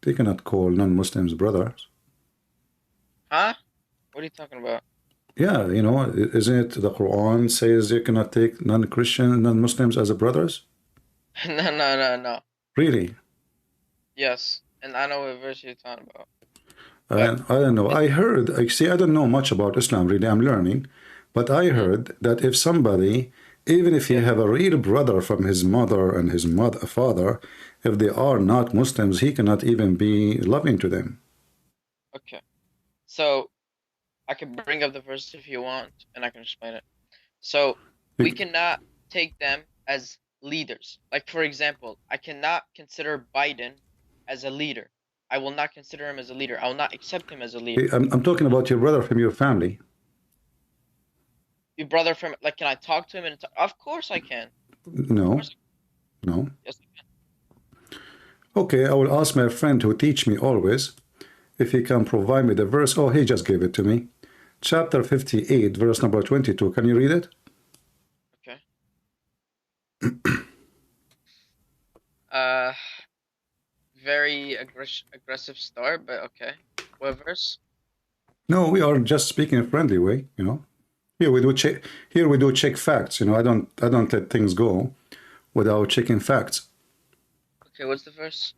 They cannot call non-Muslims brothers. Huh? What are you talking about? Yeah, you know, isn't it the Quran says you cannot take non-Christian, non-Muslims as brothers? No, no, no, no. Really? Yes, and I know what verse you're talking about. But I don't know. I heard, I see, I don't know much about Islam, really. I'm learning. But I mm, heard that if somebody, even if he yeah, have a real brother from his mother and his mother, father, if they are not Muslims, he cannot even be loving to them. okay. So I can bring up the verse if you want, and I can explain it. So we You- cannot take them as leaders. Like for example, I cannot consider Biden as a leader. I will not consider him as a leader. I will not accept him as a leader. I'm talking about your brother from your family. Your brother from like, can I talk to him? And of course I can. Of No, course, no. yes, I can. Okay, I will ask my friend who teach me always if he can provide me the verse. Oh, he just gave it to me. Chapter 58, verse number 22. Can you read it? Okay. Uh, very aggressive start, but okay. What verse? No, we are just speaking in a friendly way, you know. Here we do check. Here we do check facts. You know, I don't let things go without checking facts. Okay, what's the verse?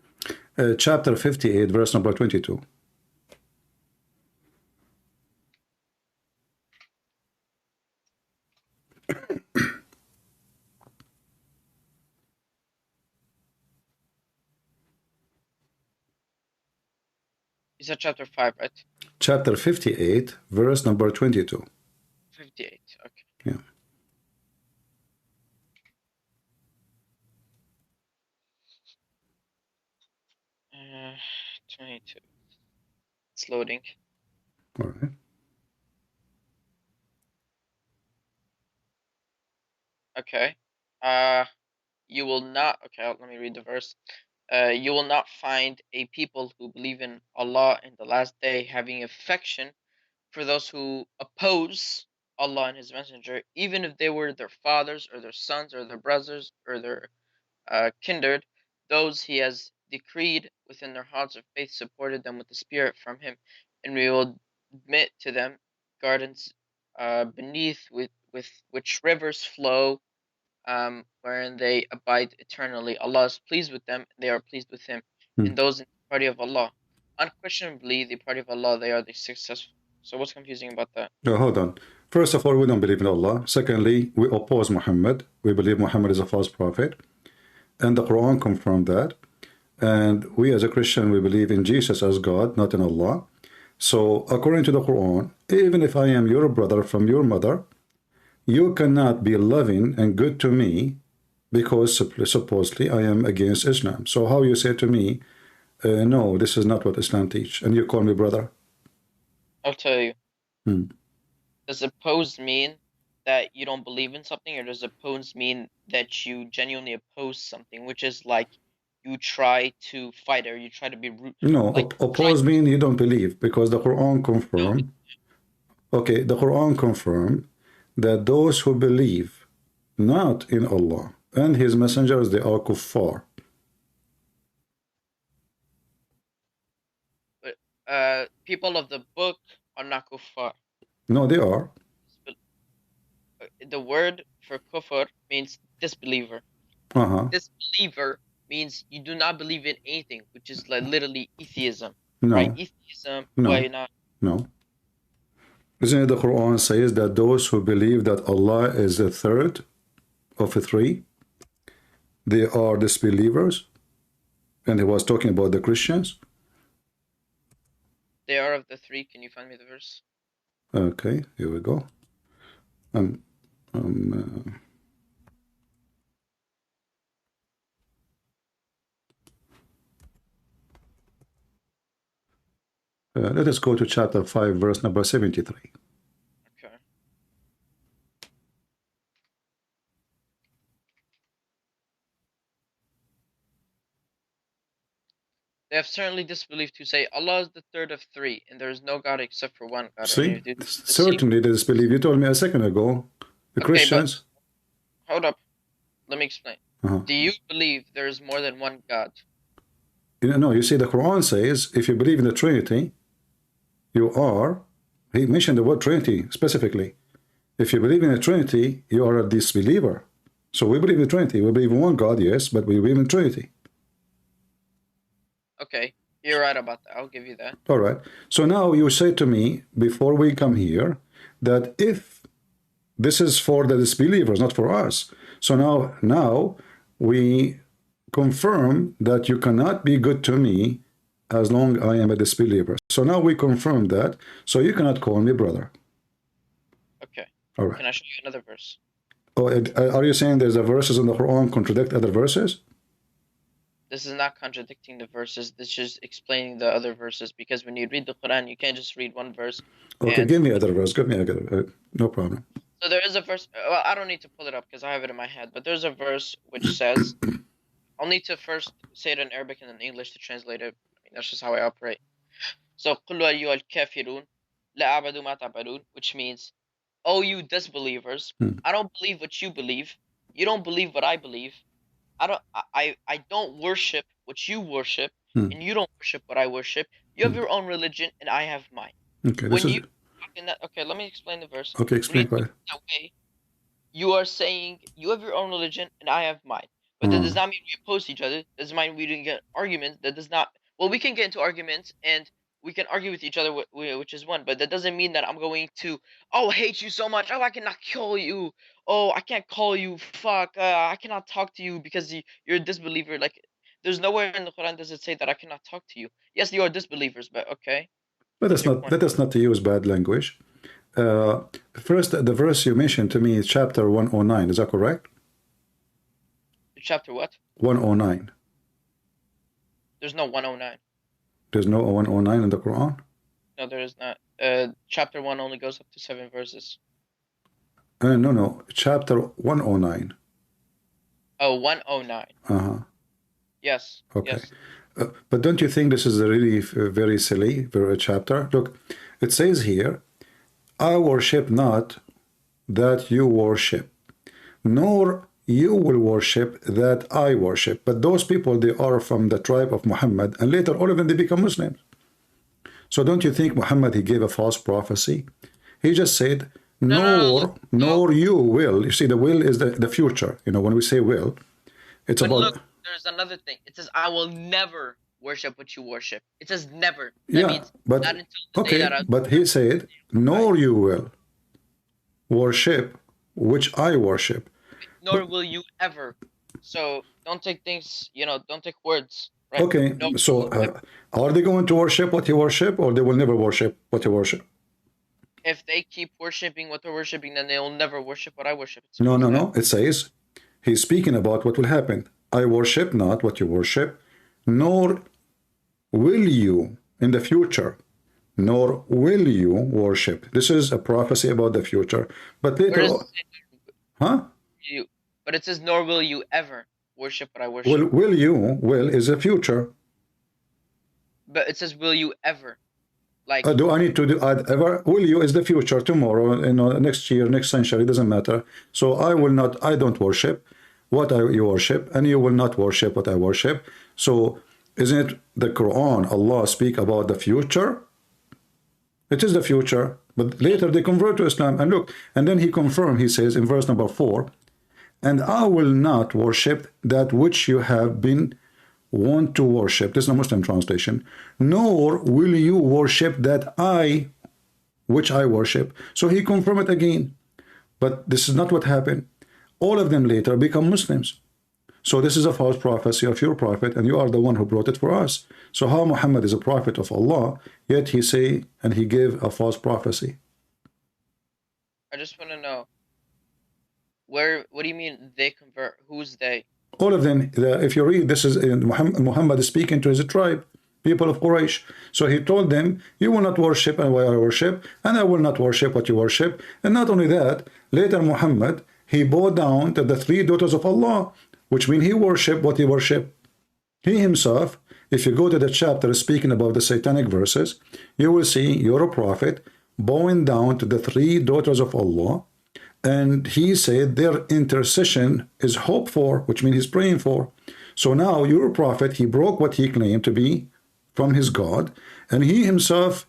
Chapter 58, verse number 22. You said chapter 5, right? Chapter 58, verse number 22. 58. Okay. Yeah. 22. It's loading. All right. Okay. You will not. Okay, let me read the verse. You will not find a people who believe in Allah in the last day having affection for those who oppose Allah and His Messenger, even if they were their fathers or their sons or their brothers or their kindred. Those He has decreed within their hearts of faith supported them with the Spirit from Him, and we will admit to them gardens beneath with which rivers flow, wherein they abide eternally. Allah is pleased with them, they are pleased with Him. Hmm. And those in the party of Allah, unquestionably, the party of Allah, they are the successful. So what's confusing about that? Hold on. First of all, we don't believe in Allah. Secondly, we oppose Muhammad. We believe Muhammad is a false prophet. And the Quran confirmed that. And we as a Christian, we believe in Jesus as God, not in Allah. So according to the Quran, even if I am your brother from your mother, you cannot be loving and good to me because supposedly I am against Islam. So how you say to me, no, this is not what Islam teach, and you call me brother? I'll tell you. Hmm. Does opposed mean that you don't believe in something, or does opposed mean that you genuinely oppose something, which is like you try to fight or you try to be rude, No, like try oppose mean you don't believe because the Quran no, confirm. Okay, the Quran confirm that those who believe not in Allah and His messengers, they are kuffar. but people of the book are not kuffar. No, they are. The word for kufr means disbeliever. Uh-huh. Disbeliever means you do not believe in anything, which is like literally atheism, right? No, Atheism, why no, not? no. Isn't it the Quran says that those who believe that Allah is the third of the three, they are disbelievers? And he was talking about the Christians. They are of the three. Can you find me the verse? Okay, here we go. Um, um, let us go to chapter 5, verse number 73. Okay. They have certainly disbelieved who say Allah is the third of three, and there is no God except for one God. And See, if you deceive, certainly they disbelieve. You told me a second ago, the okay, but Christians. hold up. Let me explain. Uh-huh. Do you believe there is more than one God? No, you see, the Quran says, if you believe in the Trinity, you are, he mentioned the word Trinity specifically. If you believe in the Trinity, you are a disbeliever. So we believe in the Trinity. We believe in one God, yes, but we believe in Trinity. Okay, you're right about that. I'll give you that. All right. So now you say to me, before we come here, that if this is for the disbelievers, not for us. So now we confirm that you cannot be good to me as long I am a disbeliever. So now we confirm that. So you cannot call me brother. Okay. All right. Can I show you another verse? Oh, are you saying there's a verses in the Quran contradict other verses? This is not contradicting the verses. This is just explaining the other verses. Because when you read the Quran, you can't just read one verse. Okay, give me other verse. Give me other. No problem. So there is a verse. Well, I don't need to pull it up because I have it in my head. But there's a verse which says, I'll need to first say it in Arabic and in English to translate it. I mean, that's just how I operate. So, قُلْ أَيُّهَا الْكَافِرُونَ لَا أَعْبُدُ مَا تَعْبُدُونَ, which means, oh, you disbelievers, I don't believe what you believe. You don't believe what I believe. I don't worship what you worship, and you don't worship what I worship. You have your own religion, and I have mine. Okay, When you talk in that, okay, let me explain the verse. Okay, explain that way, you are saying you have your own religion, and I have mine. But that does not mean we oppose each other. That does not mean we didn't get arguments. That does not. Well, we can get into arguments, and we can argue with each other, which is one. But that doesn't mean that I'm going to, oh, hate you so much. Oh, I cannot kill you. Oh, I can't call you. Fuck. I cannot talk to you because you're a disbeliever. Like, there's nowhere in the Quran does it say that I cannot talk to you. Yes, you are disbelievers, but okay. But let us not use bad language. First, the verse you mentioned to me is chapter 109. Is that correct? Chapter what? 109. There's no 109. There's no 109 in the Quran? No, there is not. Chapter 1 only goes up to 7 verses. No. Chapter 109. Oh, 109. Uh-huh. Yes. Okay. Yes. But don't you think this is a really very silly chapter? Look, it says here, I worship not that you worship, nor you will worship that I worship. But those people, they are from the tribe of Muhammad, and later all of them, they become Muslims. So don't you think Muhammad, he gave a false prophecy? He just said, nor you will. You see, the will is the future. You know, when we say will, it's but about... Look, there's another thing. It says, I will never worship what you worship. It says never. That means but not until the day that but he said, nor you will worship which I worship. Nor will you ever. So don't take things, don't take words. Right? Okay, so are they going to worship what you worship, or they will never worship what you worship? If they keep worshiping what they're worshiping, then they will never worship what I worship. No. It says, he's speaking about what will happen. I worship not what you worship, nor will you in the future, nor will you worship. This is a prophecy about the future. But later, But it says, nor will you ever worship what I worship. Will is a future. But it says, will you ever? Like, do I need to add ever? Will you is the future, tomorrow, next year, next century, it doesn't matter. So I don't worship what you worship, and you will not worship what I worship. So isn't it the Quran, Allah speak about the future? It is the future, but later they convert to Islam. And look, and then he confirmed, he says in verse number 4, and I will not worship that which you have been wont to worship. This is a Muslim translation. Nor will you worship that which I worship. So he confirmed it again. But this is not what happened. All of them later become Muslims. So this is a false prophecy of your prophet, and you are the one who brought it for us. So how Muhammad is a prophet of Allah, yet he say, and he gave a false prophecy? I just want to know, what do you mean they convert? Who's they? All of them. If you read, this is Muhammad is speaking to his tribe, people of Quraysh. So he told them, you will not worship what I worship, and I will not worship what you worship. And not only that, later Muhammad, he bowed down to the 3 daughters of Allah, which means he worshiped what he worshiped. He himself, if you go to the chapter speaking about the satanic verses, you will see your prophet bowing down to the 3 daughters of Allah, and he said their intercession is hoped for, which means he's praying for. So now your prophet, he broke what he claimed to be from his God, and he himself,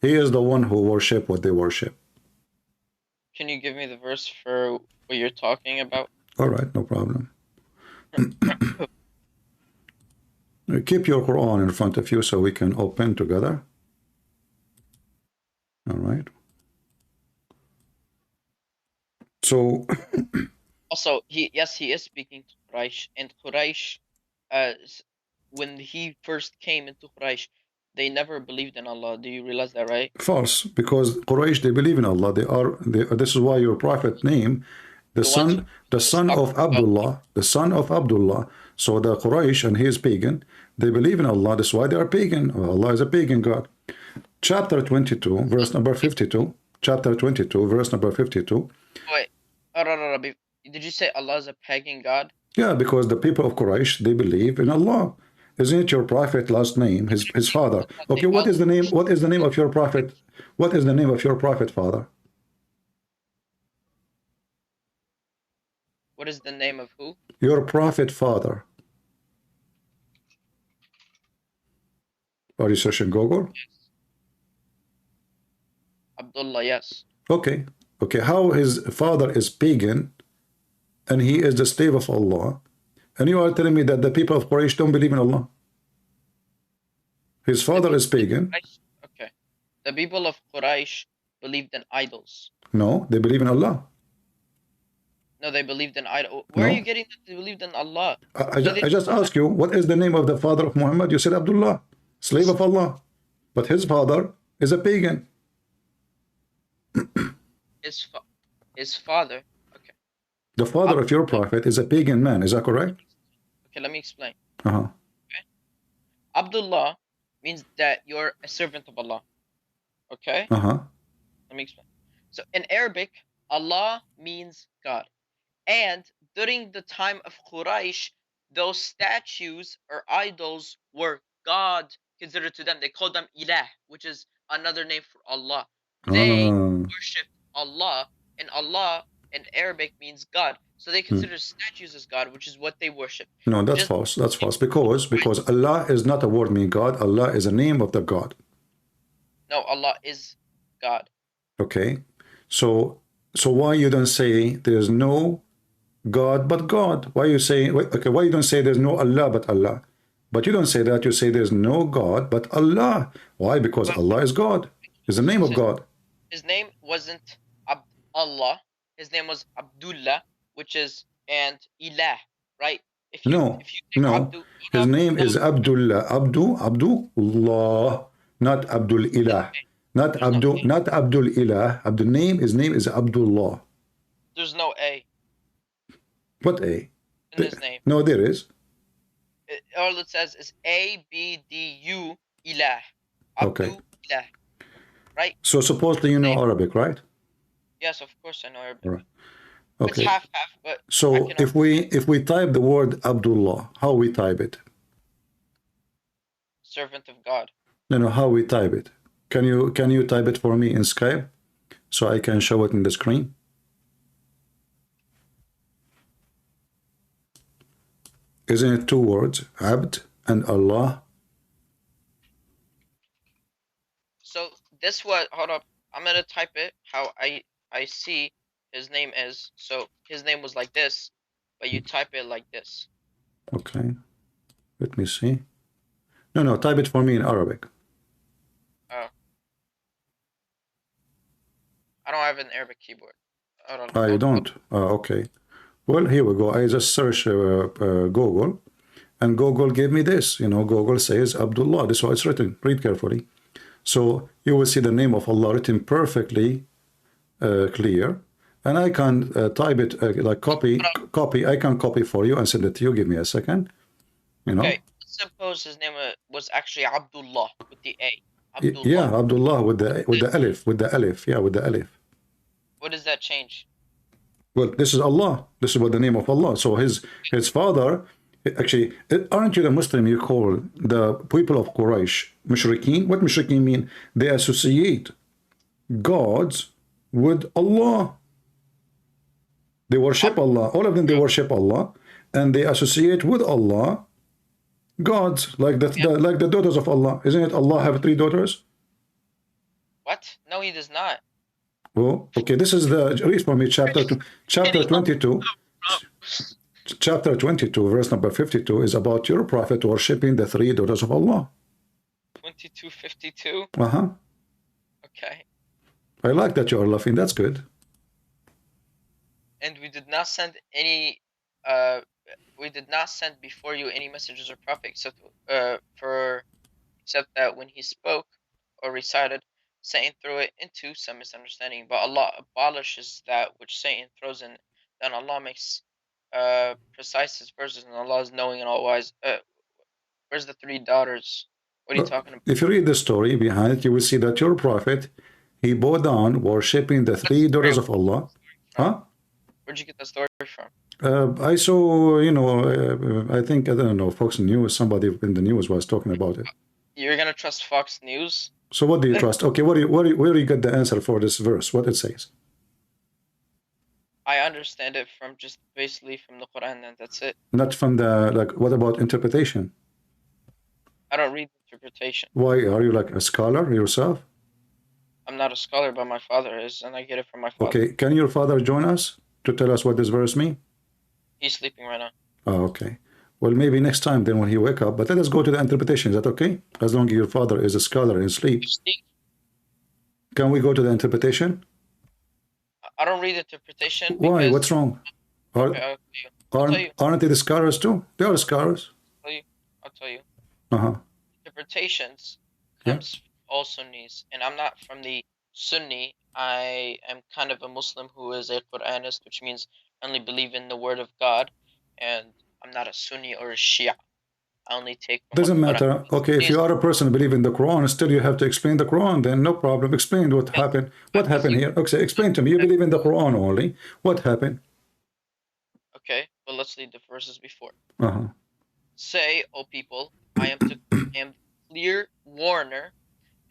he is the one who worship what they worship. Can you give me the verse for what you're talking about? All right, no problem. Keep your Quran in front of you so we can open together. All right. So Also, he is speaking to Quraysh, and Quraysh, when he first came into Quraysh, they never believed in Allah. Do you realize that, right? false, because Quraysh, they believe in Allah. This is why your prophet name the son of Abdullah, the son of Abdullah. So the Quraysh, and he is pagan, they believe in Allah. That's why they are pagan. Allah is a pagan God. Chapter 22, verse number 52. Chapter 22, verse number 52. Wait, did you say Allah is a pagan God? Yeah, because the people of Quraysh, they believe in Allah. Isn't it your prophet last name, his father? Okay, what is the name? What is the name of your prophet? What is the name of your prophet, father? What is the name of who? Your prophet father. Are you searching Google? Yes. Abdullah, yes. Okay. Okay, how his father is pagan and he is the slave of Allah, and you are telling me that the people of Quraysh don't believe in Allah? His father is pagan. Okay. The people of Quraysh believed in idols. No, they believe in Allah. No, they believed in idols. Where are you getting that they believed in Allah? I just asked you, what is the name of the father of Muhammad? You said Abdullah, slave of Allah. But his father is a pagan. His father, okay. The father of your prophet is a pagan man, is that correct? Okay, let me explain. Okay. Abdullah means that you're a servant of Allah. Okay? Let me explain. So in Arabic, Allah means God. And during the time of Quraysh, those statues or idols were God considered to them. They called them Ilah, which is another name for Allah. They worshipped Allah, and Allah in Arabic means God. So they consider statues as God, which is what they worship. No, that's false. That's false. Because Allah is not a word meaning God. Allah is a name of the God. No, Allah is God. Okay. So why you don't say there's no God but God? Why you say, okay, why you don't say there's no Allah but Allah? But you don't say that. You say there's no God but Allah. Why? Because Allah is God. It's the name of God. His name wasn't Allah. His name was Abdullah, which is, and Ilah, right? If you His name is Abdullah. Abdullah, not Abdul Ilah. Not Abdul Ilah. His name is Abdullah. There's no A. What A? In his name. No, there is. All it says is ABDU Ilah. Okay. Ilah. Right? So supposedly you know Arabic, right? Yes, of course I know Arabic. Right. Okay. It's half-half, but so if we type the word Abdullah, how we type it? Servant of God. No, how we type it? Can you type it for me in Skype so I can show it in the screen? Isn't it two words, Abd and Allah? So this was, hold up, I'm gonna type it how I see his name is. So his name was like this, but you type it like this. Okay, let me see. No, type it for me in Arabic. Oh, I don't have an Arabic keyboard. You don't? Okay. Well, here we go. I just searched Google, and Google gave me this. You know, Google says Abdullah. This is how it's written. Read carefully. So you will see the name of Allah written perfectly clear. And I can type it like copy. I can copy for you and send it to you. Give me a second. You know. Okay. Suppose his name was actually Abdullah with the A. Abdullah. Yeah, Abdullah with the alif. Yeah, with the alif. What does that change? Well, this is Allah. This is what the name of Allah. So his father, actually, aren't you the Muslim you call the people of Quraysh mushrikeen? What mushrikeen mean? They associate gods with Allah. They worship Allah. All of them, they worship Allah. And they associate with Allah Gods, like like the daughters of Allah. Isn't it Allah have 3 daughters? What? No, he does not. Oh, okay. This is the read for me chapter 22. Chapter 22, verse number 52 is about your prophet worshipping the 3 daughters of Allah. 22:52. Okay. I like that you are laughing. That's good. And we did not send any. We did not send before you any messengers or prophets except that when he spoke or recited, Satan threw it into some misunderstanding. But Allah abolishes that which Satan throws in. Then Allah makes precise his verses, and Allah is knowing and all wise. Where's the 3 daughters? What are you talking about? If you read the story behind it, you will see that your prophet, he bowed down worshipping the 3 daughters of Allah. Huh? Where'd you get the story from? I saw, I think, I don't know, Fox News, somebody in the news was talking about it. You're going to trust Fox News? So what do you trust? Okay, where do you get the answer for this verse? What it says? I understand it from just basically from the Quran, and that's it. Not from the, like, what about interpretation? I don't read interpretation. Why? Are you like a scholar yourself? I'm not a scholar, but my father is, and I get it from my father. Okay, can your father join us to tell us what this verse means? He's sleeping right now. Oh, okay. Well, maybe next time then when he wake up. But let us go to the interpretation. Is that okay? As long as your father is a scholar in sleep. Can we go to the interpretation? I don't read interpretation. Why? What's wrong? Okay, aren't they the scholars too? They are scholars. I'll tell you. Uh-huh. Interpretations comes from all Sunnis, and I'm not from the Sunni. I am kind of a Muslim who is a Quranist, which means I only believe in the word of God, and I'm not a Sunni or a Shia. I only take from doesn't matter. Okay, if you are a person who believes in the Quran, still you have to explain the Quran, then no problem. Explain what happened. What happened here? Okay, explain to me. You believe in the Quran only. What happened? Okay, well, let's read the verses before. Uh-huh. Say, O people, I am clear warner,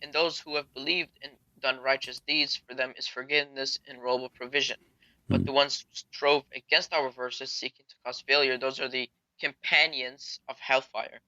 and those who have believed and done righteous deeds, for them is forgiveness and robe of provision. But the ones who strove against our verses, seeking to cause failure, those are the companions of hellfire.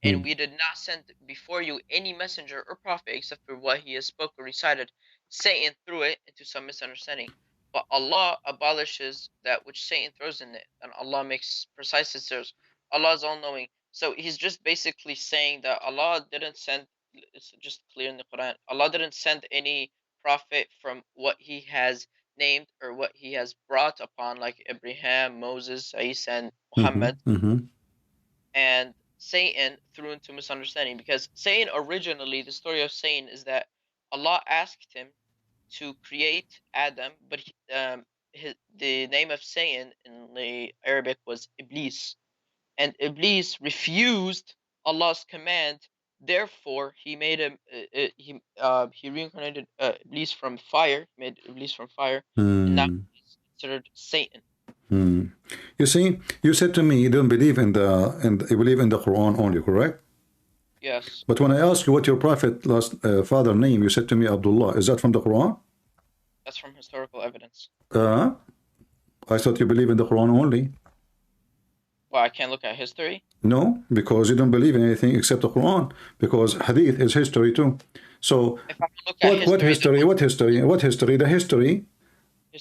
And we did not send before you any messenger or prophet except for what he has spoke or recited. Satan threw it into some misunderstanding. But Allah abolishes that which Satan throws in it, and Allah makes precise his verses. Allah is all-knowing. So he's just basically saying that Allah didn't send, it's just clear in the Quran, Allah didn't send any prophet from what he has named or what he has brought upon, like Abraham, Moses, Isa, and Muhammad. And Satan threw into misunderstanding, because Satan originally, the story of Satan is that Allah asked him to create Adam, but the name of Satan in the Arabic was Iblis, and Iblis refused Allah's command. Therefore, he made him. He reincarnated Iblis from fire. He made Iblis from fire, and now he's considered Satan. You see, you said to me you don't believe you believe in the Quran only, correct? Yes. But when I asked you what your prophet last father name, you said to me Abdullah. Is that from the Quran? That's from historical evidence. I thought you believe in the Quran only. Well, I can't look at history. No, because you don't believe in anything except the Quran. Because Hadith is history too. So if I look at what history? The history.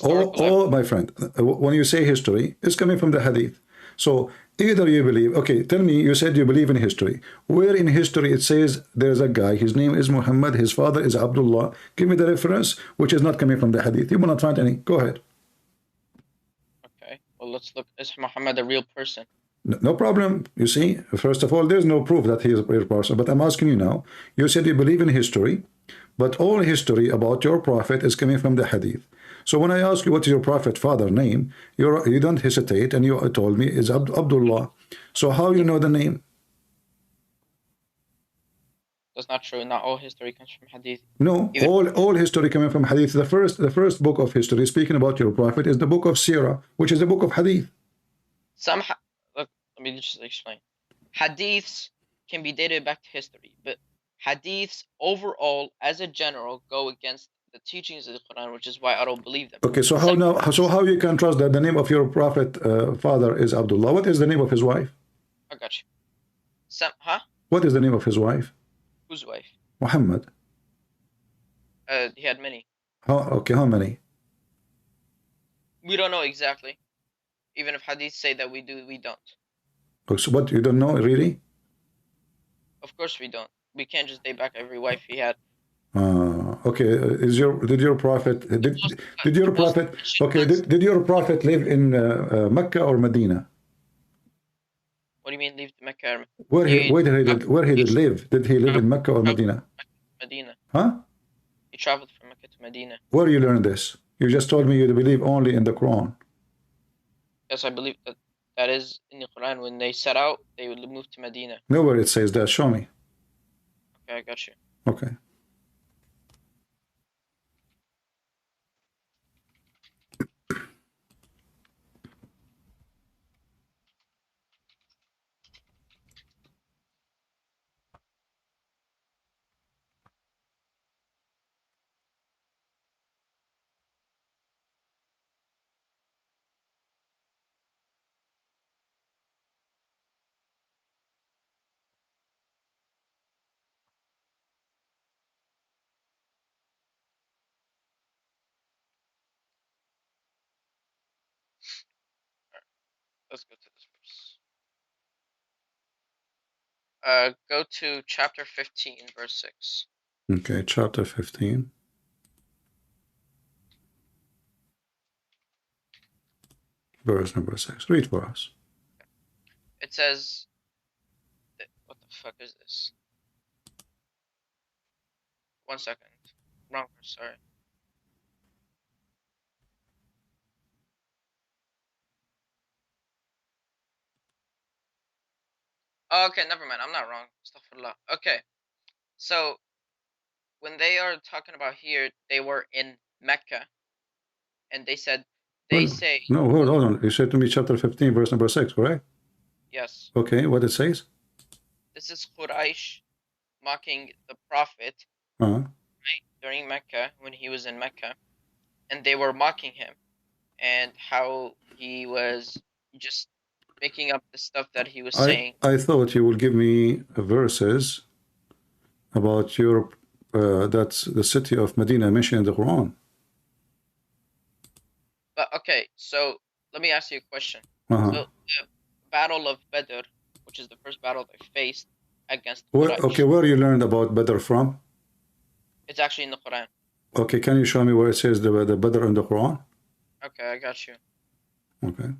Oh, my friend, when you say history, it's coming from the Hadith. So either you believe, okay, tell me, you said you believe in history. Where in history it says there's a guy, his name is Muhammad, his father is Abdullah. Give me the reference, which is not coming from the Hadith. You will not find any. Go ahead. Okay, well, let's look. Is Muhammad a real person? No problem. You see, first of all, there's no proof that he is a real person. But I'm asking you now, you said you believe in history, but all history about your prophet is coming from the Hadith. So when I ask you what is your prophet father name, you don't hesitate, and you told me is Abdullah. So how you know the name? That's not true. Not all history comes from Hadith. No, all history coming from Hadith. The first book of history speaking about your prophet is the book of Sirah, which is the book of Hadith. Look, let me just explain. Hadiths can be dated back to history, but Hadiths overall, as a general, go against the teachings of the Quran, which is why I don't believe them. Okay, so how you can trust that the name of your prophet father is Abdullah? What is the name of his wife? I got you. Huh? What is the name of his wife? Whose wife? Muhammad. He had many. Okay, how many? We don't know exactly. Even if hadiths say that we do, we don't. Oh, so what, you don't know really? Of course we don't. We can't just date back every wife he had. Okay. Did your prophet did your prophet live in Mecca or Medina? What do you mean leave Mecca? Where he did live? Did he live in Mecca or Medina? Medina. Huh? He traveled from Mecca to Medina. Where you learned this? You just told me you believe only in the Quran. Yes, I believe that is in the Quran. When they set out, they would move to Medina. Nowhere it says that. Show me. Okay, I got you. Okay. Let's go to this verse. Go to chapter 15, verse 6. Okay, chapter 15. Verse number 6. Read for us. It says, what the fuck is this? 1 second. Wrong verse, sorry. Oh, okay, never mind. I'm not wrong. Astaghfirullah. Okay. So, when they are talking about here, they were in Mecca. And they said, say... No, hold on. You said to me chapter 15, verse number 6, correct? Yes. Okay, what it says? This is Quraysh mocking the Prophet Uh-huh. right, during Mecca, when he was in Mecca. And they were mocking him. And how he was just making up the stuff that he was saying. I thought you will give me verses about your that's the city of Medina mentioned in the Quran. But okay, so let me ask you a question. Uh-huh. So the Battle of Badr, which is the first battle they faced against Quraysh. Okay, where you learned about Badr from? It's actually in the Quran. Okay, can you show me where it says the Badr in the Quran? Okay, I got you. Okay.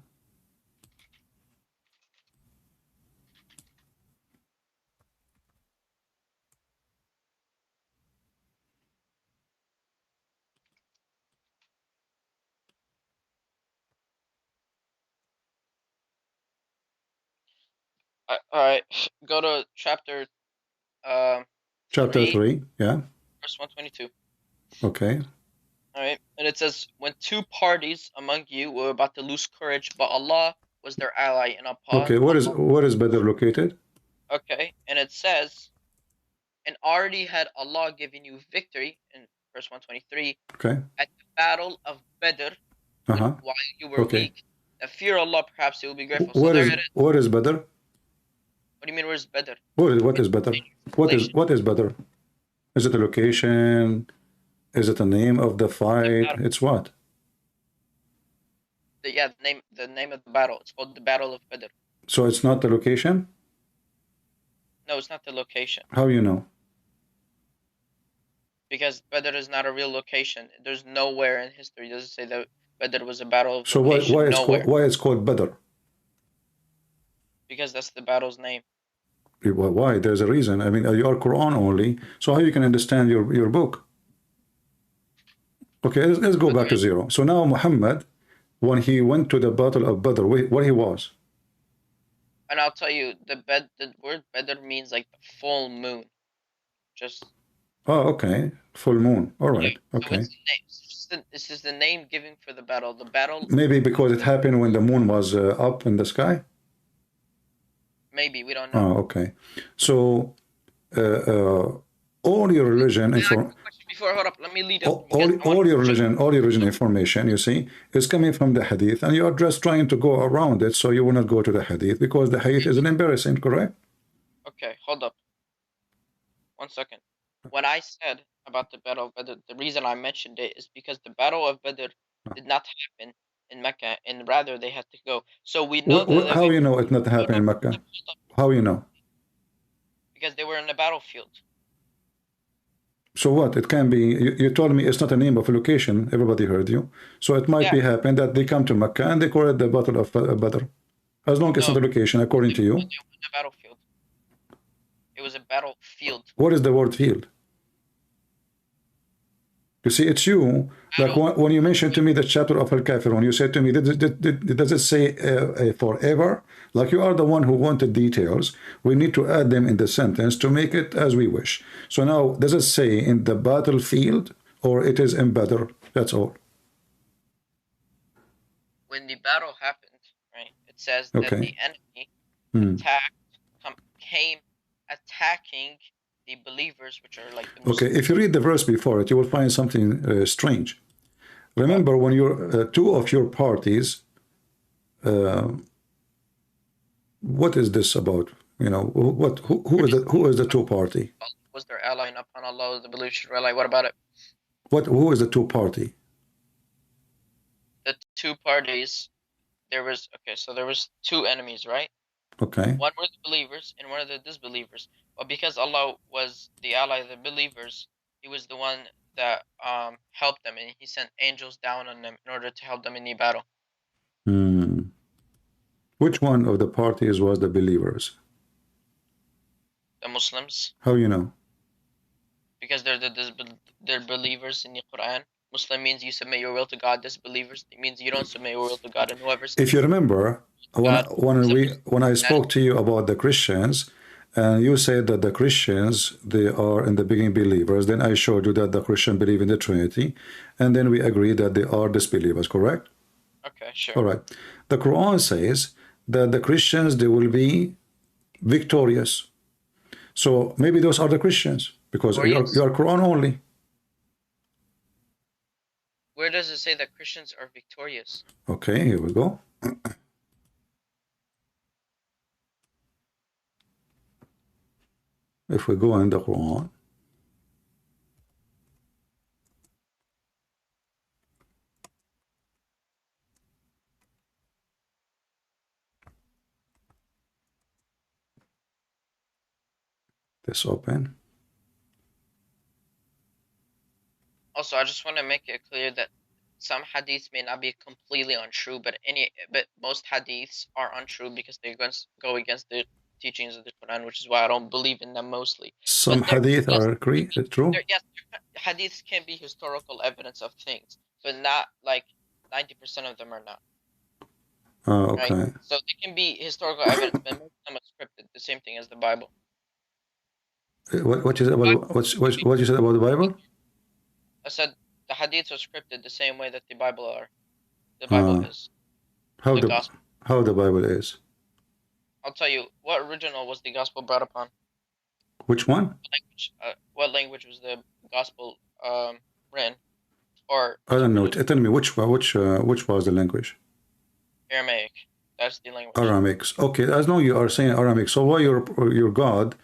All right, go to chapter Chapter 3, yeah. Verse 122. Okay. All right, and it says, when two parties among you were about to lose courage, but Allah was their ally and upon. Okay, where is Badr located? Okay, and it says, and already had Allah given you victory in verse 123. Okay. At the battle of Badr, while you were weak. Now fear Allah, perhaps you will be grateful. Where is Badr? What do you mean, where's Badr? What is Badr? What is Badr? Is it a location? Is it the name of the fight? It's what? The name of the battle. It's called the Battle of Badr. So it's not the location? No, it's not the location. How you know? Because Badr is not a real location. There's nowhere in history does it say that Badr was a battle of so location. why it's called Badr? Because that's the battle's name. Why? There's a reason. I mean, you are Quran only, so how you can understand your book? Okay, let's go back to zero. So now Muhammad, when he went to the battle of Badr, where he was? And I'll tell you, the word Badr means like the full moon. Just. Oh, okay. Full moon. All right. Yeah, okay. So it's just the name given for the battle. The battle. Maybe because it happened when the moon was up in the sky? Maybe, we don't know. Oh, okay. So all your religion hold up, let me lead up. all your religion information, you see, is coming from the hadith, and you are just trying to go around it, so you will not go to the hadith because the hadith is an embarrassing, correct? Okay, hold up. 1 second. When I said about the Battle of Badr, the reason I mentioned it is because the Battle of Badr did not happen in Mecca, and rather they had to go. So we know that How you know it not happened in Mecca? How you know? because they were in the battlefield. So what? It can be. You told me it's not a name of a location. Everybody heard you. So it might be happen that they come to Mecca and they call it the Battle of Badr. As long as it's not a location, according to you. They were in the battlefield. It was a battlefield. What is the word field? You see, it's you. Like when you mentioned to me the chapter of Al-Kafirun, you said to me, does it say forever? Like you are the one who wanted details. We need to add them in the sentence to make it as we wish. So now, does it say in the battlefield or it is in Badr? That's all. When the battle happened, right, it says that the enemy came attacking the believers, which are like the Muslims. Okay, if you read the verse before it, you will find something strange. Remember, when you're two of your parties, what is this about? You know, who is the two party? Was their ally, and upon Allah the believers should rely. What about it? Who is the two party? The two parties, there was two enemies, right? Okay. One were the believers and one of the disbelievers. But because Allah was the ally of the believers, He was the one that helped them, and He sent angels down on them in order to help them in the battle. Which one of the parties was the believers? The Muslims. How you know? Because they're believers in the Quran. Muslim means you submit your will to God. Disbelievers, it means you don't submit your will to God. And whoever. If you remember, when I spoke to you about the Christians, and you said that the Christians, they are in the beginning believers, then I showed you that the Christians believe in the Trinity, and then we agreed that they are disbelievers, correct? Okay, sure. All right. The Quran says that the Christians, they will be victorious. So maybe those are the Christians, because you are Quran only. Where does it say that Christians are victorious? Okay, here we go. If we go in the Quran, this open. Also, I just want to make it clear that some hadiths may not be completely untrue, but most hadiths are untrue because they go against the teachings of the Quran, which is why I don't believe in them mostly. Some hadith are true? Yes, hadiths can be historical evidence of things, but not like 90% of them are not. Okay. Right? So they can be historical evidence, but most of them are scripted, the same thing as the Bible. What you said about the Bible? I said the hadiths are scripted the same way that the Bible are. The Bible is. How the Bible is? I'll tell you, what original was the gospel brought upon? Which one? What language was the gospel written? Or I don't know. Tell me which was the language? Aramaic. That's the language. Aramaic. Okay, as long you are saying Aramaic, so why your God,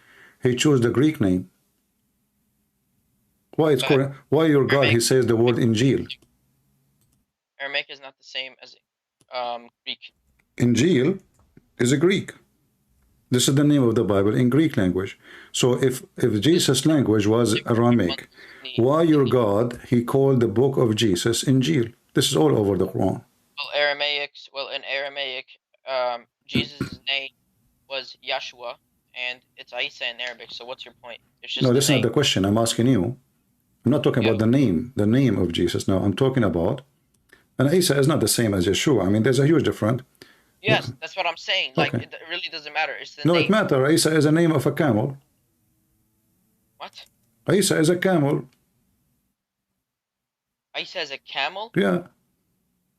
He chose the Greek name? Why your God, He says the word Injil? Aramaic is not the same as Greek. Injil is a Greek. This is the name of the Bible in Greek language. So if Jesus' language was Aramaic, why your God, He called the book of Jesus Injil? This is all over the Quran. In Aramaic, Jesus' name was Yeshua, and it's Isa in Arabic. So what's your point? It's just no, that's not the question. I'm asking you. I'm not talking about the name of Jesus. No, I'm talking about, and Isa is not the same as Yeshua. I mean, there's a huge difference. Yes, that's what I'm saying. Like, it really doesn't matter. It's the name. No, it matters. Isa is a name of a camel. What? Isa is a camel. Isa is a camel? Yeah.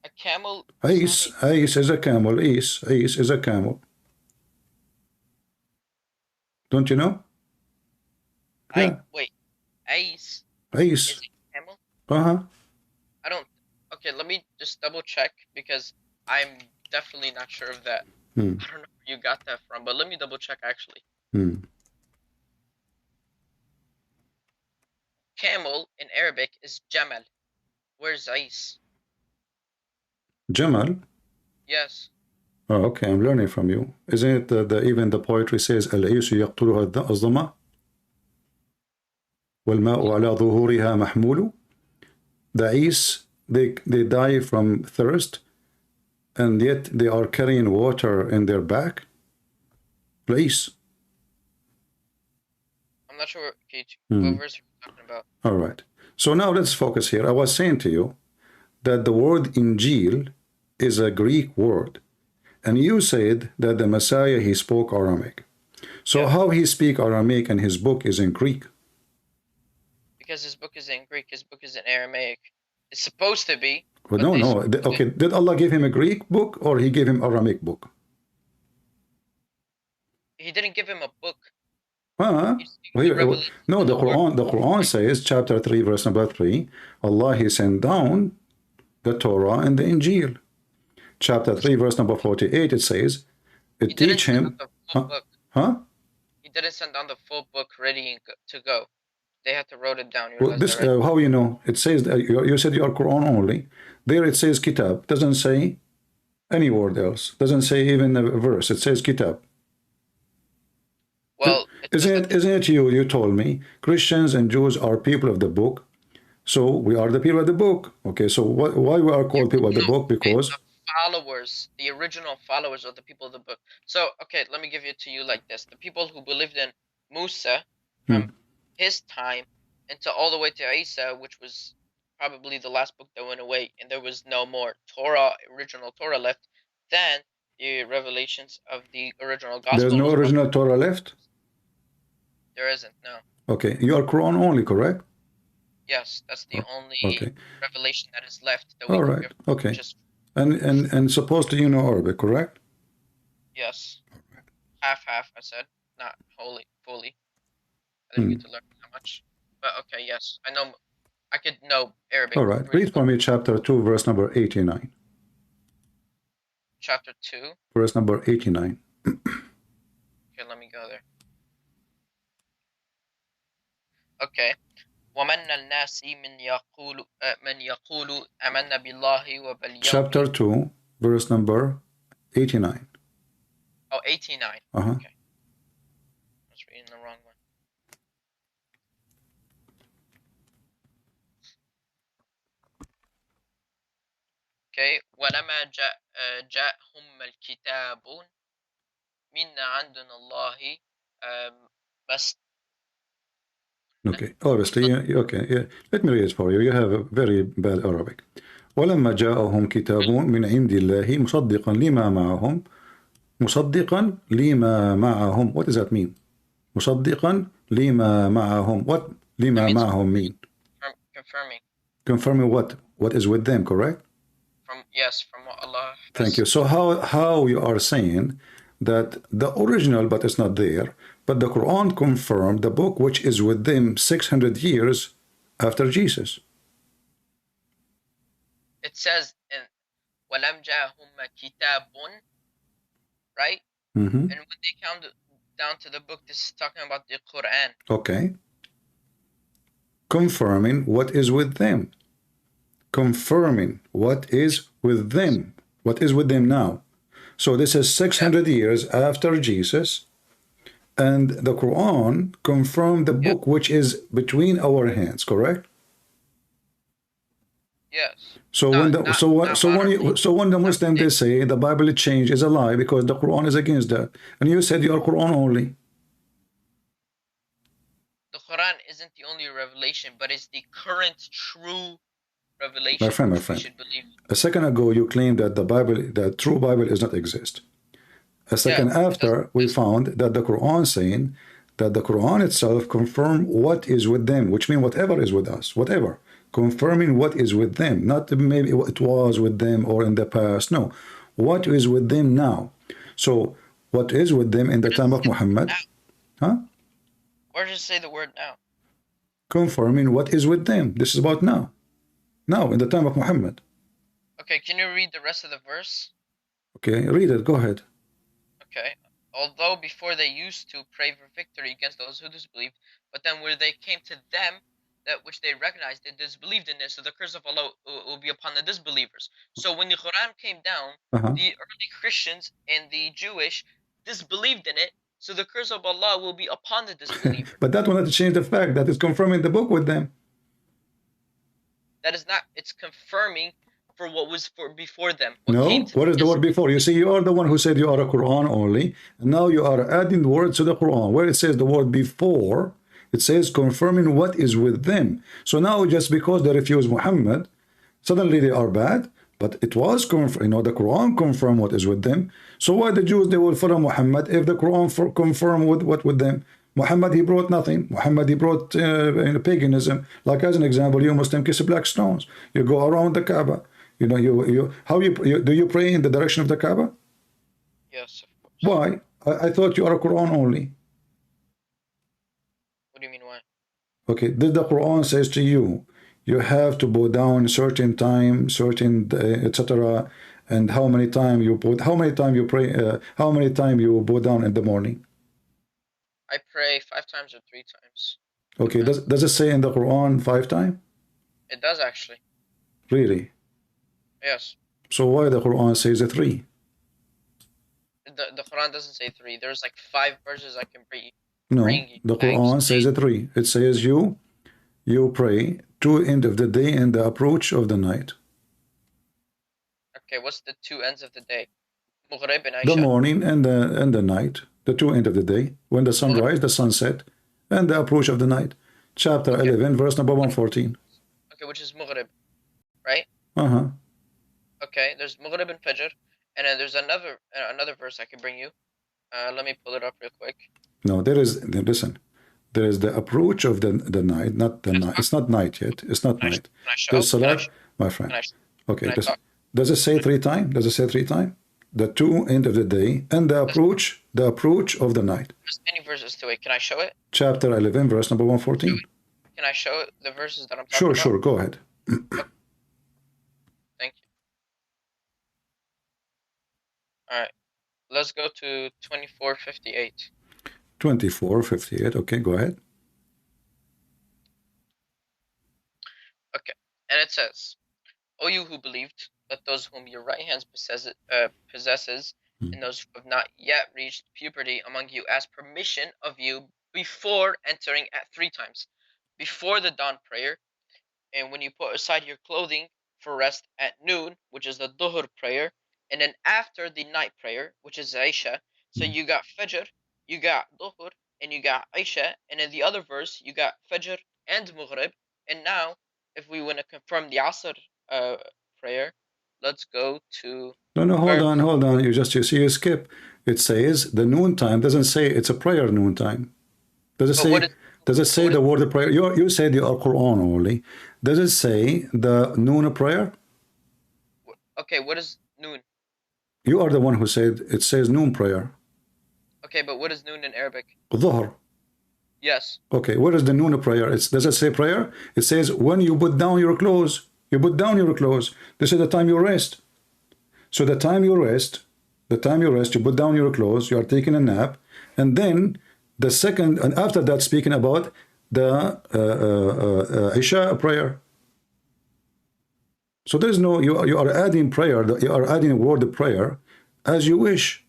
A camel? Is is a camel. Is is a camel. Don't you know? Yeah. Wait. Is is a camel? Uh-huh. I don't. Okay, let me just double check because I'm definitely not sure of that. I don't know where you got that from, but let me double check actually. camel in Arabic is Jamal. Where's Ais? Jamal? Yes. Oh, okay, I'm learning from you. Isn't it even the poetry says العيش يقتلها الظما والماء على ظهورها محمول? The Ais, they die from thirst, and yet they are carrying water in their back. Ais. I'm not sure what verse you're talking about. All right. So now let's focus here. I was saying to you that the word Injil is a Greek word. And you said that the Messiah, he spoke Aramaic. So how he speak Aramaic and his book is in Greek? Because his book is in Greek, his book is in Aramaic. It's supposed to be. Well, no. Okay, did Allah give him a Greek book or he gave him Aramaic book? He didn't give him a book. No, the Quran says, chapter 3, verse number 3, Allah, he sent down the Torah and the Injil. Chapter 3, verse number 48, it says, it teach him. He didn't send down the full book ready to go. They had to write it down. Well, this, how you know? It says that you said you are Quran only. There it says kitab. Doesn't say any word else. Doesn't say even a verse. It says kitab. Well, isn't it you told me Christians and Jews are people of the book, so we are the people of the book. Okay, so why we are called people of the book? Because followers, the original followers of the people of the book. So, okay, let me give it to you like this. The people who believed in Musa from his time into all the way to Isa, which was probably the last book that went away, and there was no more Torah, original Torah left, then the revelations of the original gospel. There's no original Torah left? There isn't, no. Okay, you are Quran only, correct? Yes, that's the only revelation that is left. That we all right, okay. And supposed to you know Arabic, correct? Yes. Half, I said. Not fully. I didn't get to learn that much. But okay, yes. I could know Arabic. All right, read for me chapter 2, verse number 89. Chapter 2? Verse number 89. Okay, let me go there. Okay. وَمَنَّ النَّاسِ مَنْ يَقُولُ آمَنَّا بِاللَّهِ وَبَالْيَوْمِ. Chapter 2, verse number 89. Oh, 89. Okay. I was reading the wrong one. Okay. وَلَمَا جَاءَهُمَّ الْكِتَابُ مِنَّ عَنْدُنَ اللَّهِ بَسْ. Okay, obviously, okay, yeah. Let me read it for you. You have a very bad Arabic. ولما جاءهم كتاب من عند الله مصدقا لما معهم. What does that mean? مصدقا لما معهم. What لما معهم mean? Confirming what? What is with them, correct? From what Allah. Thank you. So how you are saying that the original, but it's not there, but the Quran confirmed the book which is with them 600 years after Jesus. It says in وَلَمْ جَاءَهُمَّ كِتَابٌ, right? And when they come down to the book, this is talking about the Quran. Okay. Confirming what is with them. Confirming what is with them. What is with them now. So this is 600 years after Jesus, and the Quran confirmed the book which is between our hands, correct? Yes. So when the Muslims they say the Bible changed is a lie because the Quran is against that, and you said you are Quran only. The Quran isn't the only revelation, but it's the current true revelation. My friend. A second ago you claimed that the true Bible does not exist. A second after, we found that the Quran saying that the Quran itself confirmed what is with them, which means whatever is with us, whatever. Confirming what is with them, not maybe what it was with them or in the past. No, what is with them now. So what is with them in the time of Muhammad? Where does it say the word now? Confirming what is with them. This is about now. Now, in the time of Muhammad. Okay, can you read the rest of the verse? Okay, read it. Go ahead. Okay. Although before they used to pray for victory against those who disbelieved, but then when they came to them, that which they recognized, they disbelieved in this, so the curse of Allah will be upon the disbelievers. So when the Quran came down, the early Christians and the Jewish disbelieved in it, so the curse of Allah will be upon the disbeliever. But that will not change the fact that it's confirming the book with them. That is not, it's confirming for what was for before them. No, what is the word before? You see, you are the one who said you are a Quran only, and now you are adding words to the Quran. Where it says the word before, it says confirming what is with them. So now just because they refuse Muhammad, suddenly they are bad, but it was confirmed, the Quran confirmed what is with them. So why the Jews, they will follow Muhammad if the Quran confirm with what with them? Muhammad, he brought nothing. Muhammad, he brought paganism. Like as an example, you Muslim kiss black stones. You go around the Kaaba. Do you pray in the direction of the Kaaba? Yes, of course. Why? I thought you are a Quran only. What do you mean why? Okay, did the Quran says to you, you have to bow down certain time, certain etc. And how many time you pray, how many time you bow down in the morning? I pray 5 times or 3 times. Okay, does it say in the Quran 5 times? It does actually. Really? Yes. So why the Quran says 3? The Quran doesn't say 3. There's like 5 verses I can bring. No, the Quran says 3. It says you pray to end of the day and the approach of the night. Okay, what's the 2 ends of the day? Maghrib and Isha. The morning and the night. The 2 end of the day. When the sun rises, the sunset, and the approach of the night. Chapter 11, verse number 114. Okay, which is Maghrib, right? Uh-huh. Okay, there's Maghrib and Fajr, and then there's another verse I can bring you. Let me pull it up real quick. No, listen. There is the approach of the night, not the night. It's not night yet. It's not night. There's Salah, my friend. Okay, does it say 3 times? Does it say 3 times? The 2 end of the day and the approach of the night. There's many verses to it. Can I show it? Chapter 11, verse number 114. Can I show the verses that I'm talking about? Sure, go ahead. Thank you. All right, let's go to 2458. 2458. Okay, go ahead. Okay, and it says, "O you who believed, let those whom your right hand possesses, and those who have not yet reached puberty among you ask permission of you before entering at 3 times, before the dawn prayer, and when you put aside your clothing for rest at noon, which is the Dhuhr prayer, and then after the night prayer, which is Isha." So you got Fajr, you got Dhuhr, and you got Isha, and in the other verse you got Fajr and Maghrib. And now, if we want to confirm the Asr prayer, let's go to... No, hold on. You skip. It says the noon time. Doesn't say it's a prayer noon time. Does it say the word of prayer? You said you are Quran only. Does it say the noon prayer? Okay, what is noon? You are the one who said it says noon prayer. Okay, but what is noon in Arabic? Dhuhr. Yes. Okay, what is the noon prayer? Does it say prayer? It says when you put down your clothes. You put down your clothes. This is the time you rest. So the time you rest, you put down your clothes, you are taking a nap, and then the second, and after that, speaking about the Isha prayer. So there is no, you are adding prayer, you are adding a word of prayer as you wish.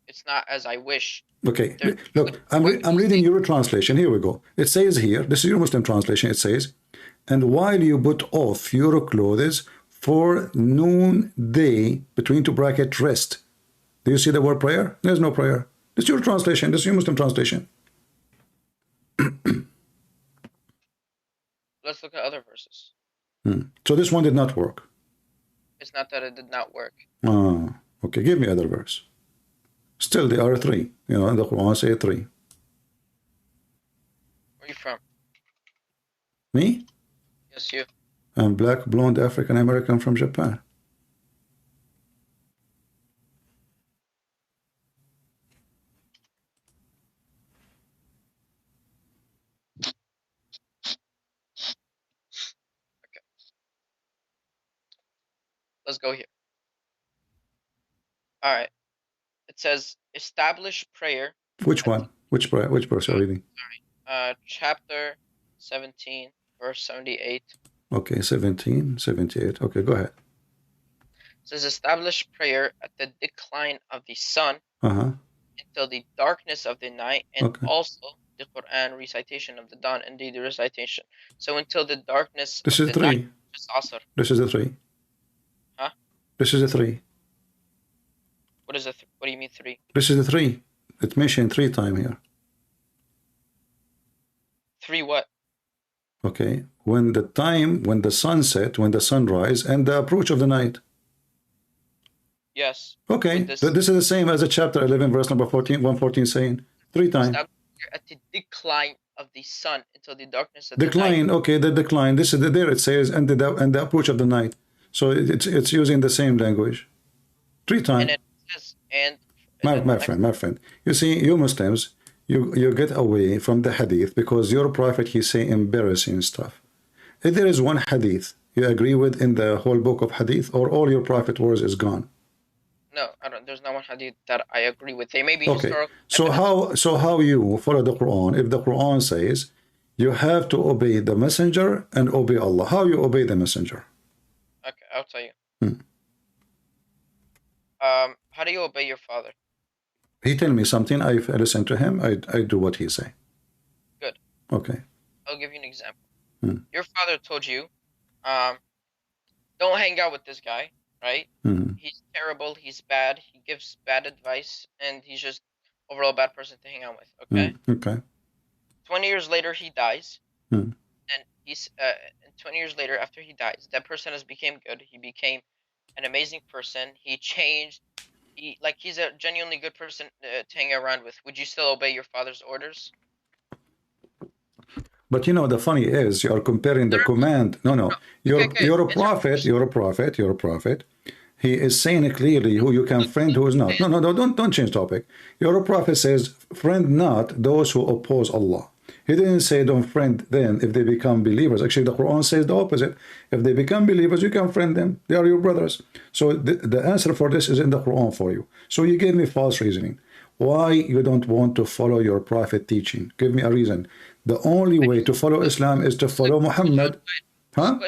It's not as I wish. Okay, look, I'm reading your translation. Here we go. It says here, this is your Muslim translation, it says, "And while you put off your clothes for noonday, between 2 brackets, rest." Do you see the word prayer? There's no prayer. This is your translation. This is your Muslim translation. Let's look at other verses. So this one did not work. It's not that it did not work. Okay, give me other verse. Still, there are 3. The Quran say 3. Where are you from? Me? Yes, you. I'm black, blonde, African American from Japan. Okay. Let's go here. All right. It says establish prayer. Which one? Which prayer? Which verse are you reading? Chapter 17, verse 78. Okay, 1778. Okay, go ahead. It says, establish prayer at the decline of the sun Uh-huh. until the darkness of the night, and Okay. also the Quran recitation of the dawn, indeed the recitation. So until the darkness This of is the night, 3. which is Asr. This is a 3. Huh? This is a 3. What is what do you mean 3? This is a 3. It's mentioned 3 times here. 3 what? Okay. When the sun set, when the sunrise, and the approach of the night. Yes. Okay. This This is the same as the chapter 11, verse number 14, 114 saying 3 times. at the decline of the sun until the darkness of the Decline. night. Okay, the decline. This is there. It says and the approach of the night. So it's using the same language. 3 times. And it says, and My friend. You see, you Muslims, you get away from the hadith because your prophet, he say embarrassing stuff. If there is one hadith you agree with in the whole book of hadith, or all your prophet words is gone. No, I don't. There's not one hadith that I agree with. They may be Okay. historical. So how you follow the Quran if the Quran says you have to obey the messenger and obey Allah? How you obey the messenger? Okay, I'll tell you. Hmm. How do you obey your father? He tell me something, I listen to him, I do what he say. Good. Okay. I'll give you an example. Hmm. Your father told you, don't hang out with this guy, right? Hmm. He's terrible, he's bad, he gives bad advice, and he's just overall bad person to hang out with, okay? Hmm. Okay. 20 years later, he dies. Hmm. And he's 20 years later, after he dies, that person has became good. He became an amazing person. He changed. He's a genuinely good person to hang around with. Would you still obey your father's orders? But you know, the funny is you are comparing the command. No. You're a prophet. He is saying clearly who you can friend, who is not. No, don't change topic. Your prophet says, friend not those who oppose Allah. He didn't say don't friend them if they become believers. Actually, the Quran says the opposite. If they become believers, you can friend them. They are your brothers. So the answer for this is in the Quran for you. So you gave me false reasoning. Why you don't want to follow your prophet teaching? Give me a reason. The only way to follow Islam is to follow Muhammad. Huh?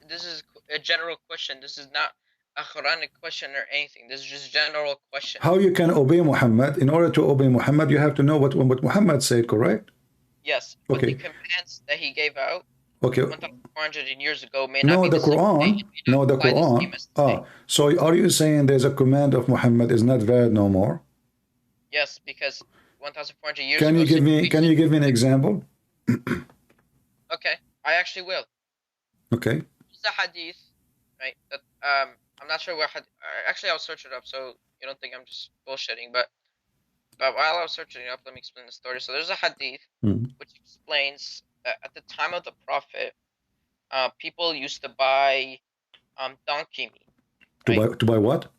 This is a general question. This is not a Quranic question or anything. This is just general question. How you can obey Muhammad? In order to obey Muhammad, you have to know what Muhammad said, correct? Yes. Okay. But the commands that he gave out 1,400 years ago may not no, be the Quran. No, the Quran. So are you saying there's a command of Muhammad is not valid no more? Yes, because 1,400 years can ago. Can you give me an example? Okay, I actually will. Okay. It's a hadith, right? That I'm not sure what hadith. Actually, I'll search it up so you don't think I'm just bullshitting. But while I was searching it up, let me explain the story. So there's a hadith which explains that at the time of the Prophet, people used to buy donkey meat. Right? To buy what?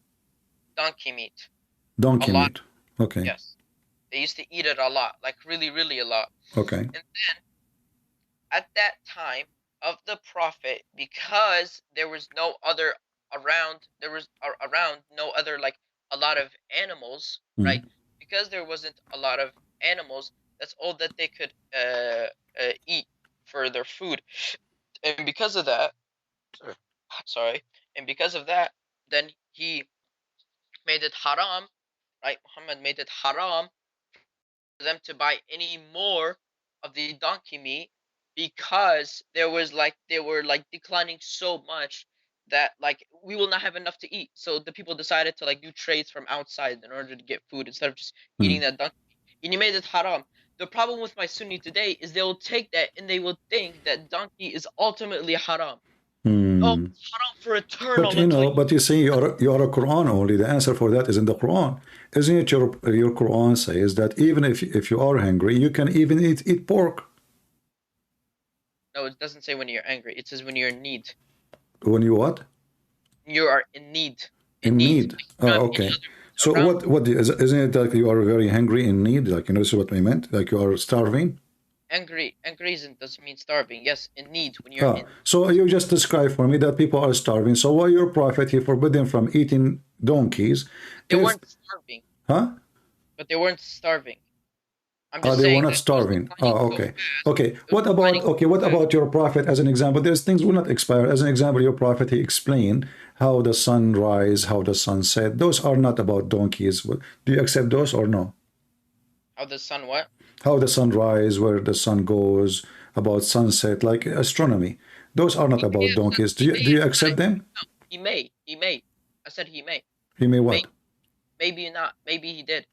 Donkey meat. Donkey meat. Okay. Yes. They used to eat it a lot, like really, really a lot. Okay. And then, at that time of the Prophet, because there was no other around, no other, like, a lot of animals, right? Because there wasn't a lot of animals, that's all that they could eat for their food. And because of that, then he made it haram, right? Muhammad made it haram for them to buy any more of the donkey meat because they were declining so much that we will not have enough to eat. So the people decided to do trades from outside in order to get food instead of just eating that donkey meat. And he made it haram. The problem with my Sunni today is they will take that and they will think that donkey is ultimately haram. Oh, it's haram for eternal. But you see, you're a Quran only. The answer for that is in the Quran. Isn't it your Quran says that even if you are hungry, you can even eat pork? No, it doesn't say when you're angry. It says when you're in need. When you what? You are in need. In need. Oh, okay. So what isn't it like you are very hungry, in need? This is what I meant. Like you are starving. Angry doesn't mean starving. Yes, in need when you're in. So you just described for me that people are starving. So why your prophet he forbid them from eating donkeys? They weren't starving. Huh? But they weren't starving. I'm just They were saying not that he was starving. declining so Okay. fast. Okay. It was What about declining so what fast. about your prophet as an example? There's things will not expire. As an example, your prophet, he explained how the sun rise, how the sun set. Those are not about donkeys. Do you accept those or no? How the sun what? How the sun rise, where the sun goes, about sunset, like astronomy. Those are not He may about have said donkeys. he may Do you have said accept it. them? No, he may. He may. I said he may. He may May what? maybe not. Maybe he did.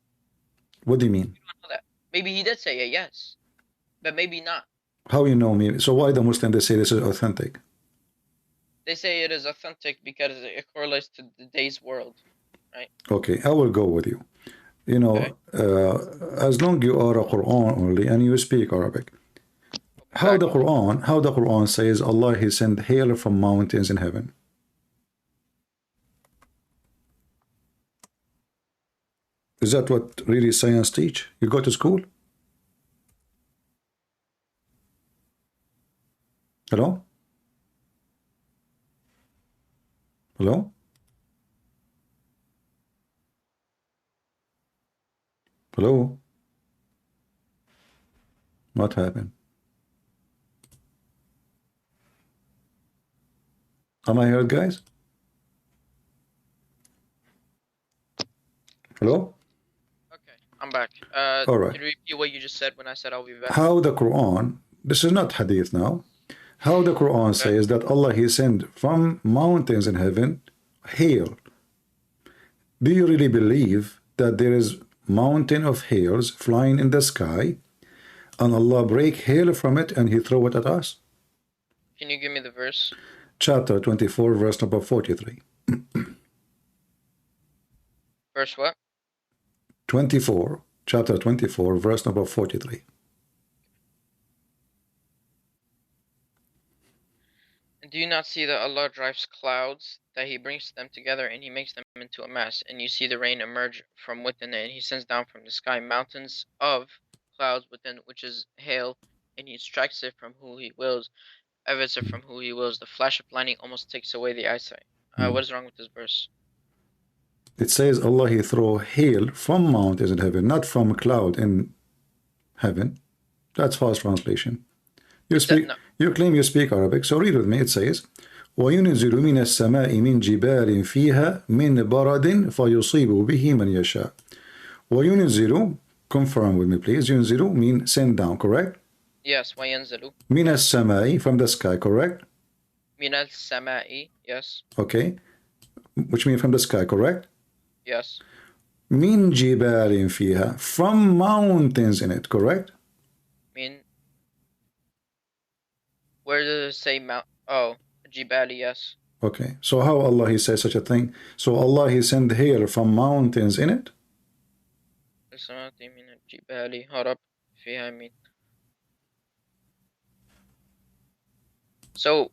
What do you mean? You don't know that. Maybe he did say it, yes. But maybe not. How you know me? So why the Muslim they say this is authentic? They say it is authentic because it correlates to the day's world, right? Okay, I will go with you. You Okay. know, as long you are a Quran only and you speak Arabic, Exactly. how the Quran says Allah He sent hail from mountains in heaven. Is that what really science teach? You go to school? Hello? Hello? Hello? What happened? Am I heard, guys? Hello? Okay, I'm back. All right. Can you repeat what you just said when I said I'll be back? How the Quran, this is not hadith now, how the Quran Okay. says that Allah He sent from mountains in heaven hail. Do you really believe that there is mountain of hails flying in the sky and Allah break hail from it and He throw it at us? Can you give me the verse? Chapter 24, verse number 43. Verse what? 24, chapter 24, verse number 43. And do you not see that Allah drives clouds, that He brings them together and He makes them into a mass, and you see the rain emerge from within it, and He sends down from the sky mountains of clouds within, which is hail, and He strikes it from who He wills, evits it from who He wills. The flash of lightning almost takes away the eyesight. What is wrong with this verse? It says Allah He throw hail from mountains in heaven, not from cloud in heaven. That's false translation. You speak. No. You claim you speak Arabic, so read with me. It says, وَيُنزِلُ مِنَ السَّمَاءِ مِنْ جِبَالٍ فِيهَا مِنْ بَرَدٍ فَيُصِيبُ بِهِ مَنْ يَشَاءُ. وَيُنزِلُ, confirm with me please. يُنزِلُ mean send down, correct? Yes, وَيَنْزِلُ. مِنَ السَّمَاءِ, from the sky, correct? مِنَ السَّمَاءِ, yes. Okay, which means from the sky, correct? Yes. مِنْ جِبَالٍ فِيهَا, from mountains in it, correct? Where does it say mount? Oh, Jibali, yes. Okay, so how Allah He says such a thing? So Allah He send hail from mountains in it? Hold up. So,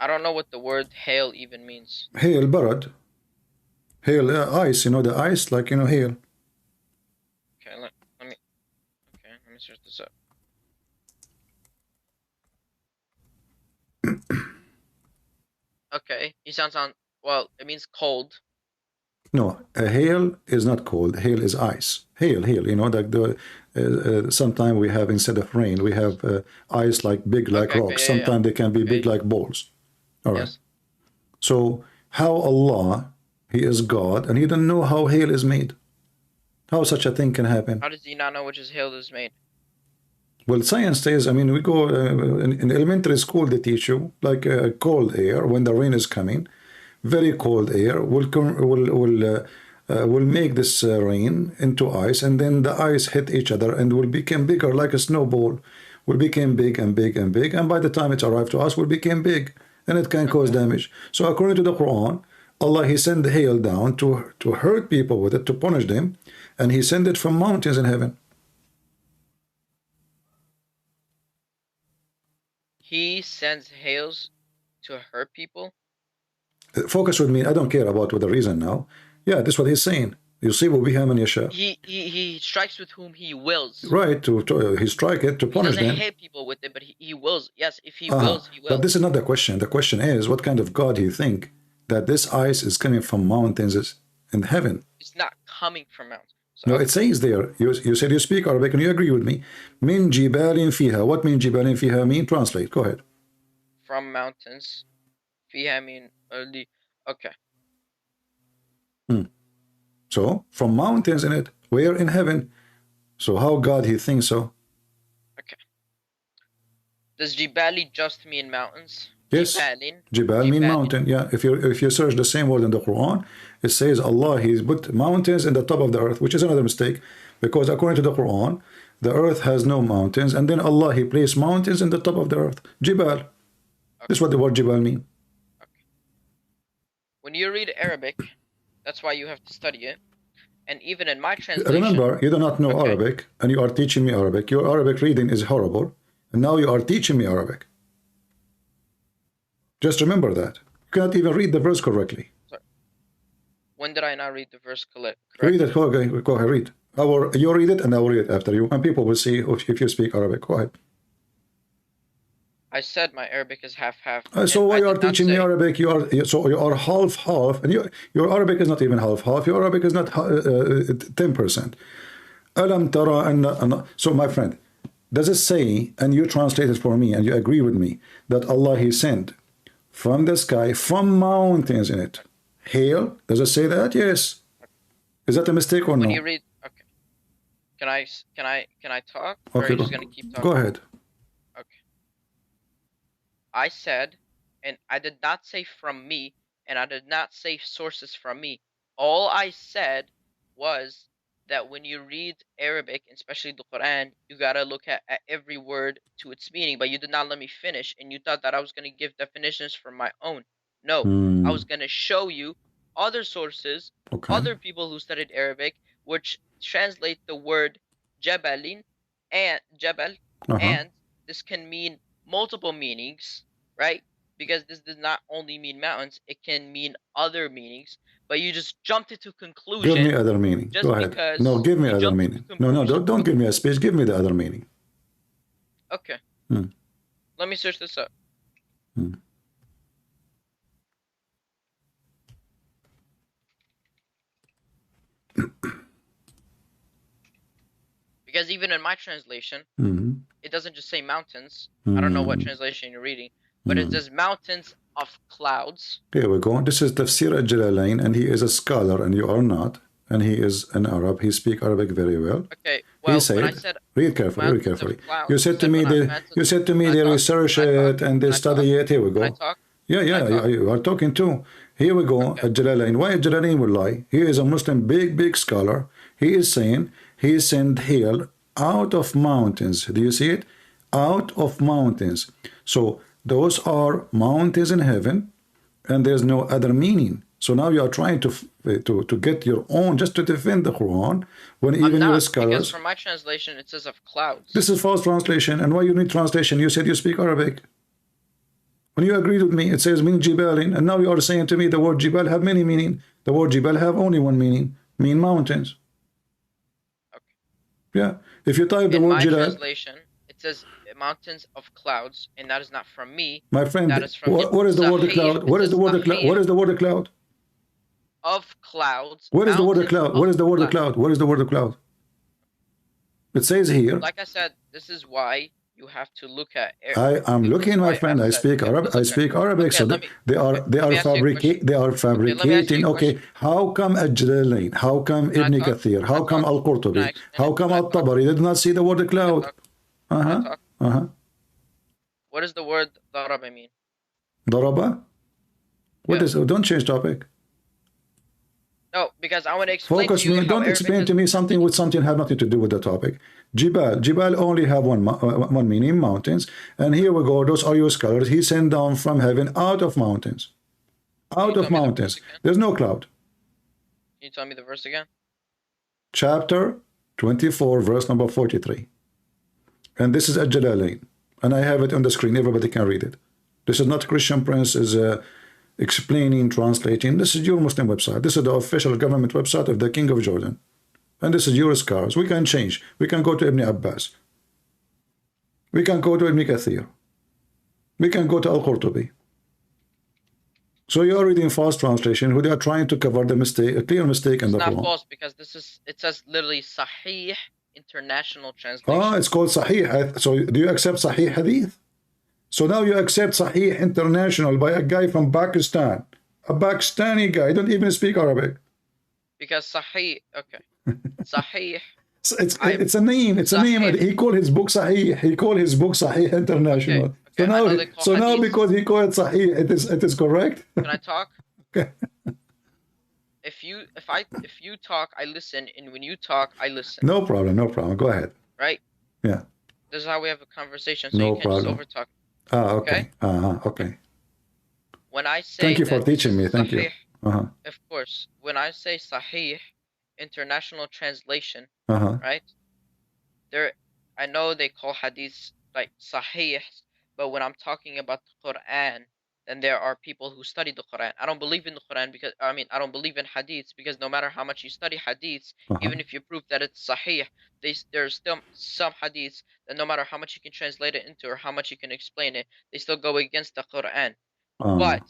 I don't know what the word hail even means. Hail, barad. Hail, ice, you know, the ice, like, you know, hail. Okay, let me search this up. Okay, he sounds on, well, it means cold. No, a hail is not cold. Hail is ice. Hail, you know, like the sometimes we have, instead of rain, we have ice like big like Okay, rocks. yeah, Sometimes they can be big like balls. All right. Yes. So how Allah, He is God, and He doesn't know how hail is made. How such a thing can happen? How does He not know which is hail is made? Well, science says, I mean, we go in elementary school, they teach you like cold air when the rain is coming. Very cold air will make this rain into ice, and then the ice hit each other and will become bigger like a snowball. Will become big and big and big, and by the time it arrives to us, will become big, and it can cause damage. So according to the Quran, Allah He sent hail down to hurt people with it, to punish them, and He sent it from mountains in heaven. He sends hails to hurt people? Focus with me. I don't care about what the reason now. Yeah, this is what He's saying. You see, will be him and Yasha. He strikes with whom He wills. Right, He strike it to punish them. He doesn't hit people with it, but he wills. Yes, if He wills, He wills. But this is not the question. The question is, what kind of God you think that this ice is coming from mountains in heaven? It's not coming from mountains. So, No, it says there, you said you speak Arabic and you agree with me. Min jibalin fiha. What min jibalin fiha mean? Translate. Go ahead. from mountains. Fiha mean early. Okay. So, from mountains in it. Where? In heaven. So how God he thinks so? Okay. Does Jibali just mean mountains? Yes. Jibalin. Jibal mean mountain. Yeah. If you search the same word in the Quran, it says Allah he's put mountains in the top of the earth, which is another mistake, because according to the Quran, the earth has no mountains, and then Allah he placed mountains in the top of the earth. Jibal. Okay. This is what the word Jibal mean. Okay. When you read Arabic, that's why you have to study it. And even in my translation, remember, you do not know Arabic, and you are teaching me Arabic. Your Arabic reading is horrible, and now you are teaching me Arabic. Just remember that. You cannot even read the verse correctly. Sorry. When did I not read the verse correctly? Read it. Go ahead, read. You read it, and I will read it after you, and people will see if you speak Arabic. Go ahead. I said my Arabic is half-half. So why you are teaching me Arabic? You are half-half, and your Arabic is not even half-half. Your Arabic is not 10%. Alam tara. So my friend, does it say, and you translate it for me, and you agree with me, that Allah he sent from the sky, from mountains in it, hail? Does it say that? Yes. Is that a mistake or no? When you read, okay. Can I talk? Okay. Or are you just gonna keep talking? Go ahead. Okay. I said, and I did not say from me, and I did not say sources from me. All I said was that when you read Arabic, especially the Quran, you gotta look at every word to its meaning, but you did not let me finish, and you thought that I was gonna give definitions from my own. No, I was gonna show you other sources, other people who studied Arabic, which translate the word Jabalin and Jabal, and this can mean multiple meanings, right? Because this does not only mean mountains, it can mean other meanings. But you just jumped into conclusion. Give me other meaning. Go ahead. No, give me other meaning. No, don't give me a speech. Give me the other meaning. Okay. Let me search this up. Because even in my translation, it doesn't just say mountains. I don't know what translation you're reading, but it says mountains of clouds. Here we go. This is Tafsir al-Jalalain, and he is a scholar, and you are not. And he is an Arab. He speaks Arabic very well. Okay. Well, he said, read carefully, read carefully. You said to me, they research it and they study it. Here we go. Yeah, you are talking too. Here we go. Al-Jalalain. Why Al-Jalalain will lie? He is a Muslim, big scholar. He is saying he sent hail out of mountains. Do you see it? Out of mountains. So those are mountains in heaven, and there's no other meaning. So now you are trying to get your own, just to defend the Quran, when even your scholars. Because from my translation it says of clouds. This is false translation. And why you need translation? You said you speak Arabic. When you agreed with me, it says min jibalin, and now you are saying to me the word jibal have many meaning. The word jibal have only one meaning, mean mountains. Okay. Yeah. If you type the word jibal. In my translation, it says mountains of clouds, and that is not from me. My friend, what is the word cloud? What is the word cloud? What is the word cloud? Of clouds. What is the word cloud? What is the word cloud? What is the word cloud? It says here. Like I said, this is why you have to look at. I am looking, my friend. I speak Arabic. I speak Arabic. So they are fabricating. Okay, how come Al-Jalalain? How come Ibn Kathir? How come Al-Qurtubi? How come Al-Tabari did not see the word cloud? What does the word daraba mean? Daraba? What is? Don't change topic. No, because I want to explain Focus to you. Me. Don't explain to me something with something have nothing to do with the topic. Jibal only have one meaning, mountains. And here we go. Those are your scholars. He sent down from heaven out of mountains. Out of mountains. There's no cloud. Can you tell me the verse again? Chapter 24, verse number 43. And this is Al-Jalalain. And I have it on the screen. Everybody can read it. This is not Christian Prince is explaining, translating. This is your Muslim website. This is the official government website of the King of Jordan. And this is your scholars. We can change. We can go to Ibn Abbas. We can go to Ibn Kathir. We can go to Al-Qurtubi. So you are reading false translation who they are trying to cover the mistake, a clear mistake in It's the not Quran. false because it says literally Sahih International Ah, Translation. it's called Sahih. So do you accept Sahih Hadith? So now you accept Sahih International by a guy from Pakistan, a Pakistani guy, don't even speak Arabic. Because Sahih, okay, Sahih. It's a name. It's a name. Sahih. He called his book Sahih. He called his book Sahih International. Okay, So I now, know they call hadith. because he called it Sahih, it is correct. Can I talk? Okay. If you talk, I listen, and when you talk, I listen. No problem. No problem. Go ahead. Right? Yeah. This is how we have a conversation. So No you can't problem. just overtalk. Ah, okay. Okay. When I say Thank you for that teaching me. Thank Sahih, you. of course. When I say Sahih International Translation, Uh-huh. right? I know they call hadiths like Sahih, but when I'm talking about the Quran, then there are people who study the Quran. I don't believe in the Quran because I don't believe in hadiths because no matter how much you study hadiths, even if you prove that it's Sahih, there's still some hadiths that no matter how much you can translate it into or how much you can explain it, they still go against the Quran. But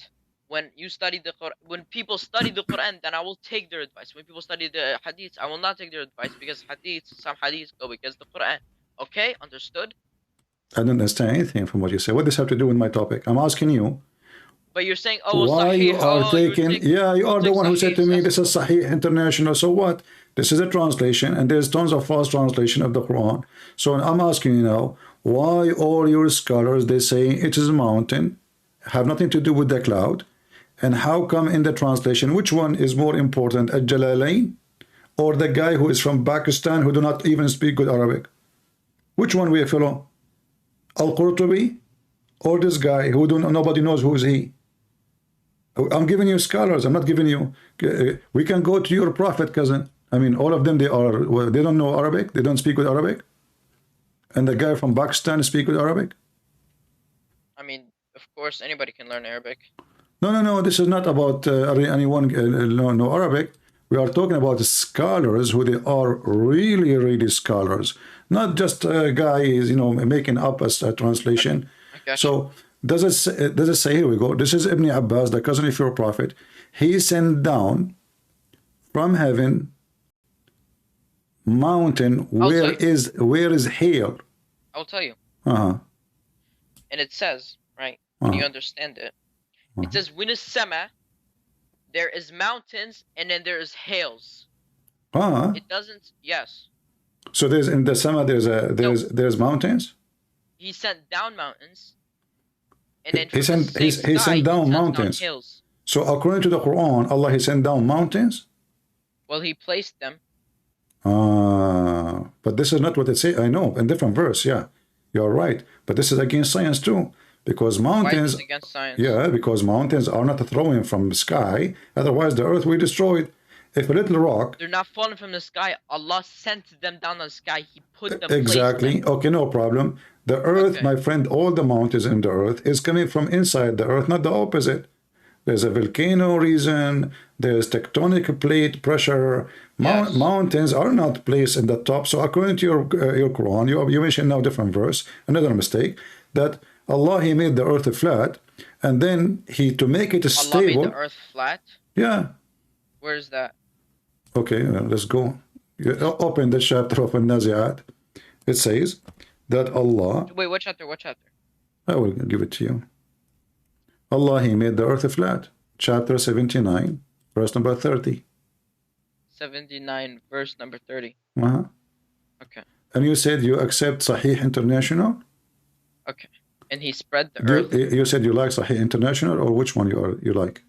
when you study the Quran, when people study the Quran, then I will take their advice. When people study the hadiths, I will not take their advice because some hadiths go against the Quran. Okay, understood? I don't understand anything from what you say. What does this have to do with my topic? I'm asking you. But you're saying, oh, well, Why Sahih, you are taking? Yeah, you are the one who said to me, "This is Sahih International." So what? This is a translation, and there's tons of false translation of the Quran. So I'm asking you now, why all your scholars they say it is a mountain, have nothing to do with the cloud, and how come in the translation, which one is more important, Al-Jalalain or the guy who is from Pakistan who do not even speak good Arabic? Which one we follow? Al-Qurtubi or this guy who nobody knows who is he? I'm giving you scholars. I'm not giving you. We can go to your prophet, cousin. I mean, all of them, they don't know Arabic. They don't speak with Arabic. And the guy from Pakistan speak with Arabic. I mean, of course, anybody can learn Arabic. No. This is not about anyone know Arabic. We are talking about scholars who they are really scholars, not just guys, making up a translation. Okay. So does it say, here we go, this is Ibn Abbas, the cousin of your prophet. He sent down from heaven mountain where is hail. I'll tell you. And it says, right, when you understand it, it says, when is Sama, there is mountains and then there is hails. It doesn't, yes. So there's in the Sama there's mountains? He sent down mountains. And then he sent down mountains. Hills. So according to the Quran, Allah he sent down mountains? Well, he placed them. But this is not what it says. I know, in different verse, yeah. You're right. But this is against science too. Because mountains. Why is it against science? Yeah, because mountains are not throwing from the sky. Otherwise the earth will destroy it. If a little rock. They're not falling from the sky. Allah sent them down the sky. He put them. Exactly. Okay, no problem. The earth, my friend, all the mountains in the earth is coming from inside the earth, not the opposite. There's a volcano reason, there's tectonic plate pressure. Mountains are not placed in the top. So according to your Quran, you mentioned now different verse, another mistake, that Allah, he made the earth flat, and then to make it stable. Allah made the earth flat? Yeah. Where is that? Okay, let's go. Open the chapter of An-Nazi'at. It says that Allah... Wait, what chapter? What chapter? I will give it to you. Allah, he made the earth flat. Chapter 79, verse number 30. 79, verse number 30. Okay. And you said you accept Sahih International? Okay. And he spread the earth. You said you like Sahih International, or which one you like?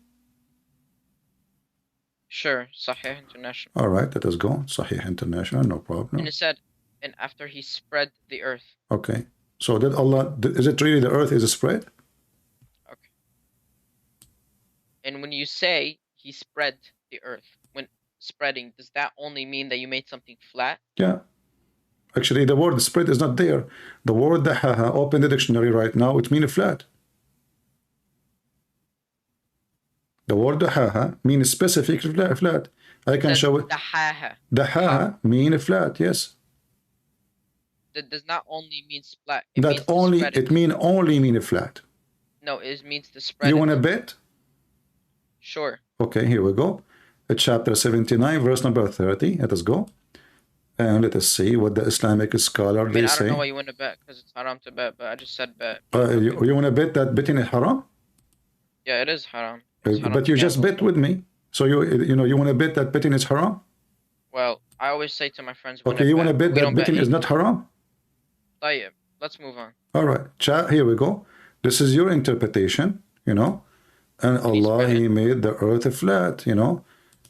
Sure, Sahih International. All right, let us go. Sahih International, no problem. And it said, and after he spread the earth. Okay. So did Allah, is it really the earth is spread? Okay. And when you say he spread the earth, when spreading, does that only mean that you made something flat? Yeah. Actually, the word spread is not there. The word dahaha, open the dictionary right now, it means flat. The word dahaha means specific flat. I can show it. Dahaha. Dahaha mean flat, yes. That does not only mean flat. It mean only mean flat. No, it means to spread. You want to bet? Sure. Okay, here we go. Chapter 79, verse number 30. Let us go. And let us see what the Islamic scholar I mean, they I don't know why say. you want to bet, because it's haram to bet, but I just said bet. You want to bet that betting is haram? Yeah, it is haram. It's haram But to you just gamble. bet with me. So you want to bet that betting is haram? Well, I always say to my friends, Okay, you want to bet that betting is not haram? Let's move on. All right, chat, here we go. This is your interpretation, you know. And Allah, He made the earth flat, you know.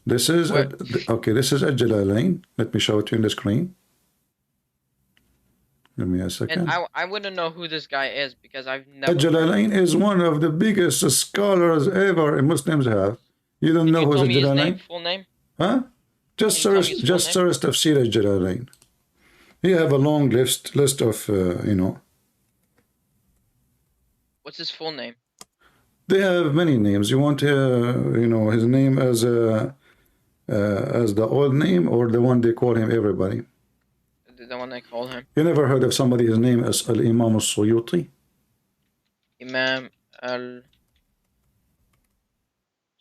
This is, okay, this is a Jalalain. Let me show it to you on the screen. Give me a second. And I wouldn't know who this guy is because I've never. Jalalain is one of the biggest scholars ever Muslims have. You don't know who's a Jalalain? Full name? Huh? Just search Tafsir al-Jalalain. He have a long list of, you know. What's his full name? They have many names. You want, you know, his name as the old name or the one they call him everybody? The one they call him. You never heard of somebody his name as Al-Imam al-Suyuti? Imam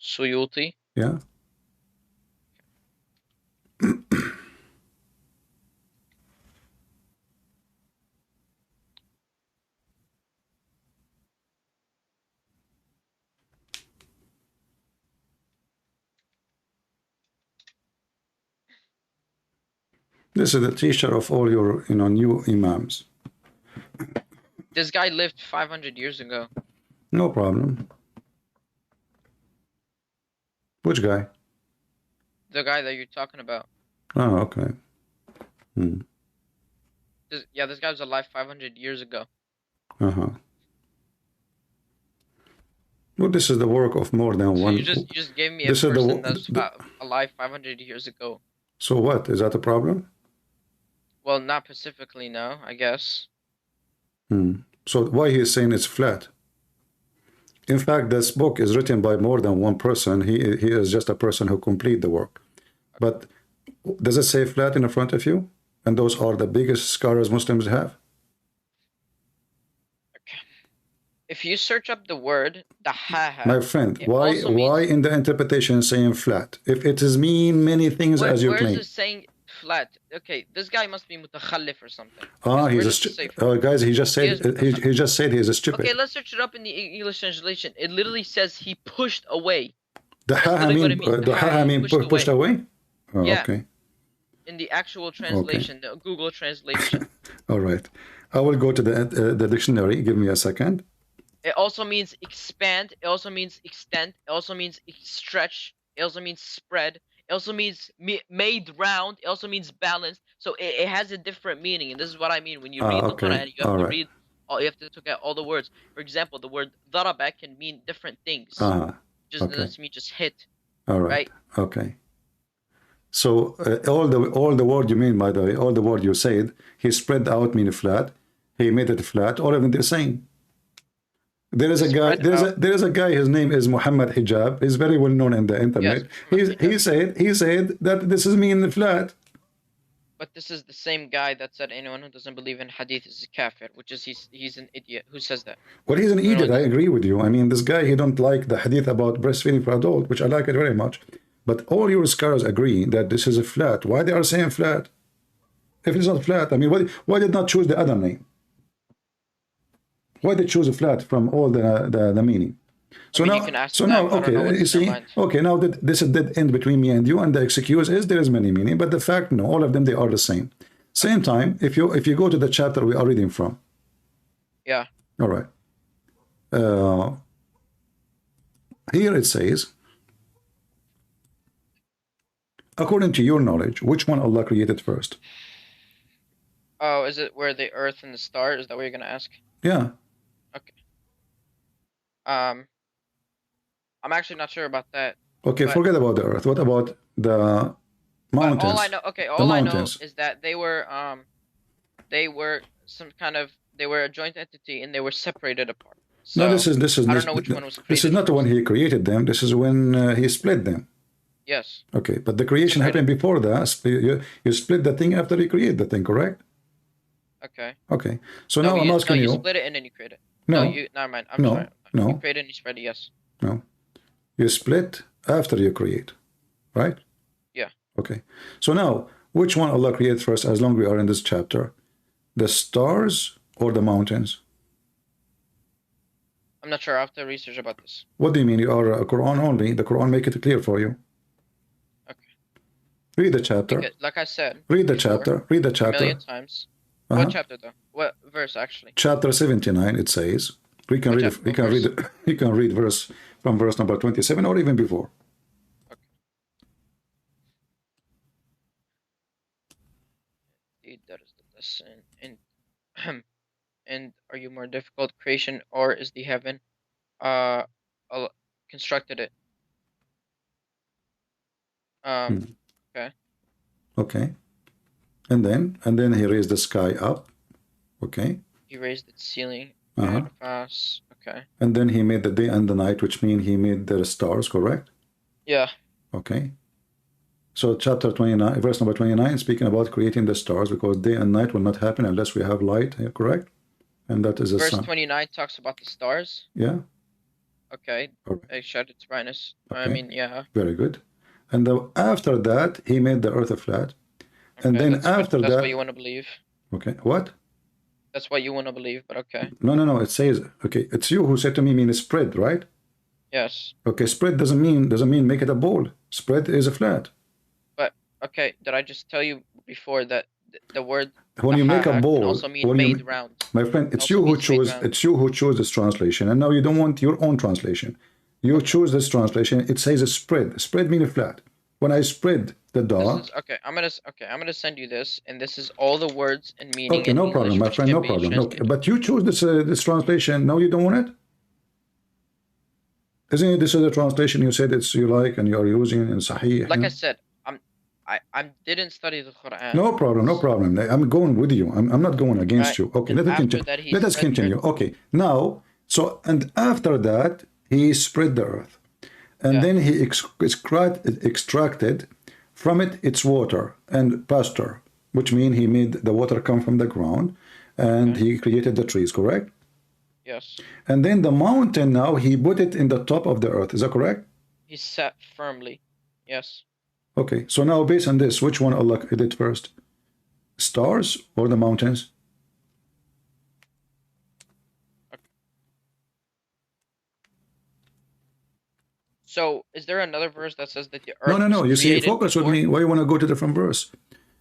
al-Suyuti? Yeah. This is the teacher of all your, you know, new imams. This guy lived 500 years ago. No problem. Which guy? The guy that you're talking about. Oh, okay. This guy was alive 500 years ago. Uh-huh. Well, this is the work of more than one. You just gave me a person that's alive 500 years ago. So what? Is that a problem? Well, not specifically, no, I guess. So why he is saying it's flat? In fact, this book is written by more than one person. He is just a person who complete the work. But does it say flat in the front of you? And those are the biggest scholars Muslims have? Okay. If you search up the word, the ha-ha. My friend, why in the interpretation saying flat? If it is mean many things as you claim. Where is it saying flat? Okay, this guy must be mutakhallif or something. Guys, he just said he is a stupid. Okay, let's search it up in the English translation. It literally says he pushed away. The ha mean pushed away? Oh, yeah. Okay. In the actual translation, the Google translation. All right. I will go to the dictionary. Give me a second. It also means expand. It also means extend. It also means stretch. It also means spread. It also means made round. It also means balanced. So it has a different meaning, and this is what I mean when you read the Quran. You have to read. You have to look at all the words. For example, the word daraba can mean different things. Just doesn't mean just hit. All right. Okay. So all the word you mean, by the way, all the word you said, he spread out mean flat. He made it flat. All of them the same. There is a guy. There is a guy. His name is Muhammad Hijab. He's very well known in the internet. Yes, he said that this is mean flat. But this is the same guy that said anyone who doesn't believe in hadith is a kafir, which is he's an idiot. Who says that? Well, he's an idiot. I agree with you. I mean, this guy, he don't like the hadith about breastfeeding for adult, which I like it very much. But all your scholars agree that this is a flat. Why they are saying flat? If it's not flat, I mean, why did not choose the other name? Why they choose a flat from all the meaning? So now, okay, you see, okay, now that this is dead end between me and you, and the excuse is there is many meaning, but the fact, no, all of them, they are the same. Same time, if you go to the chapter we are reading from. Yeah. All right. Here it says, according to your knowledge, which one Allah created first? Oh, is it where the earth and the stars? Is that what you're going to ask? Yeah. Okay. I'm actually not sure about that. Okay, forget about the earth. What about the mountains? All I know, all I know is that they were some kind of, they were a joint entity and they were separated apart. So, no, this is I don't know which one was created. This is not when he created them. This is when he split them. Yes. Okay, but the creation happened before that. You split the thing after you create the thing, correct? Okay. Okay. So now I'm asking you. You split it and then you create it. No. Never mind. I'm sorry. No. You create it and you spread it, yes. No. You split after you create, right? Yeah. Okay. So now, which one Allah created first, as long as we are in this chapter? The stars or the mountains? I'm not sure. I have to research about this. What do you mean? You are a Quran only. The Quran make it clear for you. Okay. Read the chapter. Because, like I said, Read the before, chapter. Read the a chapter. million times. What chapter though? What verse actually? Chapter 79. It says. We can What read. chapter? You can What read. verse? You can read verse from verse number 27 or even before. Okay. Indeed, that is the lesson. And are you more difficult creation, or is the heaven constructed it? Okay. Okay. And then he raised the sky up. Okay. He raised its ceiling. Uh-huh. Fast. Okay. And then he made the day and the night, which means he made the stars, correct? Yeah. Okay. So chapter 29, verse number 29, speaking about creating the stars, because day and night will not happen unless we have light, correct? And that is the Verse sun. 29 talks about the stars. Yeah. Okay. All right. I shut its brightness. Okay. I mean, yeah. Very good. And after that, he made the earth flat. Okay, And then that's after that's that, what you want to believe. okay, what? That's what you want to believe, but okay. No. It says, okay, it's you who said to me, mean spread, right? Yes. Okay, spread doesn't mean make it a ball. Spread is a flat. But okay, did I just tell you before that the word When you make a ball, can also mean made round? My friend, it's Also you who means made chose. round. It's you who chose this translation, and now you don't want your own translation. You choose this translation. It says a spread. Spread means flat. When I spread the dot. Okay, I'm gonna send you this, and this is all the words and meaning. Okay, in no English, problem, my which friend, can no be problem. No, translated. but you chose this translation. Now you don't want it. Isn't it? This is the translation you said it's you like and you are using in Sahih. Like I said, I didn't study the Quran. No problem, no problem. I'm going with you. I'm not going against you. Okay, let us continue. Let us continue. Okay, now, so, and after that, he spread the earth. And then he extracted from it its water and pasture, which means he made the water come from the ground, and he created the trees, correct? Yes. And then the mountain, now he put it in the top of the earth. Is that correct? He sat firmly. Yes. Okay, so now based on this, which one Allah did first? Stars or the mountains? Okay. So, is there another verse that says that the earth? No. You see, focus before? with me. Why you want to go to different verse?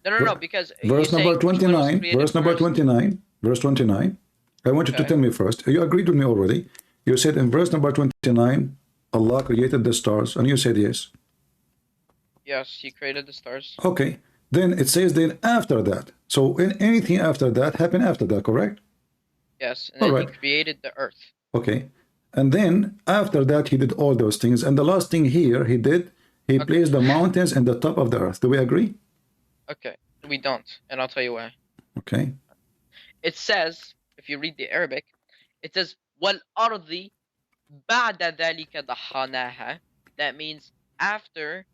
No. Because verse number 29. Verse number 29. Verse 29. I want you to tell me first. You agreed with me already. You said in verse number 29, Allah created the stars, and you said yes. Yes, he created the stars. Okay. Then it says then after that. So anything after that happened after that, correct? Yes, and then he created the earth. Okay. And then after that, he did all those things. And the last thing here he did, he placed the mountains in the top of the earth. Do we agree? Okay. We don't. And I'll tell you why. Okay. It says, if you read the Arabic, it says, وَالْأَرْضِ بَعْدَ ذَلِكَ دَحَانَاهَا. That means after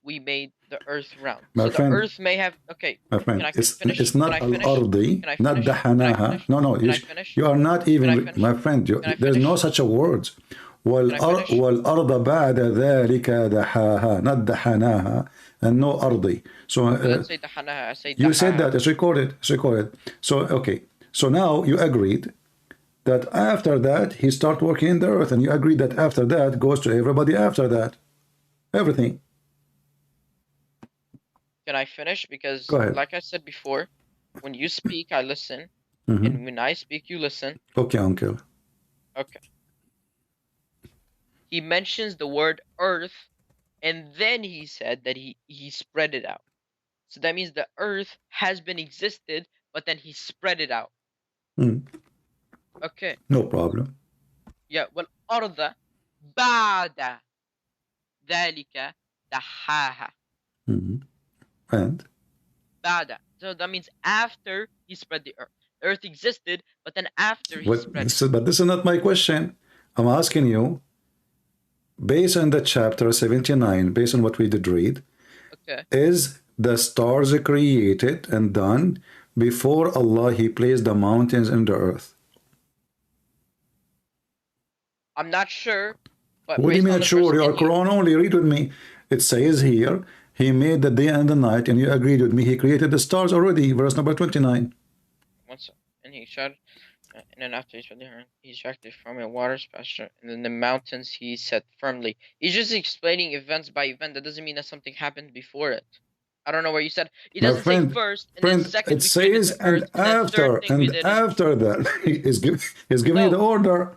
we made the earth round. My friend, the earth may have, my friend, finish? It's not al-ardi, not dahanaha. No, you are not even, my friend, there's no such a word. وَالْأَرْضَ بَعْدَ ذَلِكَ دَحَاهَا, not dahanaha, and no ardi. So let's say dahanaha, I say you said that, it's recorded. So, okay. So now you agreed that after that, he started working in the earth, and you agreed that after that goes to everybody after that. Everything. Can I finish? Because, like I said before, when you speak, I listen. And when I speak, you listen. Okay, uncle. Okay. He mentions the word earth, and then he said that he spread it out. So that means the earth has been existed, but then he spread it out. Okay. No problem. Yeah, وَالْأَرْضَ بَعْدَ ذَلِكَ دَحَاهَا. And? Bada. So that means after he spread the earth. The earth existed, but then after he spread it. But this is not my question. I'm asking you, based on the chapter 79, based on what we did read, is the stars created and done before Allah, he placed the mountains in the earth? I'm not sure But What do you based mean on not the verse, sure? Your and you, Quran only. Read with me. It says here, he made the day and the night, and you agreed with me. He created the stars already. Verse number 29. once, and he shot, and then after he spread the earth, he extracted from it waters, pasture, and then the mountains he set firmly. He's just explaining events by event. That doesn't mean that something happened before it. I don't know where you said. It My doesn't say friend, first, and then second it we created says, the earth, and then third thing we did. after that, he's giving you the No, order.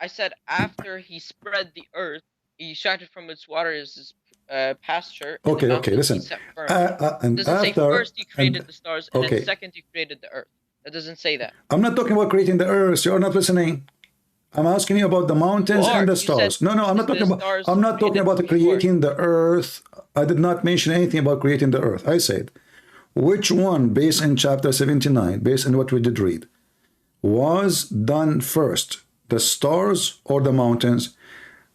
I said after he spread the earth, he extracted from its waters his pasture, and the Okay, okay, mountains he listen. set firm. And It doesn't say after, first he created the stars, and then okay, second he created the earth. That doesn't say that. I'm not talking about creating the earth. You're not listening. I'm asking you about the mountains and the You said stars. No, no, I'm not talking about. stars I'm not talking created about before. creating the earth. I did not mention anything about creating the earth. I said, which one, based in chapter 79, based on what we did read, was done first, the stars or the mountains?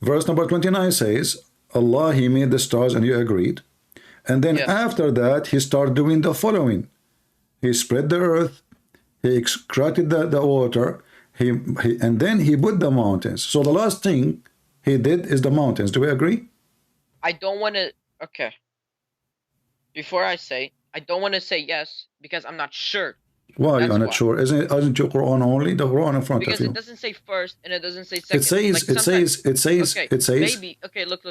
Verse number 29 says, Allah, He made the stars, and you agreed. And then Yes. after that, He started doing the following. He spread the earth, He extracted the water, and then He put the mountains. So the last thing He did is the mountains. Do we agree? I don't want to. Okay. Before I say, I don't want to say yes because I'm not sure. Why That's you're not why. sure? Isn't your Quran only? The Quran in front Because of you. it doesn't say first and it doesn't say second. It says, Like it says, it says, okay, it says. maybe. Okay, look.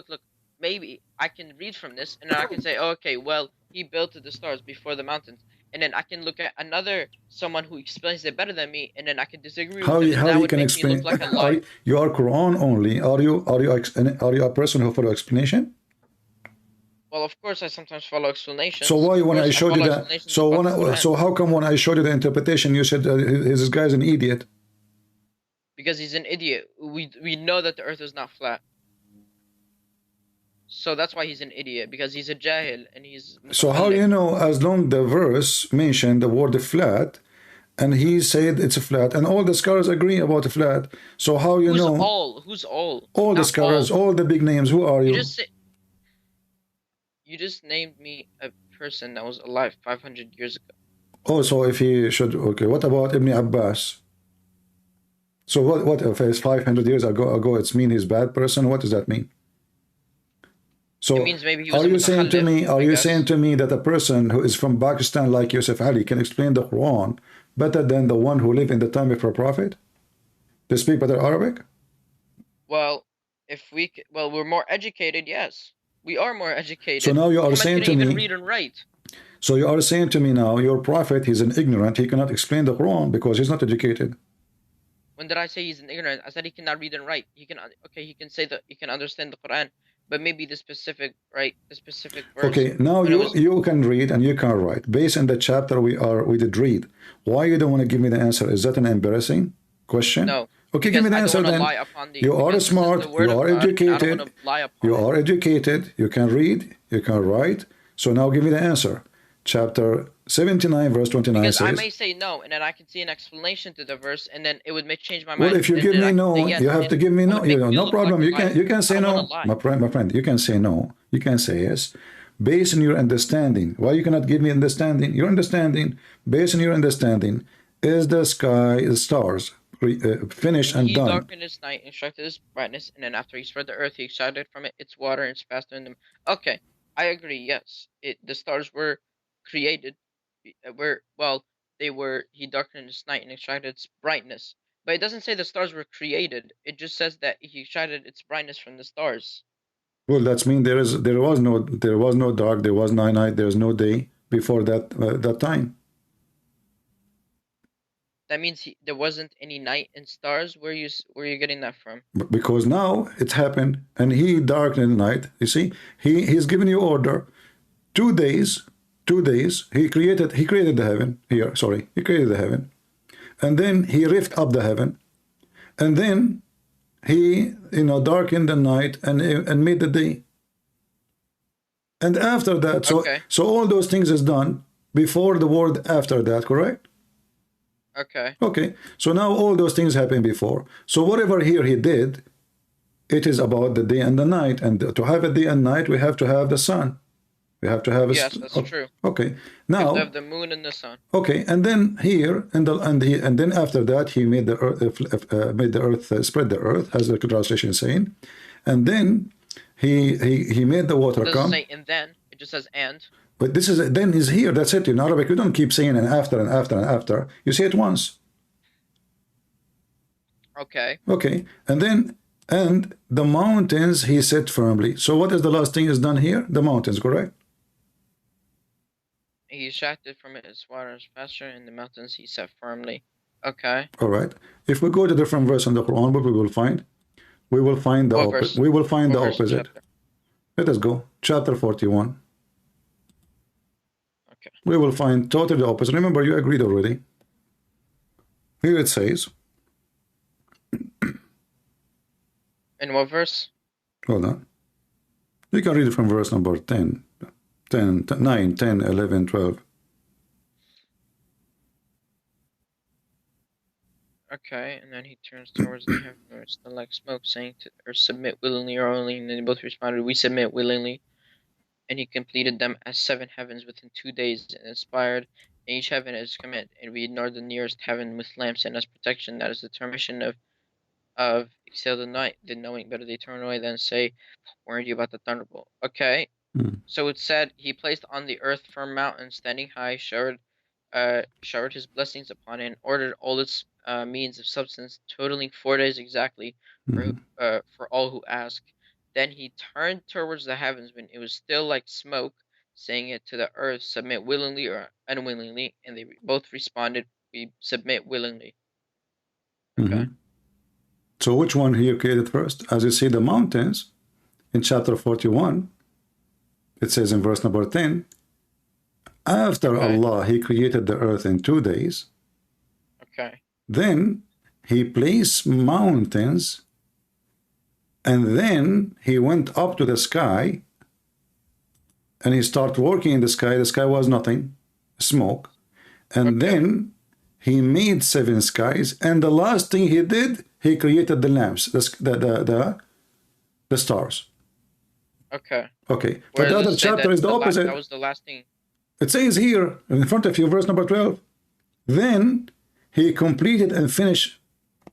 Maybe I can read from this and then I can say, oh, okay, well, he built the stars before the mountains, and then I can look at someone who explains it better than me, and then I can disagree with How them. you, And how that you would can make explain? me look like a liar. You are Quran only. Are you a person who follow explanation? Well, of course, I sometimes follow explanations. So why Of when I course, showed you follow that? explanations So about the Quran. so how come when I showed you the interpretation, you said this guy's an idiot? Because he's an idiot. We know that the earth is not flat. So that's why he's an idiot, because he's a jahil and he's So how you know, as long the verse mentioned the word flat, and he said it's flat, and all the scholars agree about flat. So how you know? Who's all? All the Not scholars, all the big names. Who are you? You just named me a person that was alive 500 years ago. Oh, so if he should, okay. What about Ibn Abbas? So what if it's 500 years ago? It's mean he's a bad person? What does that mean? So It means maybe he was are you saying to me? Are I you guess. saying to me that a person who is from Pakistan like Yusuf Ali can explain the Quran better than the one who lived in the time of our prophet? They speak better Arabic? Well, we're more educated. Yes, we are more educated. So now you are saying to even me. read and write. So you are saying to me now, your prophet, he's an ignorant. He cannot explain the Quran because he's not educated. When did I say he's an ignorant? I said he cannot read and write. He can. Okay, he can say that he can understand the Quran, but maybe the specific verse. Okay, now you can read and you can write based on the chapter we did read. Why you don't want to give me the answer? Is that an embarrassing question? No. Okay, give me the answer then. You are smart. You are educated. You are educated. You can read. You can write. So now give me the answer. Chapter 79, verse 29 because says. I may say no, and then I can see an explanation to the verse, and then it would change my mind. Well, if you give me no, yes, you have to give me no. No problem. Like You can say no, my friend. You can say no. You can say yes, based on your understanding. Why you cannot give me understanding? Your understanding, based on your understanding, is the sky, the stars, finished and done. He darkened its night, instructed its brightness, and then after he spread the earth, he extracted from it its water and passed in them. Okay, I agree. Yes, the stars were created. He darkened its night and extracted its brightness. But it doesn't say the stars were created. It just says that he extracted its brightness from the stars. Well, that's mean there was no dark, there was no night, there was no day before that time. That means there wasn't any night and stars. Where are you getting that from? Because now it's happened, and he darkened the night. You see, he's given you order. 2 days. 2 days. He created the heaven. He created the heaven, and then he rifted up the heaven, and then he darkened the night and made the day. And after that, so all those things is done before the word after that, correct? Okay, so now all those things happened before. So whatever here he did, it is about the day and the night. And to have a day and night, we have to have the sun. We have to have yes, that's true. Okay, now we have the moon and the sun. Okay, and then here and then after that he made the earth, spread the earth, as the translation is saying, And then he made the water It doesn't come. say and then. It just says and. But this is then is here. That's it. In Arabic, you don't keep saying and after and after and after. You say it once. Okay. Okay. And then and the mountains he set firmly. So what is the last thing is done here? The mountains, correct? He shafted from its waters faster, in the mountains he set firmly. Okay. All right. If we go to different verse in the Quran, what we will find? We will find the opposite. We will find the opposite. Let us go. Chapter 41. Okay. We will find totally the opposite. Remember, you agreed already. Here it says. In what verse? Hold on. You can read it from verse number 10, 9, 10, 11, 12. Okay, and then he turns towards the heaven where it's still like smoke, saying to or submit willingly or only, and then they both responded, we submit willingly. And he completed them as 7 heavens within 2 days, and inspired in each heaven as command, and we ignored the nearest heaven with lamps and as protection. That is the termination of exhale the night, then knowing better they turn away, then say, warned you about the thunderbolt. Okay. So it said he placed on the earth firm mountains standing high, showered his blessings upon it, and ordered all its means of substance, totaling 4 days exactly for all who ask. Then he turned towards the heavens when it was still like smoke, saying it to the earth, submit willingly or unwillingly, and they both responded, we submit willingly. Okay. So which one he created first? As you see, the mountains in chapter 41, it says in verse number 10, after Allah, he created the earth in 2 days. Okay. Then he placed mountains, and then he went up to the sky, and he started working in the sky. The sky was nothing, smoke. And then he made 7 skies, and the last thing he did, he created the lamps, the stars. Okay. Okay. But the other chapter is the opposite. That was the last thing. It says here in front of you, verse number 12. Then he completed and finished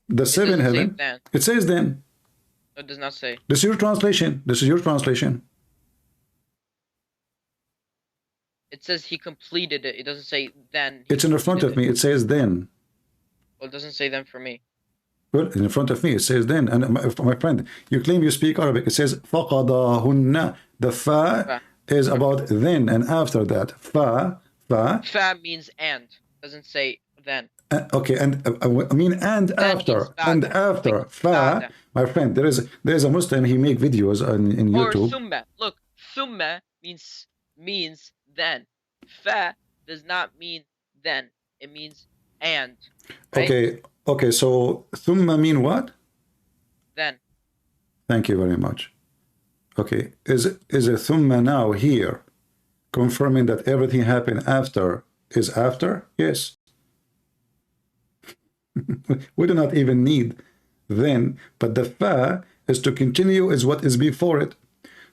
the 7 heaven. It says then. It does not say. This is your translation. This is your translation. It says he completed it. It doesn't say then. It's in front of me. It says then. Well, it doesn't say then for me. Well, in front of me, it says then. And my friend, you claim you speak Arabic. It says فَقَضَاهُنَّ. The fa is about then and after that. Fa. Fa means and. Doesn't say then. Okay, and I mean and after. And after. Fa. My friend, there is a Muslim, he make videos on YouTube. Or thumma. Look, thumma means then. Fa does not mean then. It means and. Right? Okay, so thumma mean what? Then. Thank you very much. Okay, is a thumma now here confirming that everything happened after is after? Yes. We do not even need then, but the fa is to continue is what is before it.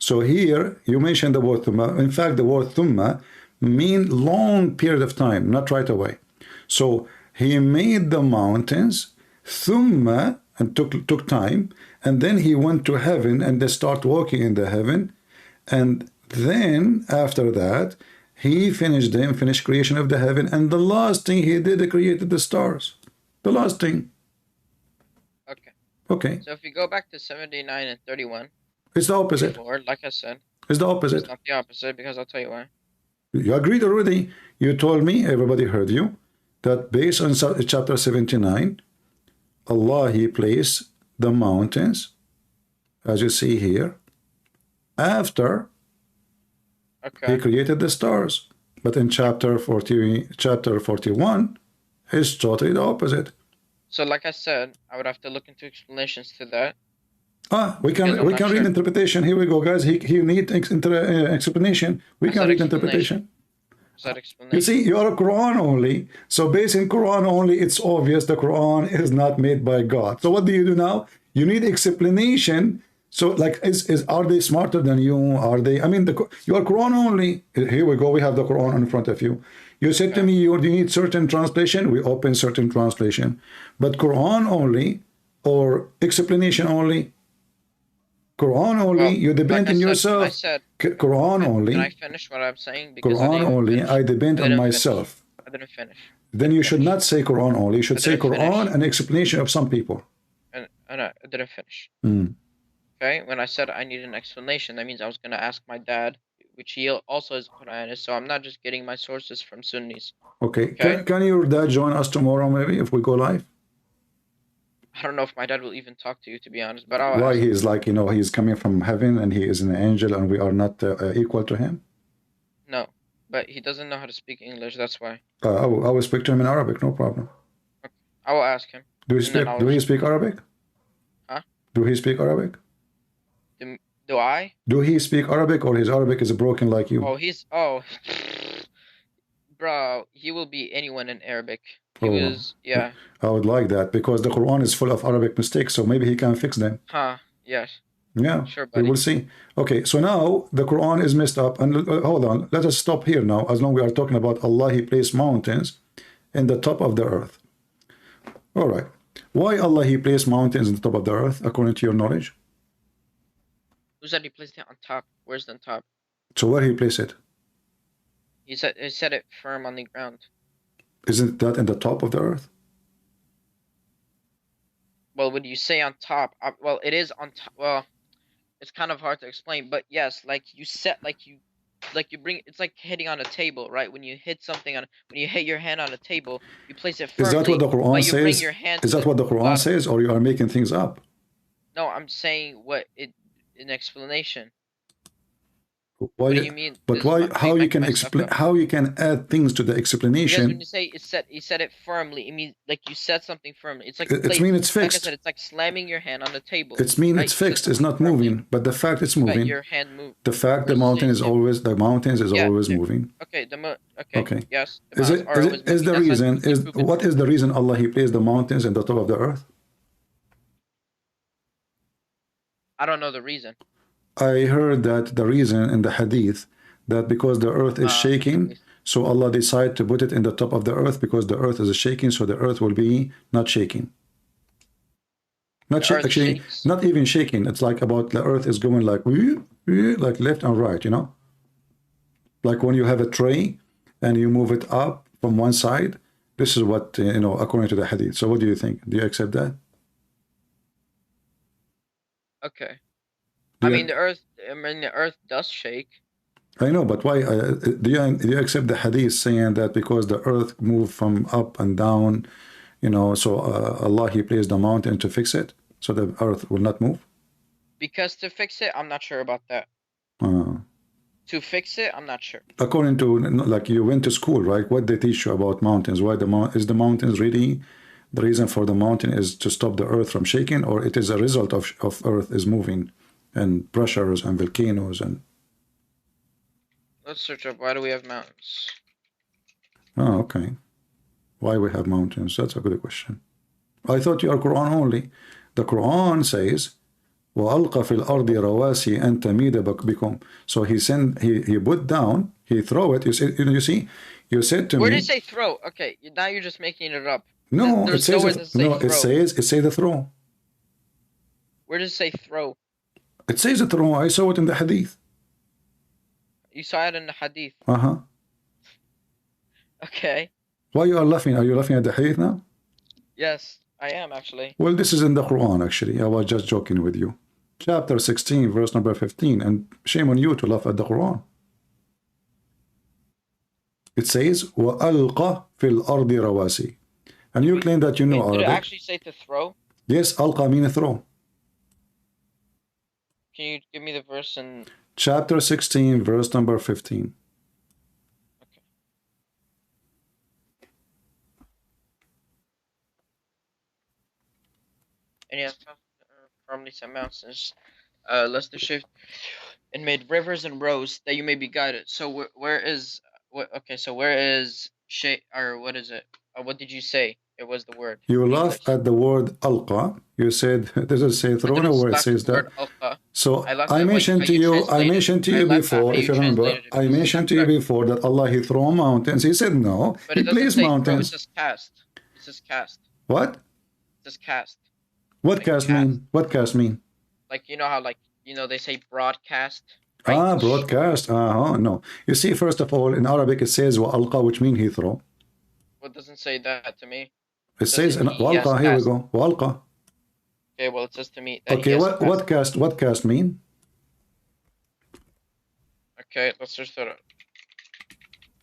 So here you mentioned the word thumma. In fact, the word thumma mean long period of time, not right away. So he made the mountains, thumma, and took time, and then he went to heaven and they start walking in the heaven, and then after that he finished creation of the heaven, and the last thing he did, he created the stars. The last thing. Okay. So if you go back to 79 and 31, it's the opposite. Before, like I said, it's the opposite. It's not the opposite, because I'll tell you why. You agreed already. You told me, everybody heard you, that based on chapter 79, Allah, he placed the mountains, as you see here, after he created the stars. But in chapter 41, it's totally the opposite. So like I said, I would have to look into explanations to that. We can read interpretation. Here we go, guys. He needs explanation. We can read interpretation. You see, you are a Quran only. So based in Quran only, it's obvious the Quran is not made by God. So what do you do now? You need explanation. So like, are they smarter than you? Are they? I mean, you are Quran only. Here we go. We have the Quran in front of you. You said to me, you need certain translation. We open certain translation. But Quran only or explanation only? Quran only, Well, you depend like I on said, yourself. I said, Quran only. can I finish what I'm saying? Because I Quran didn't even only, finish. I depend on myself. I didn't finish. Then you should not say Quran only. You should say didn't Quran finish. and explanation of some people. And I didn't finish. Mm. Okay, when I said I need an explanation, that means I was going to ask my dad, which he also is a Quranist, so I'm not just getting my sources from Sunnis. Okay. Okay? Can your dad join us tomorrow, maybe, if we go live? I don't know if my dad will even talk to you, to be honest, but I'll Why ask. he is like, you know, he's coming from heaven and he is an angel and we are not equal to him? No, but he doesn't know how to speak English, that's why. I will speak to him in Arabic, no problem. Okay. I will ask him. Do he speak Arabic? Huh? Do he speak Arabic? Do I? Do he speak Arabic or his Arabic is broken like you? Bro, he will be anyone in Arabic. Yeah. I would like that because the Quran is full of Arabic mistakes, so maybe he can fix them. Yes. Yeah, sure, buddy. We will see. Okay, so now the Quran is messed up. And hold on, let us stop here now. As long as we are talking about Allah, He placed mountains in the top of the earth. All right. Why Allah, He placed mountains in the top of the earth, according to your knowledge? Who said He placed it on top? Where's the top? So where He placed it? He said it firm on the ground. Isn't that in the top of the earth? Well, when you say on top, well, it is on top. Well, it's kind of hard to explain, but yes, like you bring, it's like hitting on a table, right? When you hit something when you hit your hand on a table, you place it firmly. Is that what the Quran says? Bring your hand is that what the Quran says, or you are making things up? No, I'm saying an explanation. Why, what do you mean? But why? How you can explain? How you can add things to the explanation? Because when you say he said it firmly, it means like you said something firmly. It's like it means it's fixed. Like I said, it's like slamming your hand on the table. It means it's fixed. It's not moving, but the fact it's moving. Your hand moved. The fact the mountain is always always moving. Okay. Okay. Yes. What is the reason Allah He placed the mountains in the top of the earth? I don't know the reason. I heard that the reason in the hadith that because the earth is shaking, so Allah decided to put it in the top of the earth because the earth is shaking, so the earth will be not shaking. Actually, not even shaking. It's like about the earth is going like left and right, you know? Like when you have a tray and you move it up from one side, this is what, according to the hadith. So what do you think? Do you accept that? Okay. The earth does shake. I know, but why? Do you accept the hadith saying that because the earth moved from up and down, so Allah He placed the mountain to fix it, so the earth will not move? Because to fix it, I'm not sure about that. To fix it, I'm not sure. According to, like, you went to school, right? What they teach you about mountains? Why is the mountains really the reason for the mountain is to stop the earth from shaking, or it is a result of earth is moving? And pressures and volcanoes and... Let's search up, why do we have mountains? Oh, okay. Why we have mountains? That's a good question. I thought you are Quran only. The Quran says, وَأَلْقَ فِي الْأَرْضِ رَوَاسِي أَن تَمِيدَ بِكُمْ. So he put down, he throw it. You said to me... Where did it say throw? Okay, now you're just making it up. No, it says the throw. Where does it say throw? It says it wrong. I saw it in the hadith. You saw it in the hadith? Uh-huh. Okay. Why you are laughing? Are you laughing at the hadith now? Yes, I am actually. Well, this is in the Quran actually. I was just joking with you. Chapter 16, verse number 15. And shame on you to laugh at the Quran. It says, وَأَلْقَ فِي الْأَرْضِ رَوَاسِي. And you claim that you know Arabic. Did it actually say to throw? Yes, alqa means throw. Can you give me the verse in... Chapter 16, verse number 15. Okay. And yes, firmly set mountains, lest the shift, and made rivers and roads that you may be guided. So where is shape, or what is it? What did you say? It was the word. You laughed at the word alqa. You said, does it say thrown or where it says that? So I mentioned to you before, if you remember, I mentioned to you before that Allah He throw mountains. He said no. But He placed mountains. It says cast. It says cast. What? It says cast. What cast mean? What cast mean? Like, you know how like you know, they say broadcast, right? Broadcast. No. You see, first of all, in Arabic it says وَأَلْقَى, which means he throw. Well, it doesn't say that to me. It says Yes, وَأَلْقَى. Here we go. وَأَلْقَى. Okay, well, it says to me that Okay, what cast mean? Okay, let's just sort of,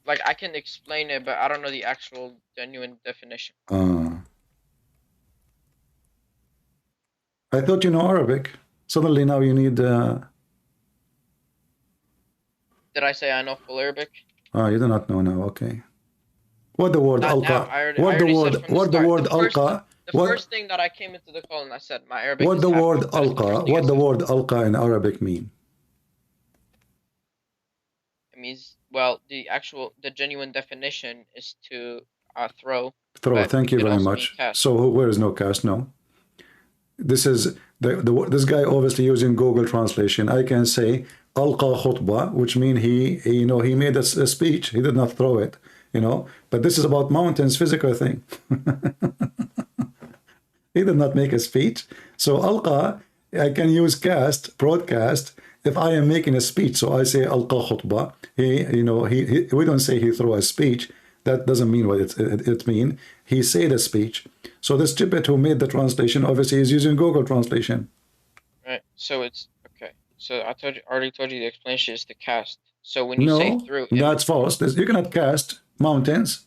like, I can explain it, but I don't know the actual genuine definition. I thought you know Arabic. Suddenly now you need. Did I say I know full Arabic? You do not know now. Okay. What the word alqa? What the word alqa? The first thing that I came into the call and I said my Arabic. What the word alqa? What the word alqa in Arabic mean? It means, well, the genuine definition is to throw. Throw. Thank you very much. So where is no cast? No. This is this guy obviously using Google translation. I can say alqa khutbah, which means he made a speech. He did not throw it, but this is about mountains, physical thing. He did not make a speech. So alqa, I can use cast, broadcast, if I am making a speech. So I say alqa khutbah. We don't say he threw a speech. That doesn't mean what it means. He said a speech. So the stupid who made the translation obviously is using Google translation. Right. So it's okay. So I already told you the explanation is to cast. So when you say through, that's false. You cannot cast mountains.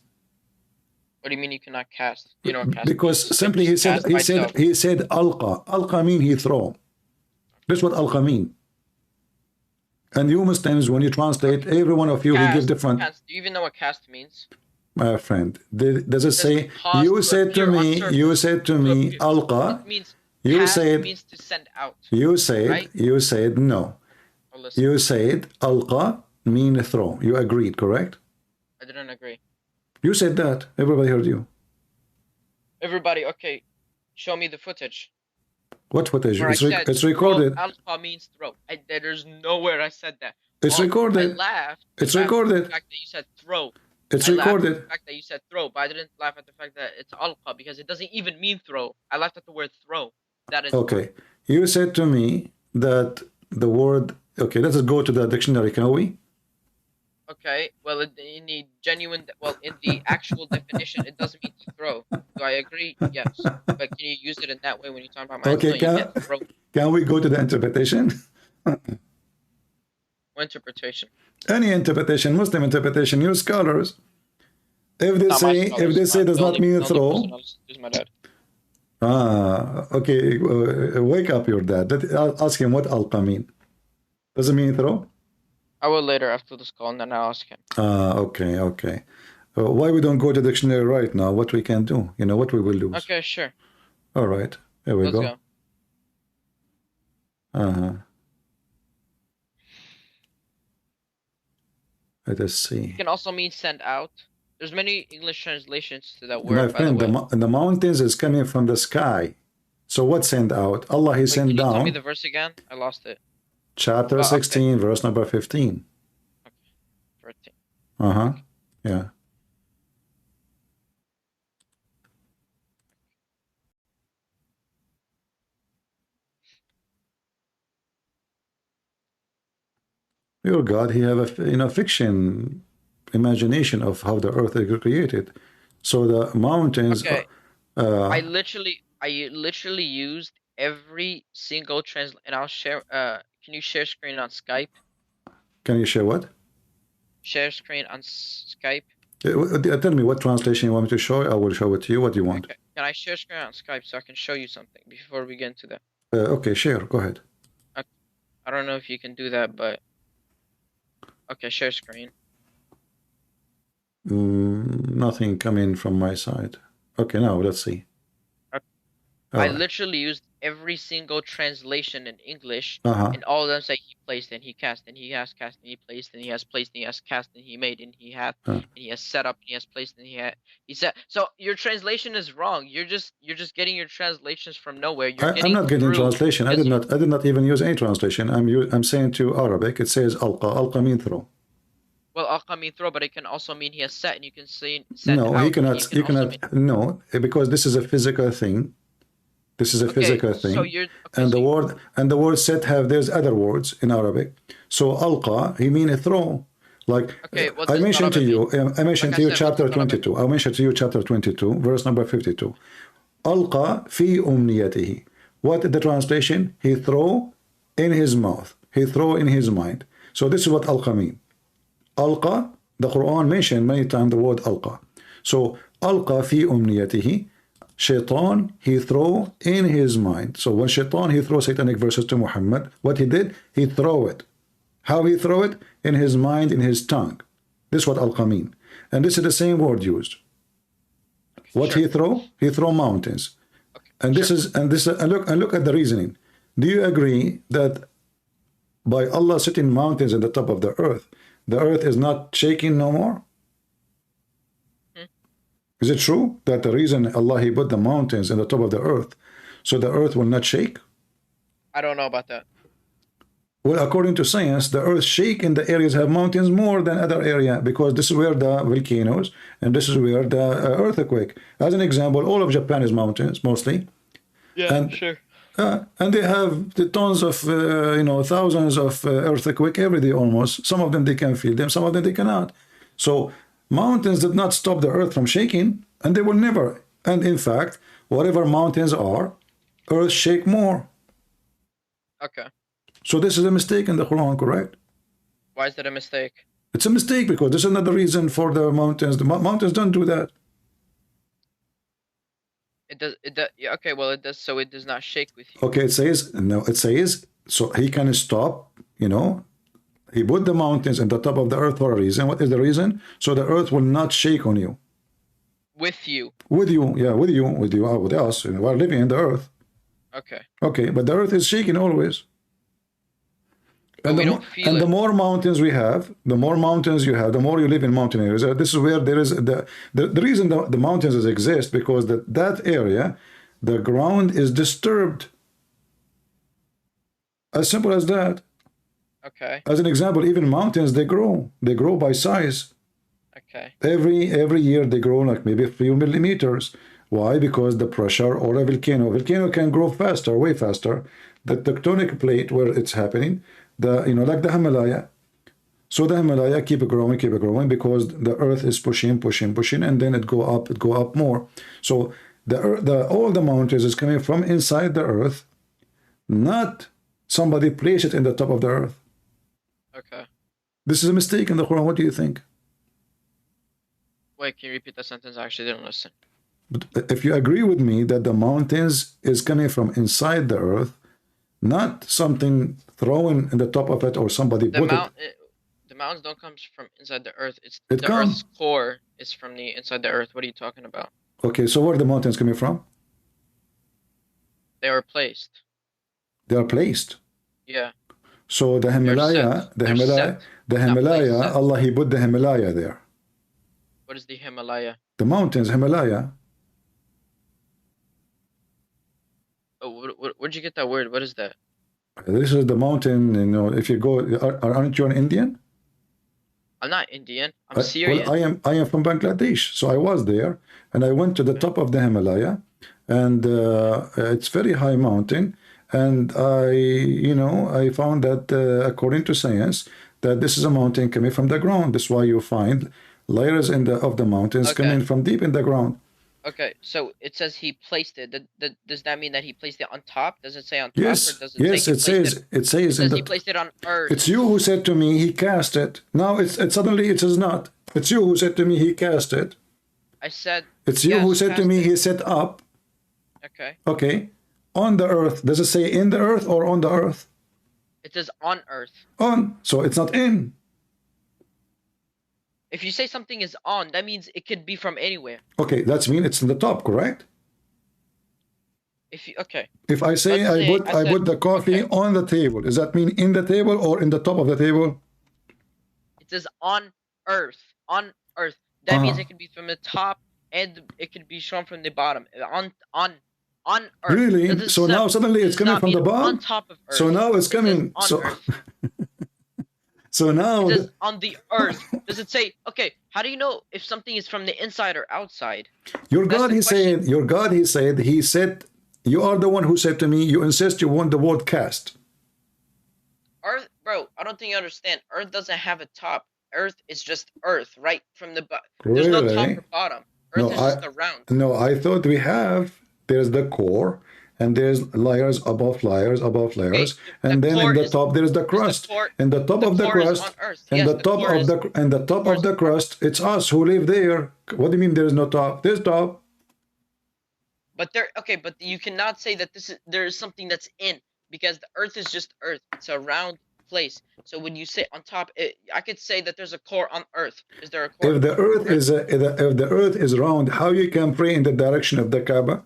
What do you mean you cannot cast? You know, cast because simply he said alqa. Alqa mean he throw. That's what alqa mean. And you Muslims, when you translate, every one of you, he give different. Do you even know what cast means? My friend, does it say? You said to me, alqa. You said it means to send out. You said, right? You said no. Oh, you said alqa mean throw. You agreed, correct? I didn't agree. You said that. Everybody heard you. Everybody, okay. Show me the footage. What footage? It's recorded. Alqa means throw. There's nowhere I said that. It's recorded. I laughed. It's recorded. The fact that you said throw. It's recorded. The fact that you said throw, but I didn't laugh at the fact that it's alqa because it doesn't even mean throw. I laughed at the word throw. That is okay. You said to me that the word. Okay, let's go to the dictionary, can we? Okay. Well, in the in the actual definition, it doesn't mean to throw. Do I agree? Yes. But can you use it in that way when you talk about my? Okay. Can we go to the interpretation? What interpretation? Any interpretation, Muslim interpretation, you scholars. If they say does not mean throw. My dad. Okay. Wake up your dad. Ask him what alqa mean. Does it mean throw? I will later after this call, and then I'll ask him. Okay. Why we don't go to the dictionary right now? What we can do? What we will lose. Okay, sure. All right. Here we go. Let us see. It can also mean send out. There's many English translations to that word. My friend, the mountains is coming from the sky. So what send out? Allah, he sent down. Can you tell me the verse again? I lost it. Chapter 16, okay. Verse number 15. Okay. 13. Yeah. Your God, he have a fiction imagination of how the earth is created. So the mountains. Okay. I literally used every single and I'll share. Can you share screen on Skype? Can you share what? Share screen on Skype. Tell me what translation you want me to show. I will show it to you. What do you want? Okay. Can I share screen on Skype so I can show you something before we get into that? Okay, share. Go ahead. I don't know if you can do that, but okay, share screen. Nothing coming from my side. Okay, now let's see. I literally used every single translation in English, and all of them say he placed and he cast and he has cast and he placed and he has placed and he has cast and he made and he had and he has set up and he has placed and he said. So your translation is wrong. You're just getting your translations from nowhere. I'm not getting translation. I did not even use any translation. I'm saying to Arabic. It says alqa. Alqa mean throw. Well, alqa mean throw, but it can also mean he has set, and you can say set. No, he cannot. You cannot. No, because this is a physical thing. This is a Okay, physical so thing. you're And so the word set have there's other words in Arabic. So alqa, he mean a throw. Like okay. What I does mentioned to daraba mean? you, I mentioned Like I to you said, what chapter does daraba mean? 22. I mentioned to you chapter 22, verse number 52. Alqa fi umniyatihi. What is the translation? He throw in his mouth. He throw in his mind. So this is what alqa mean. Alqa, the Quran mentioned many times the word alqa. So alqa fi umniyatihi. Shaitan, he throw in his mind. So when Shaitan, he throw satanic verses to Muhammad, what he did, he throw it. How he throw it? In his mind, in his tongue. This is what alqa mean. And this is the same word used. What Sure. he throw? He throw mountains. Okay. And this Sure. is and look at the reasoning. Do you agree that by Allah setting mountains at the top of the earth is not shaking no more? Hmm. Is it true that the reason Allah he put the mountains at the top of the earth so the earth will not shake? I don't know about that. Well, according to science, the earth shake in the areas have mountains more than other area because this is where the volcanoes and this is where the earthquake. As an example, all of Japan is mountains mostly, Yeah, and sure. and they have the tons of thousands of earthquake every day almost. Some of them they can feel them, some of them they cannot. So mountains did not stop the earth from shaking, and they will never. And in fact, whatever mountains are, earth shake more. Okay. So this is a mistake in the Quran, correct? Why is that a mistake? It's a mistake because this is not the reason for the mountains. The mountains don't do that. It does. It does. Yeah, okay. Well, it does. So it does not shake with you. Okay, it says, no, it says, so he can stop, he put the mountains at the top of the earth for a reason. What is the reason? So the earth will not shake on you. With you. With you, yeah, with us. We're living in the earth. Okay. Okay, but the earth is shaking always. But we don't feel the it. more mountains we have, the more mountains you have, the more you live in mountain areas. This is where there is the reason the mountains exist because that area, the ground is disturbed. As simple as that. Okay. As an example, even mountains they grow by size. Okay. Every year they grow like maybe a few millimeters. Why? Because the pressure or a volcano can grow faster, way faster. The tectonic plate where it's happening. Like the Himalaya. So the Himalaya keep growing because the earth is pushing, and then it go up more. So all the mountains is coming from inside the earth, not somebody place it in the top of the earth. Okay. This is a mistake in the Quran. What do you think? Wait, can you repeat that sentence? I actually didn't listen. But if you agree with me that the mountains is coming from inside the earth, not something thrown in the top of it or somebody put it. The mountains don't come from inside the earth. It's It the come. earth's core is from the inside the earth. What are you talking about? Okay, so where are the mountains coming from? They were placed. They are placed. Yeah. So the Himalaya, set. Allah he put the Himalaya there. What is the Himalaya? The mountains, Himalaya. Oh, where'd you get that word? What is that? This is the mountain, if you go, aren't you an Indian? I'm not Indian. I'm Syrian. Well, I am from Bangladesh, so I was there, and I went to the top of the Himalaya, and it's very high mountain, and I found that according to science, that this is a mountain coming from the ground. That's why you find layers of the mountains coming from deep in the ground. Okay, so it says he placed it. Does that mean that he placed it on top? Does it say on top? Yes, or does it says he placed it on earth. It's you who said to me he cast it. Now it suddenly it is not. It's you who said to me he cast it. I said. It's you who said to me he set up. Okay. Okay. On the earth. Does it say in the earth or on the earth? It says on earth. On. So it's not in. If you say something is on, that means it could be from anywhere. Okay, that means it's in the top, correct? If I say I put the coffee on the table, does that mean in the table or in the top of the table? It says on earth. On earth. That means it could be from the top and it could be shown from the bottom. On earth. Really? So now suddenly it's coming from the bottom? On top of earth. So now it's coming. So now it says on the earth. Does it say, okay, how do you know if something is from the inside or outside? Your God, he said, he set You are the one who said to me, you insist you want the word cast. Earth, bro, I don't think you understand. Earth doesn't have a top. Earth is just Earth, right from the there's no top Really? or bottom. No, Earth is just a round. I thought we have. There's the core, and there's layers above layers above layers, Okay, and the then in core the is top there's the crust. And the top of the core is on crust, Earth. and Yes, the top of the top of the crust, it's us who live there. What do you mean there's no top? There's top. But but you cannot say that there is something that's in, because the Earth is just Earth. It's a round place. So when you say on top, I could say that there's a core on Earth. Is there a core? If the Earth is if the Earth is round, how you can pray in the direction of the Kaaba?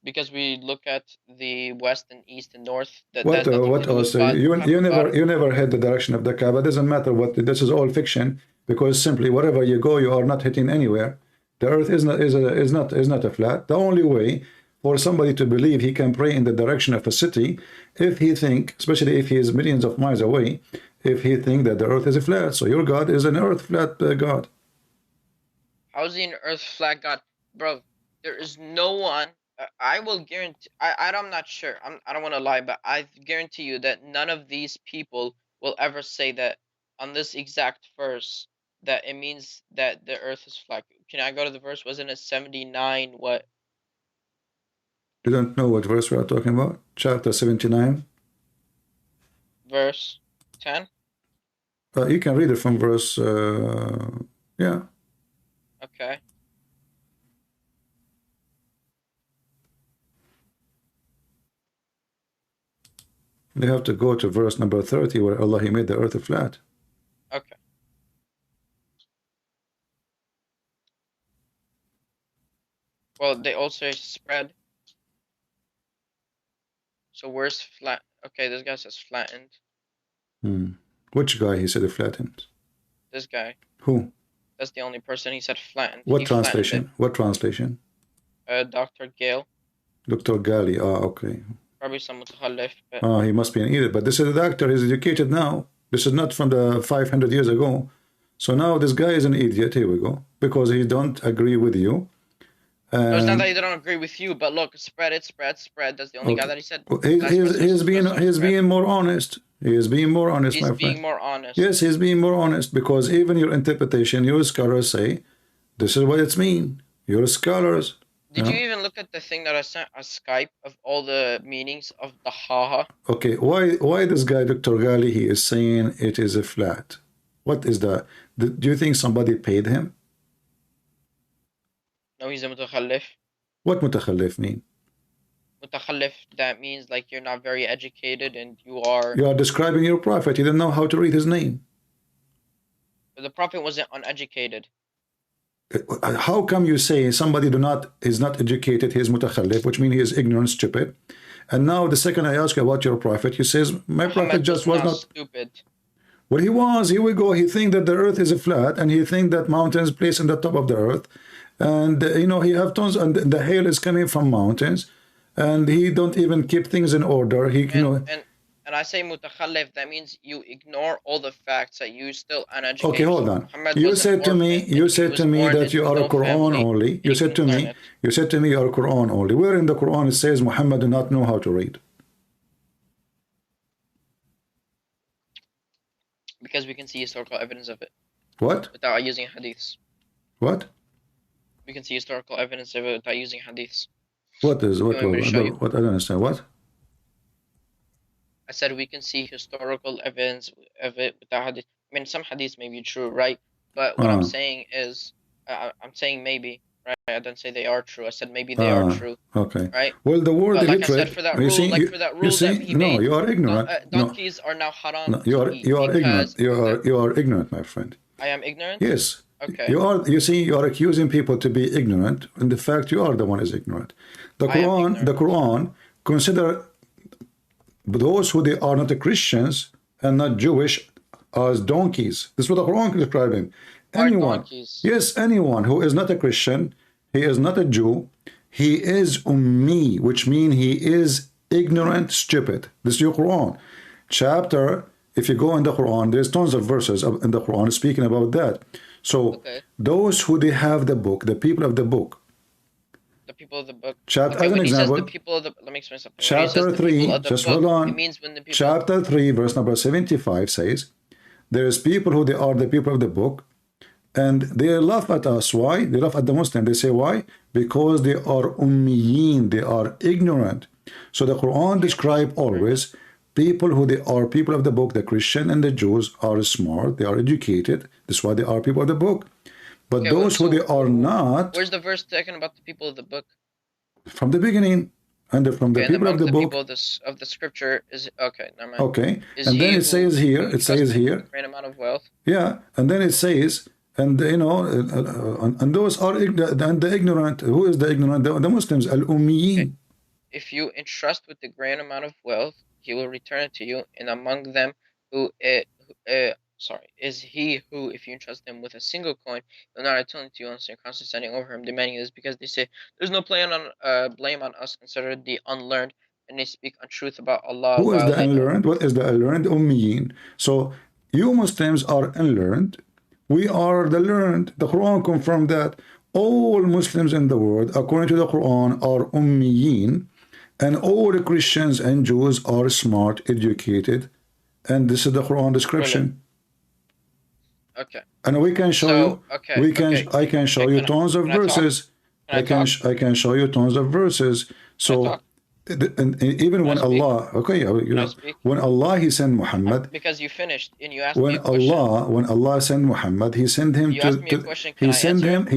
Because we look at the west and east and north. What else? You never had the direction of the Kaaba. Doesn't matter what. This is all fiction, because simply wherever you go, you are not hitting anywhere. The Earth is not a flat. The only way for somebody to believe he can pray in the direction of a city, if he think, especially if he is millions of miles away, if he think that the Earth is a flat. So your God is an Earth flat God. How is he an Earth flat God, bro? There is no one. I will guarantee. I'm not sure. I don't want to lie, but I guarantee you that none of these people will ever say that on this exact verse that it means that the Earth is flat. Can I go to the verse? Wasn't it 79? What? You don't know what verse we are talking about? Chapter 79. Verse 10. You can read it from verse. Yeah. Okay. You have to go to verse number 30, where Allah He made the earth flat. Okay. Well, they also spread. So where's flat? Okay, this guy says flattened. Which guy he said flattened? This guy. Who? That's the only person he said flattened. What translation? What translation? Dr. Gale. Dr. Gali. Okay. Probably some mutakhallif. He must be an idiot. But this is a doctor. He's educated now. This is not from the 500 years ago. So now this guy is an idiot. Here we go. Because he don't agree with you. No, it's not that he don't agree with you, but look, spread. That's the only guy that he said. He's being more honest. He is being more honest, my friend. He's being more honest. Yes, he's being more honest, because even your interpretation, your scholars say, this is what it's mean. Your scholars. Did you even look at the thing that I sent on Skype of all the meanings of the haha? Okay, why this guy, Dr. Gali, he is saying it is a flat? What is that? Do you think somebody paid him? No, he's a mutakhallif. What mutakhallif mean? Mutakhallif, that means like you're not very educated and you are... You are describing your prophet. You didn't know how to read his name. But the prophet wasn't uneducated. How come you say somebody is not educated, he is mutakhallif, which means he is ignorant, stupid? And now the second I ask you about your prophet, you says, my prophet just was not stupid. Well, he was. Here we go. He think that the earth is a flat, and he think that mountains placed in the top of the earth. And, he have tons, and the hail is coming from mountains. And he don't even keep things in order. And I say mutakhallif, that means you ignore all the facts, that you still uneducated. Okay, hold on. You said to me that you are a Quran only. You said to me you are a Quran only. Where in the Quran it says Muhammad do not know how to read? Because we can see historical evidence of it. What? Without using hadiths. What? We can see historical evidence of it without using hadiths. What? I don't understand. What? I said we can see historical evidence of it without hadith. I mean, some hadiths may be true, right? But what I'm saying is, I'm saying maybe, right? I didn't say they are true. I said maybe they are true. Okay. Right? Well, the word but illiterate. Like I said, for that rule, that he no, made, you are ignorant. Donkeys are now haram. No, you are ignorant. You are ignorant, my friend. I am ignorant? Yes. Okay. You are accusing people to be ignorant, and the fact you are the one is ignorant. The Quran consider those who they are not Christians and not Jewish as donkeys. This is what the Quran is describing. Anyone, yes, anyone who is not a Christian, he is not a Jew, he is ummi, which means he is ignorant, stupid. This is your Quran. Chapter, if you go in the Quran, there's tons of verses in the Quran speaking about that. So those who they have the book, the people of the book, people of the book. Chapter, Okay, as an when he says example, the people of the, let me explain something. When he says chapter the people 3, of the just book, hold on. it means when the people. Chapter 3, verse number 75 says, there is people who they are the people of the book, and they laugh at us. Why? They laugh at the Muslim. They say, why? Because they are ummiyin, they are ignorant. So the Quran describe always people who they are people of the book. The Christian and the Jews are smart, they are educated. That's why they are people of the book. But Okay, those who they are not, where's the verse talking about the people of the book? from the beginning, and from the Okay, and people of among the book. people of the scripture is okay. Never mind. Okay, Is and then he it says here, who it says entrusted here, with a great amount of wealth. yeah, and then it says, and you know, and those are and the ignorant. Who is the ignorant? The Muslims, al-ummiyin. Okay. If you entrust with the great amount of wealth, he will return it to you, and among them is he who, if you entrust him with a single coin, will not return it to you unless you're constantly standing over him, demanding this, because they say there's no blame on us, consider the unlearned, and they speak untruth about Allah. Who is While the unlearned? What is the unlearned? Ummiyin. So you Muslims are unlearned. We are the learned. The Quran confirmed that all Muslims in the world, according to the Quran, are ummiyin, and all the Christians and Jews are smart, educated, and this is the Quran description. Really? Okay. And we can show you. Okay. I can show you tons of verses. I can show you tons of verses. So. And even when Allah, when Allah he sent Muhammad, because you finished and you asked me a question. When Allah sent Muhammad, he sent him he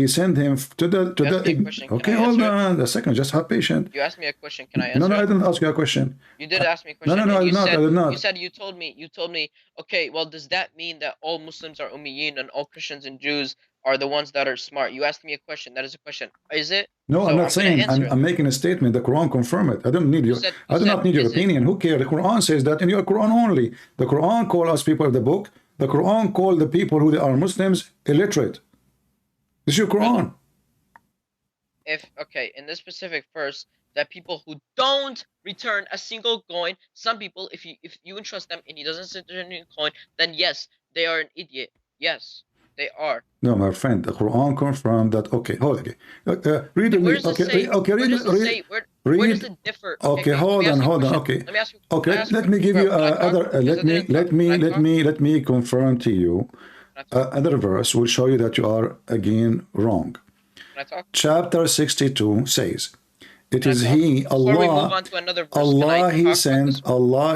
sent him to the okay, hold on a second, just have patience. You asked me a question, can I answer? No, I didn't ask you a question. You did ask me a question. No, I did not. You said you told me, okay, well, does that mean that all Muslims are ummiyin and all Christians and Jews are the ones that are smart? You asked me a question. That is a question. Is it? No, so I'm not saying. I'm making a statement. The Quran confirm it. I don't need your. I do not need your opinion. Who cares? The Quran says that in your Quran only. The Quran call us people of the book. The Quran call the people who are Muslims illiterate. This is your Quran. In this specific verse, that people who don't return a single coin, some people, if you entrust them and he doesn't return a coin, then yes, they are an idiot. Yes. They are. No, my friend, the Quran confirmed that. Okay, hold on. Read it. Where does it differ? Okay, hold on. Okay. Let me ask you. Okay, let me give you other. Let me confirm to you. Other verse will show you that you are again wrong. Can I talk? Chapter 62 says, "It is He, Allah, Allah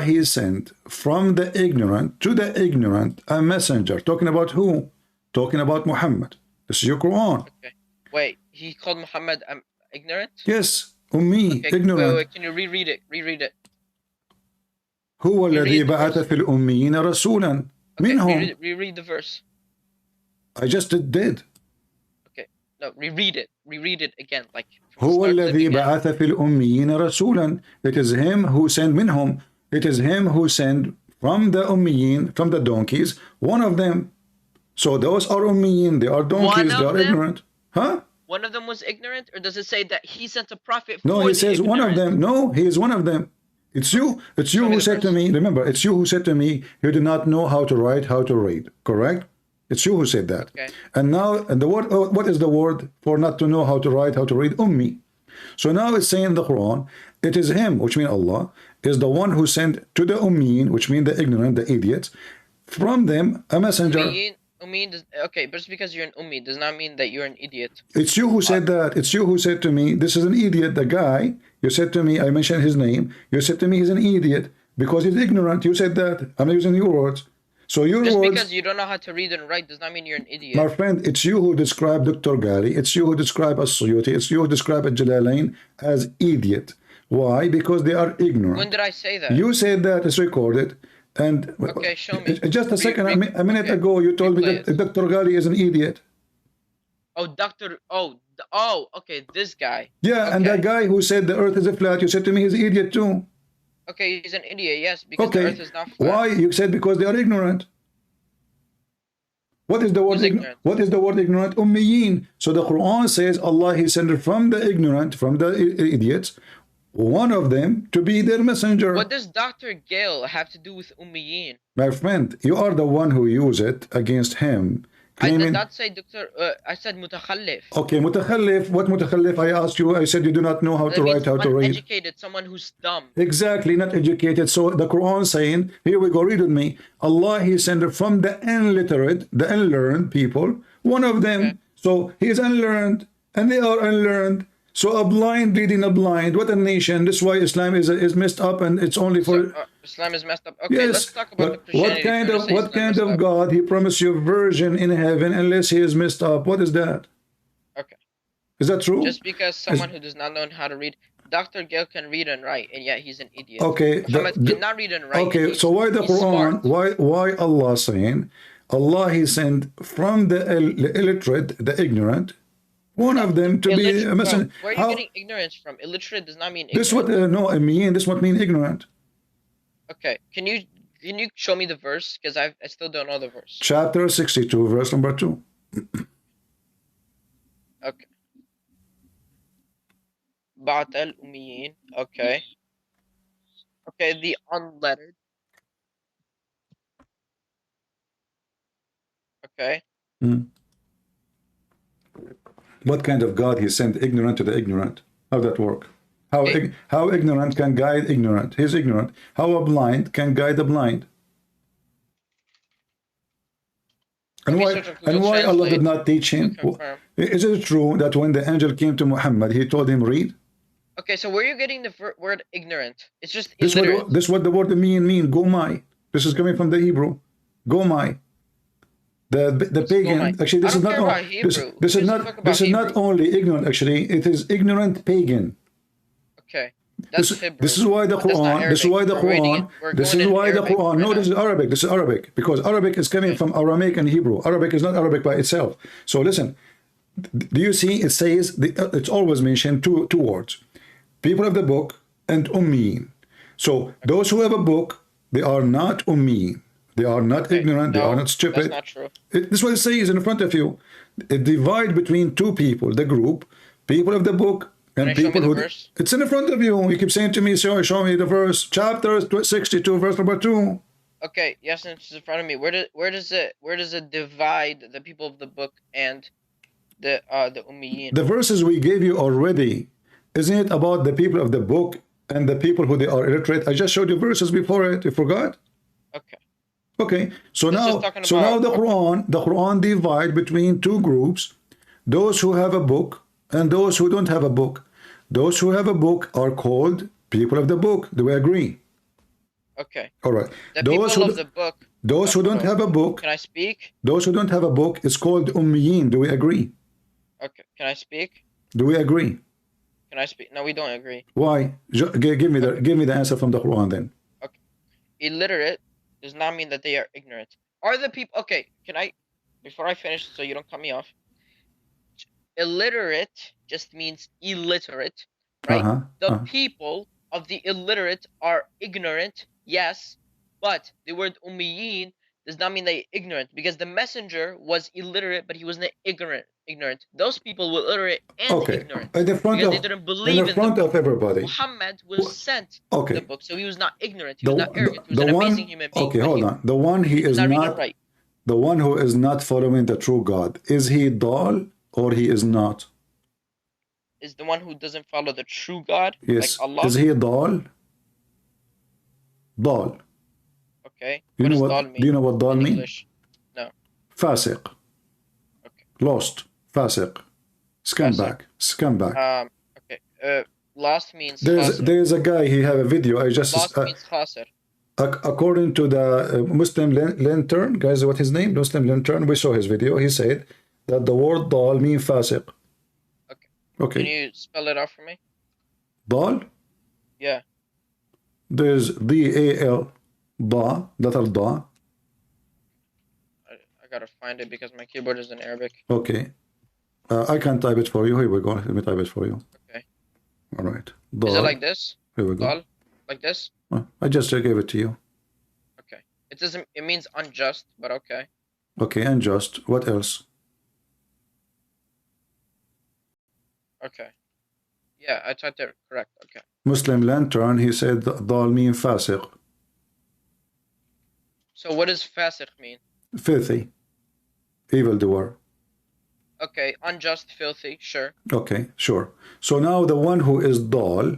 He sent from the ignorant to the ignorant a messenger." Talking about who? Talking about Muhammad. This is your Quran. Okay. Wait, he called Muhammad ignorant? Yes, ummi, ignorant. Wait, can you reread it? Reread it. هو الذي بعث في الأميين رسولا منهم. Reread the verse. I just did. Okay, no, reread it. Reread it again, like. هو الذي بعث في الأميين رسولا. It is him who sent منهم. It is him who sent from the ummiyin, from the donkeys, one of them. So those are ummiyin, they are donkeys, they are ignorant. Huh? One of them was ignorant, or does it say that he sent a prophet? No, he says one of them. No, he is one of them. It's you who said to me, remember, it's you who said to me, you do not know how to write, how to read. Correct? It's you who said that. Okay. And now, and the word, what is the word for not to know how to write, how to read? Ummi. So now it's saying in the Quran, it is him, which means Allah, is the one who sent to the ummiyin, which means the ignorant, the idiots, from them a messenger. Okay, but just because you're an ummi does not mean that you're an idiot. It's you who said that. It's you who said to me, this is an idiot. The guy, you said to me, I mentioned his name. You said to me he's an idiot because he's ignorant. You said that. I'm not using your words. So your just words, because you don't know how to read and write does not mean you're an idiot. My friend, it's you who described Dr. Ghali. It's you who described As-Suyuti. It's you who described Jalalain as idiot. Why? Because they are ignorant. When did I say that? You said that. It's recorded. And okay, show me. Just a second. A minute ago, you told me that Dr. Ghali is an idiot. Oh, okay, this guy. Yeah, okay. And that guy who said the earth is a flat, you said to me he's an idiot too. Okay, he's an idiot, yes, because the earth is not flat. Why? You said because they are ignorant. What is the word ignorant? What is the word ignorant? Ummiyin. So the Quran says Allah He sent from the ignorant, from the idiots, one of them to be their messenger. What does Dr. Gale have to do with ummiyin? My friend, you are the one who used it against him I did claiming. not say Doctor. I said mutakhallif. Okay, mutakhallif. What mutakhallif? I asked you. I said you do not know how That to means write, how to read. uneducated, someone who's dumb. Exactly, not educated. So the Quran saying, here we go, read with me. Allah, He sent from the illiterate, the unlearned people, one of them. Okay. So he is unlearned, and they are unlearned. So a blind reading a blind. What a nation! This is why Islam is messed up, and it's only for. So, Islam is messed up. Okay, Yes, let's talk about the but Christianity. what kind of God He promised you a virgin in heaven unless He is messed up? What is that? Okay. Is that true? Just because someone who does not know how to read, Dr. Gil can read and write, and yet he's an idiot. Okay. Muhammad cannot read and write. Okay, so why the Quran? Smart. Why Allah saying? Allah He sent from the illiterate, the ignorant, one of them to be a messenger. Where are you getting ignorance from? Illiterate does not mean ignorant. This what no, I mean. This what mean ignorant. Okay, can you show me the verse? Because I still don't know the verse. Chapter 62, verse number 2. Okay. Ba'at al-Ummiyin. Okay. Okay, the unlettered. Okay. What kind of God He sent ignorant to the ignorant? How that work? How ignorant can guide ignorant? He's ignorant. How a blind can guide the blind? And why Allah did not teach him? Is it true that when the angel came to Muhammad, he told him read? Okay, so where are you getting the word ignorant? It's just this illiterate. This what the word mean. Gomai. This is coming from the Hebrew. Gomai. The pagan. Actually, this is not. This is not only ignorant. Actually, it is ignorant pagan. Okay. This is why the Quran. This is why the Quran. This is why the Quran. No, this is Arabic. This is Arabic because Arabic is coming from Aramaic and Hebrew. Arabic is not Arabic by itself. So listen. Do you see? It says it's always mentioned two words: people of the book and ummiyin. So those who have a book, they are not ummiyin. They are not ignorant. They are not stupid. That's not true. This is what it says in front of you. It divides between two people: the group, people of the book. And people who it's in front of you. You keep saying to me, show me the verse. Chapter 62, verse number 2. Okay, yes, it's in front of me. Where does it divide the people of the book and the ummiyin? The verses we gave you already, isn't it about the people of the book and the people who they are illiterate? I just showed you verses before it. You forgot? Okay. Okay. So now the Quran divide between two groups: those who have a book and those who don't have a book. Those who have a book are called people of the book. Do we agree? Okay. All right. Those who of the book. Those who don't have a book. Can I speak? Those who don't have a book is called ummiyin. Do we agree? Okay. Can I speak? Do we agree? Can I speak? No, we don't agree. Why? Give me the answer from the Quran then. Okay. Illiterate does not mean that they are ignorant. Are the people okay? Can I? Before I finish, so you don't cut me off. Illiterate just means illiterate, right? The people of the illiterate are ignorant, yes, but the word ummiyin does not mean they're ignorant because the messenger was illiterate, but he was not ignorant. Those people were illiterate and ignorant because they didn't believe in the book. Everybody. Muhammad was sent the book, so he was not ignorant. He was not arrogant. He was an amazing human being. Okay, hold on. The one he is not. The one who is not following the true God, is he dal or he is not? Is the one who doesn't follow the true God? Yes. Like Allah? Is he dal? Dal. Okay. Do you know what dal means? English? No. Fasiq. Okay. Lost. Fasiq. Scumbag. Okay. Lost means there's a guy, he have a video. Lost means khasir. According to the Muslim Lantern, guys, what his name? Muslim Lantern. We saw his video. He said that the word dal means fasiq. Okay. Can you spell it out for me? Dal? Yeah. There's D-A-L. Da. Letter da. I gotta find it because my keyboard is in Arabic. Okay. I can type it for you. Here we go. Let me type it for you. Okay. All right. Dal. Is it like this? Here we go. Dal? Like this? I just gave it to you. Okay. It means unjust, but okay. Okay, unjust. What else? Okay. Yeah, I typed it correct. Okay. Muslim Lantern, he said dal mean fasiq. So what does fasiq mean? Filthy. evildoer. Okay, unjust, filthy, sure. Okay, sure. So now the one who is dal,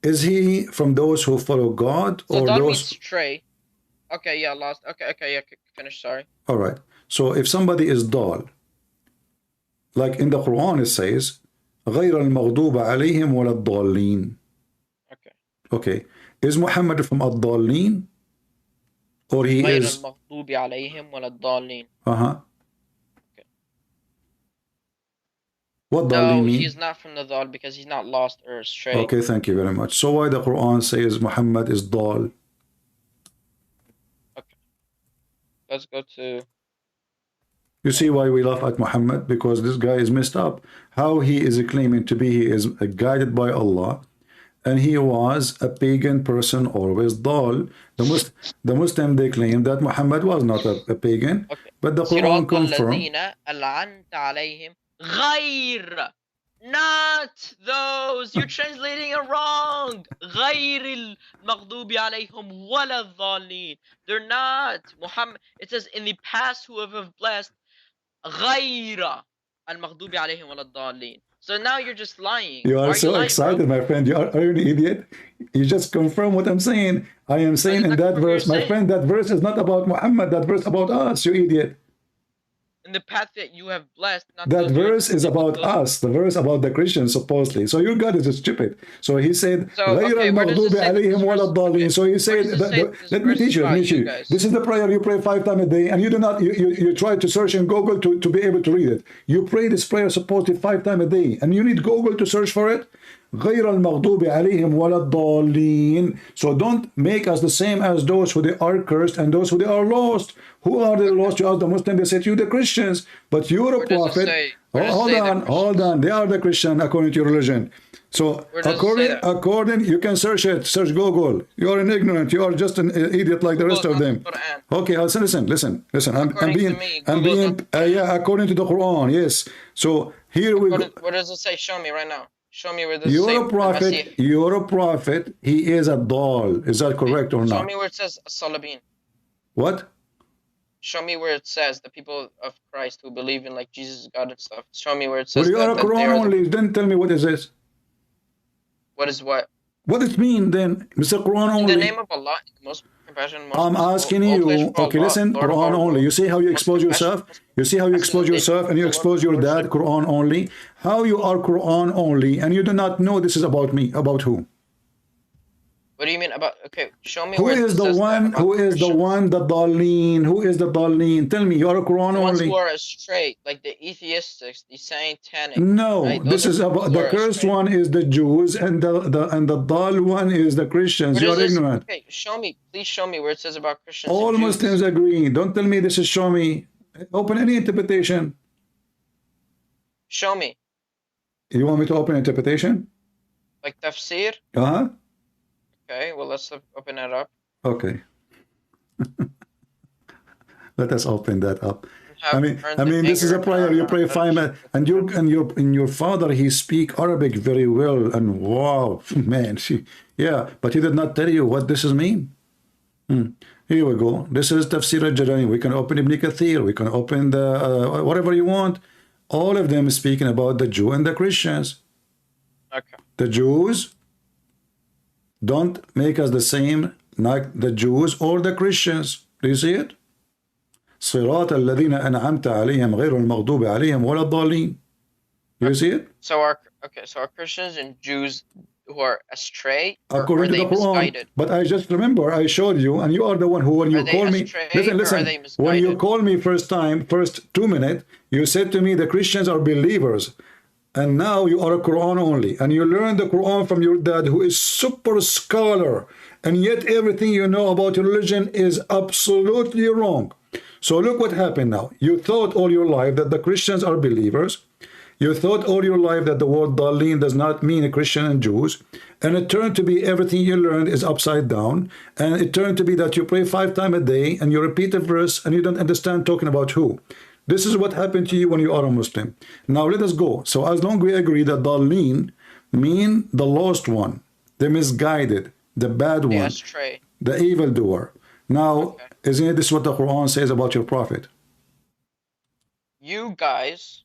is he from those who follow God So or dal means those? stray. Okay, yeah, lost. Okay, yeah, finish, sorry. All right. So if somebody is dal, like in the Quran it says, غير المغضوب عليهم ولا الضالين. Okay. Okay. Is Muhammad from الضالين? Or he غير is? المغضوب عليهم ولا الضالين. Uh-huh. Okay. What ضالين No, mean? he's not from the dal because he's not lost or stray. Okay, thank you very much. So why the Quran says Muhammad is dal? Okay. Let's go to... You see why we laugh at Muhammad? Because this guy is messed up. How he is claiming to be, he is guided by Allah, and he was a pagan person, always dal. The Muslim, they claim that Muhammad was not a pagan, Okay. but the Quran صراط confirmed. الذين أنعمت عليهم غير, not those. You're translating it wrong. غير المغضوب عليهم ولا الضالين. They're not. Muhammad. It says in the past who have blessed غير المغضوب عليهم ولا الضالين. So now you're just lying. You are so excited, my friend. Are you an idiot? You just confirm what I'm saying. I am saying in that verse, my friend, that verse is not about Muhammad. That verse about us, you idiot. In the path that you have blessed. Not that verse is about us, the verse about the Christians, supposedly. So your God is stupid. So he said, غير المغضوب عليهم ولا الضالين. So he said, let me teach you. This is the prayer you pray 5 times a day, and you do not, you try to search in Google to be able to read it. You pray this prayer supposedly 5 times a day, and you need Google to search for it. غير المغضوب عليهم ولا الضالين. So don't make us the same as those who they are cursed and those who they are lost. Who are the lost? You ask the Muslims, they say to you the Christians. But you're a prophet. Hold on. They are the Christian according to your religion. So according, you can search it. Search Google. You are an ignorant. You are just an idiot like the rest of them. Okay, listen. I'm being according to the Quran. Yes. So here we go. What does it say? Show me right now. Show me where this is. You're a prophet. He is a dal. Is that correct or not? Show me where it says Salabin. What? Show me where it says the people of Christ who believe in like Jesus is God and stuff. Show me where it says. Well, you are a Quran only. Then tell me what is this? What is what? What does it mean then? Mr. Quran only. In the name of Allah, most compassion. I'm asking you. Okay, listen. Quran only. You see how you expose yourself? You see how you expose yourself and you expose your dad? Quran only. How you are Quran only and you do not know this is about me? About who? What do you mean about? Okay, show me. Who is the one? Who is the one? The Daleen. Who is the Daleen? Tell me. You are a Quran only. Who are astray, like the atheistics, the satanic. No, right? This is about the cursed one is the Jews, and the Dal one is the Christians. You are ignorant. Okay, show me. Please show me where it says about Christians. All Muslims agree. Don't tell me this is show me. Open any interpretation. Show me. You want me to open interpretation? Like tafsir? Uh-huh. Okay, well, let's open it up. Okay. Let us open that up. I mean, this is a prayer. You pray 5 minutes, and your father, he speak Arabic very well, and wow, man, yeah. But he did not tell you what this is mean. Here we go. This is Tafsir al-Jalalain. We can open Ibn Kathir. We can open the whatever you want. All of them speaking about the Jew and the Christians. Okay. The Jews. Don't make us the same like the Jews or the Christians. Do you see it? صراط الذين أنعمت عليهم غير المغضوب عليهم ولا الضالين. Do you see it? So are Christians and Jews who are astray, according to the Quran. Misguided? But I just remember I showed you, and you are the one who, when you call me, listen. When you call me first 2 minutes, you said to me the Christians are believers. And now you are a Quran only, and you learn the Quran from your dad, who is super scholar, and yet everything you know about your religion is absolutely wrong. So look what happened now. You thought all your life that the Christians are believers. You thought all your life that the word Daleen does not mean Christian and Jews, and it turned to be everything you learned is upside down, and it turned to be that you pray 5 times a day, and you repeat a verse, and you don't understand talking about who. This is what happened to you when you are a Muslim. Now let us go. So as long as we agree that Daleen mean the lost one, the misguided, the bad one, the evildoer. Now, isn't this what the Quran says about your prophet? you guys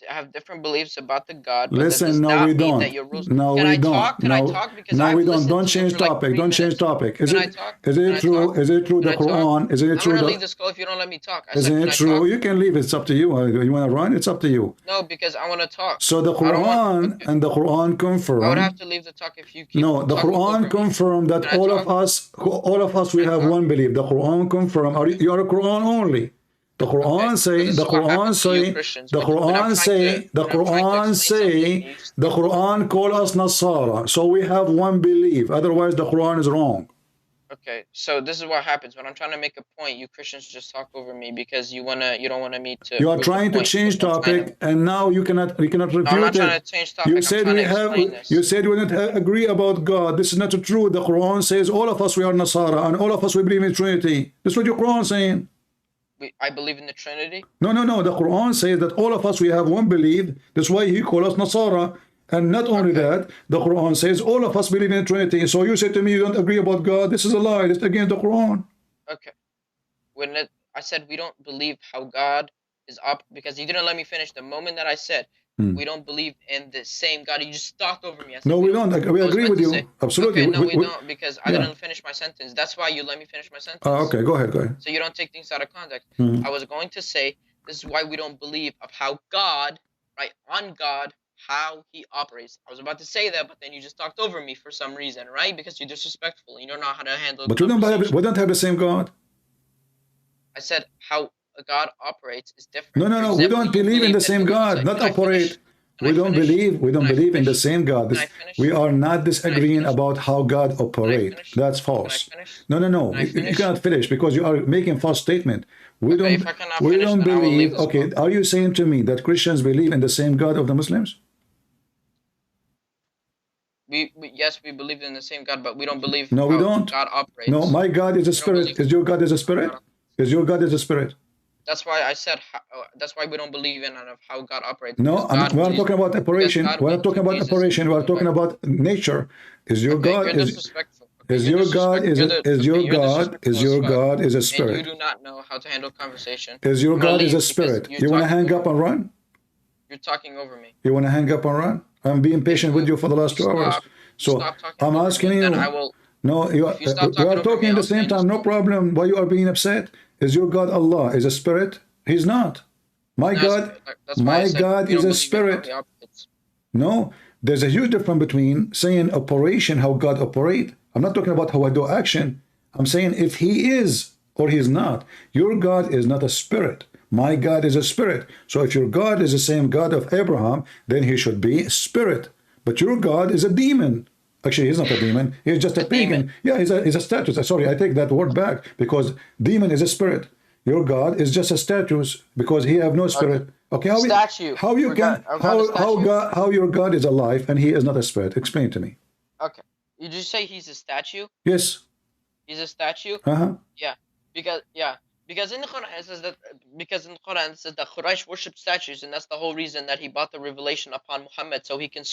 have different beliefs about the God, but that Listen, does no, not we mean don't. that your rules. No, Can we I don't. talk? Can I talk? Because No, I've we don't. listened Don't to you change for like topic. 3 Don't change minutes. topic. Can I talk? Is Can it I true? talk? Is it true Can the I talk? Quran? Is it I'm true gonna the? leave this call if you don't let me talk. I Isn't said, it can I true? talk? You can leave. It's up to you. You want to run? It's up to you. No, because I want to talk. So the I don't want. Quran Okay. and the Quran I would confirm. have to leave the talk if you keep No, the talking over Quran me. confirm that Can I all talk? of us, we Can I have talk? one belief. The Quran confirm. You are a Quran only. The Okay. Quran So say. this The is what Quran happens to you say. Christians The when I'm Quran trying to say. The when I'm trying to Quran explain something and say. you just The talk over me. Quran call us Nasara. So we have one belief. Otherwise, the Quran is wrong. Okay, so this is what happens when I'm trying to make a point. You Christians just talk over me because you don't want me to You are prove the trying to point. change So I'm trying topic, and now you cannot No, I'm not refute trying it. to change You topic. I'm said trying we to have. explain this. You said we don't agree about God. This is not true. The Quran says all of us we are Nasara, and all of us we believe in Trinity. That's what your Quran saying. I believe in the Trinity. No. The Quran says that all of us we have one belief. That's why he called us Nasara. And not only that, the Quran says all of us believe in Trinity. So you said to me you don't agree about God. This is a lie. It's against the Quran. Okay. I said we don't believe how God is up because you didn't let me finish. The moment that I said we don't believe in the same God, you just talked over me. I said, no, we don't. We agree with you. Absolutely. Okay, no, we don't because I didn't finish my sentence. That's why you let me finish my sentence. Okay, go ahead. So you don't take things out of context. I was going to say this is why we don't believe of how God, right, on God, how he operates. I was about to say that, but then you just talked over me for some reason, right? Because you're disrespectful. You don't know how to handle. But we don't have the same God. I said how a God operates is different. No. We don't believe in the same God. Not operate. We don't believe in the same God. We are not disagreeing about how God operates. That's false. No. You cannot finish because you are making false statement. We don't believe. Okay, are you saying to me that Christians believe in the same God of the Muslims? Yes, we believe in the same God, but we don't believe no, we don't. God operates. No, my God is a spirit. Is your God is a spirit? Is your God is a spirit? That's why I said that's why we don't believe in how God operates. No, we're not talking about operation. We're not talking about operation. We're talking about nature. Is your God you're disrespectful. Is your God is your God is a spirit? And you do not know how to handle conversation. Is your God is a spirit? You want to hang up and run? You're talking over me. You want to hang up and run? I'm being patient with you for the last 2 hours. So I'm asking you. No, we are talking at the same time. No problem. Why you are being upset? Is your God Allah? Is a spirit? He's not. My God is a spirit. No, there's a huge difference between saying operation, how God operate. I'm not talking about how I do action. I'm saying if he is or he's not. Your God is not a spirit. My God is a spirit. So if your God is the same God of Abraham, then he should be a spirit. But your God is a demon. Actually, he's not a demon. He's just a pagan. Demon. Yeah, he's a status. Sorry, I take that word back because demon is a spirit. Your God is just a status because he have no spirit. Okay, how your God is alive and he is not a spirit? Explain to me. Okay, you just say he's a statue? Yes. He's a statue? Yeah, because in the Quran it says that the Quraysh worship statues, and that's the whole reason that he brought the revelation upon Muhammad, so he can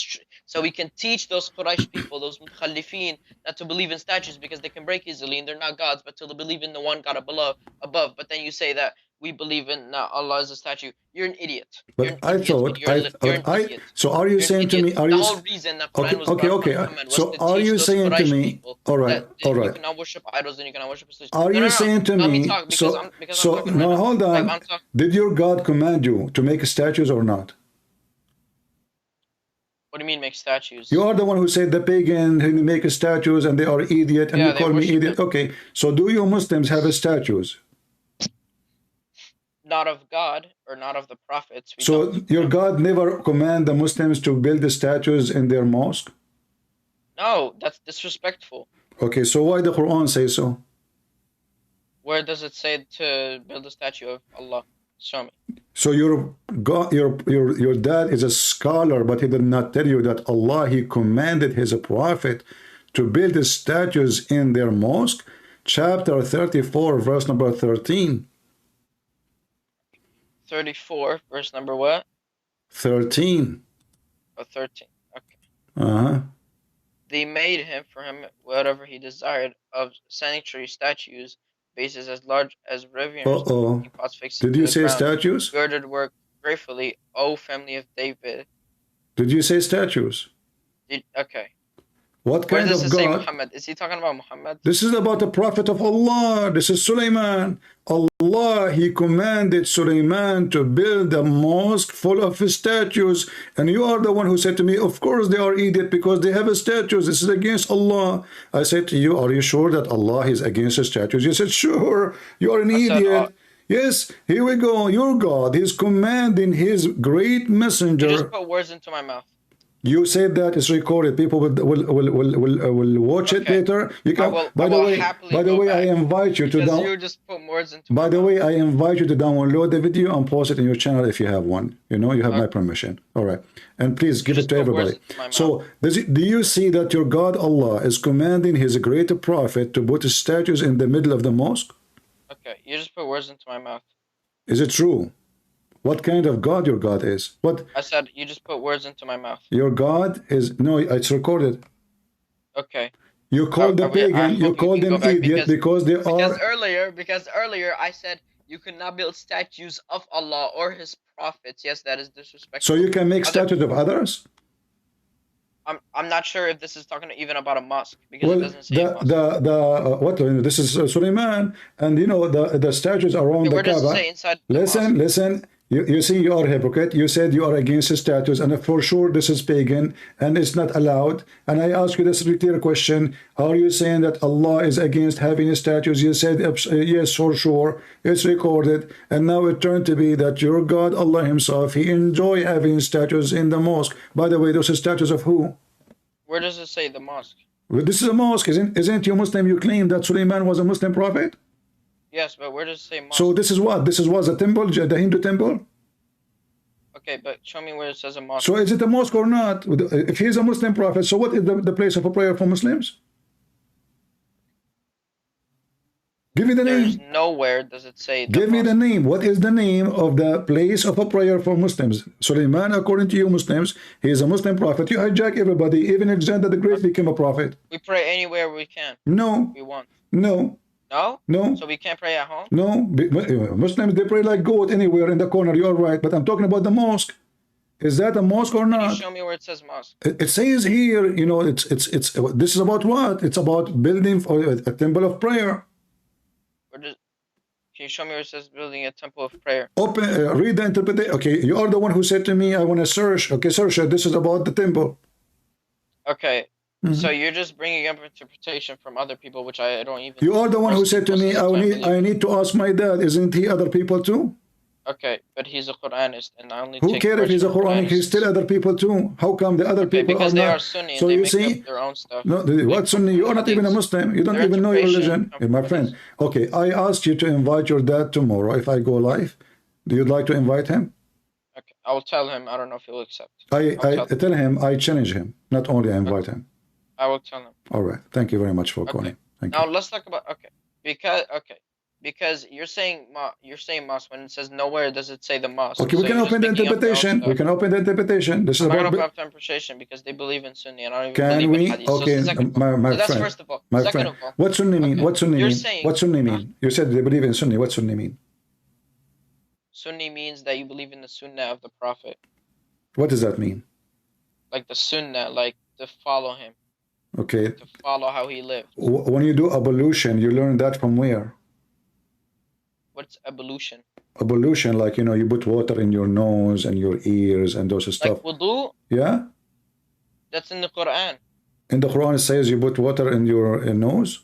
teach those Quraysh people, those mukhalifin, not to believe in statues because they can break easily and they're not gods, but to believe in the one God above. But then you say that we believe in Allah is a statue. You're an idiot. But I thought, so are you saying to me, are you? The whole reason that Quran was Muhammad so are you saying to me, all right. You cannot worship idols and you cannot worship statues. Are you saying to me, no, hold on. Did your God command you to make statues or not? What do you mean make statues? You are the one who said the pagan who make statues and they are idiot and you call me idiot. Okay, so do you Muslims have statues? Not of God or not of the prophets. So your God never command the Muslims to build the statues in their mosque? No, that's disrespectful. Okay, so why the Quran say so? Where does it say to build a statue of Allah? Show me. So your God, your dad is a scholar, but he did not tell you that Allah, he commanded his prophet to build the statues in their mosque? Chapter 34, verse number 13. 34, verse number what? 13. Oh, 13. Okay. They made for him whatever he desired of sanctuary statues faces as large as riverines, Uh-oh. teapots fixed Did to you the say ground. statues? Girded work gratefully, O family of David. Did you say statues? Okay. What Where kind does of it say God? Muhammad? Is he talking about Muhammad? This is about the Prophet of Allah. This is Sulaiman. Allah, he commanded Sulaiman to build a mosque full of statues. And you are the one who said to me, of course they are idiot because they have statues. This is against Allah. I said to you, are you sure that Allah is against statues? You said, sure. You are an idiot. Yes, here we go. Your God is commanding his great messenger. You just put words into my mouth. You said that it's recorded. People will watch it later. You can. By the way, I invite you to download. You just put words into. By the way, I invite you to download the video and post it in your channel if you have one. You know, you have my permission. All right, and please give it to everybody. So, do you see that your God Allah is commanding His great prophet to put statues in the middle of the mosque? Okay, you just put words into my mouth. Is it true? What kind of God your God is? What? I said you just put words into my mouth. Your God is, no, it's recorded. Okay. You called the pagan, you called them idiot because they are... Because earlier I said you could not build statues of Allah or His prophets. Yes, that is disrespectful. So you can make statues of others? I'm not sure if this is talking even about a mosque because it doesn't say mosque. This is Sulaiman, and you know the statues around the Kaaba. Where does it say inside the mosque? Listen. You see, you are a hypocrite. You said you are against statues, and for sure this is pagan and it's not allowed. And I ask you this clear question: are you saying that Allah is against having statues? You said yes, for sure. It's recorded, and now it turned to be that your God Allah Himself He enjoy having statues in the mosque. By the way, those are statues of who? Where does it say the mosque? Well, this is a mosque, isn't you Muslim? You claim that Sulaiman was a Muslim prophet. Yes, but where does it say mosque? So this is what? This was a temple, the Hindu temple? Okay, but show me where it says a mosque. So is it a mosque or not? If he is a Muslim prophet, so what is the place of a prayer for Muslims? Give me the name. There's nowhere does it say the Give me the name. What is the name of the place of a prayer for Muslims? Sulaiman, according to you Muslims, he is a Muslim prophet. You hijack everybody. Even Alexander the Great became a prophet. We pray anywhere we can. No. We want. No. No? No. So we can't pray at home? No. Muslims, they pray like goat anywhere in the corner. You're right. But I'm talking about the mosque. Is that a mosque or not? Can you show me where it says mosque? It says here, you know, it's this is about what? It's about building a temple of prayer. Can you show me where it says building a temple of prayer? Open, read the interpretation. Okay, you are the one who said to me, I want to search. Okay, search. This is about the temple. Okay. So you're just bringing up interpretation from other people, which I don't even... You are the one who said to me, I need to ask my dad. Isn't he other people too? Okay, but he's a Quranist, and I only Who cares if he's a Quranic? He's still other people too. How come the other people because are they not? are Sunni, So and they you make see, up their own stuff. No, what Sunni? You are not even a Muslim. You don't even know your religion, my friend. Okay, I asked you to invite your dad tomorrow. If I go live, do you like to invite him? Okay, I will tell him. I don't know if he'll accept. I tell him. I challenge him. Not only I invite him. I will tell him. All right. Thank you very much for calling. Thank you. Now let's talk about because you're saying mosque when it says nowhere does it say the mosque. Okay, we can open the interpretation. We can open the interpretation. This is I'm about. not going to open interpretation because they believe in Sunni and I don't even Can believe we? in Hadith. Okay, so my that's friend. first of all. My Second friend. of all. What Sunni mean? What Sunni mean? Saying, what Sunni mean? You said they believe in Sunni. What Sunni mean? Sunni means that you believe in the Sunnah of the Prophet. What does that mean? Like the Sunnah, like to follow him. Okay. To follow how he lived. When you do ablution, you learn that from where? What's ablution? Ablution, like, you know, you put water in your nose and your ears and those stuff. Like wudu? Yeah? That's in the Quran. In the Quran, it says you put water in your nose?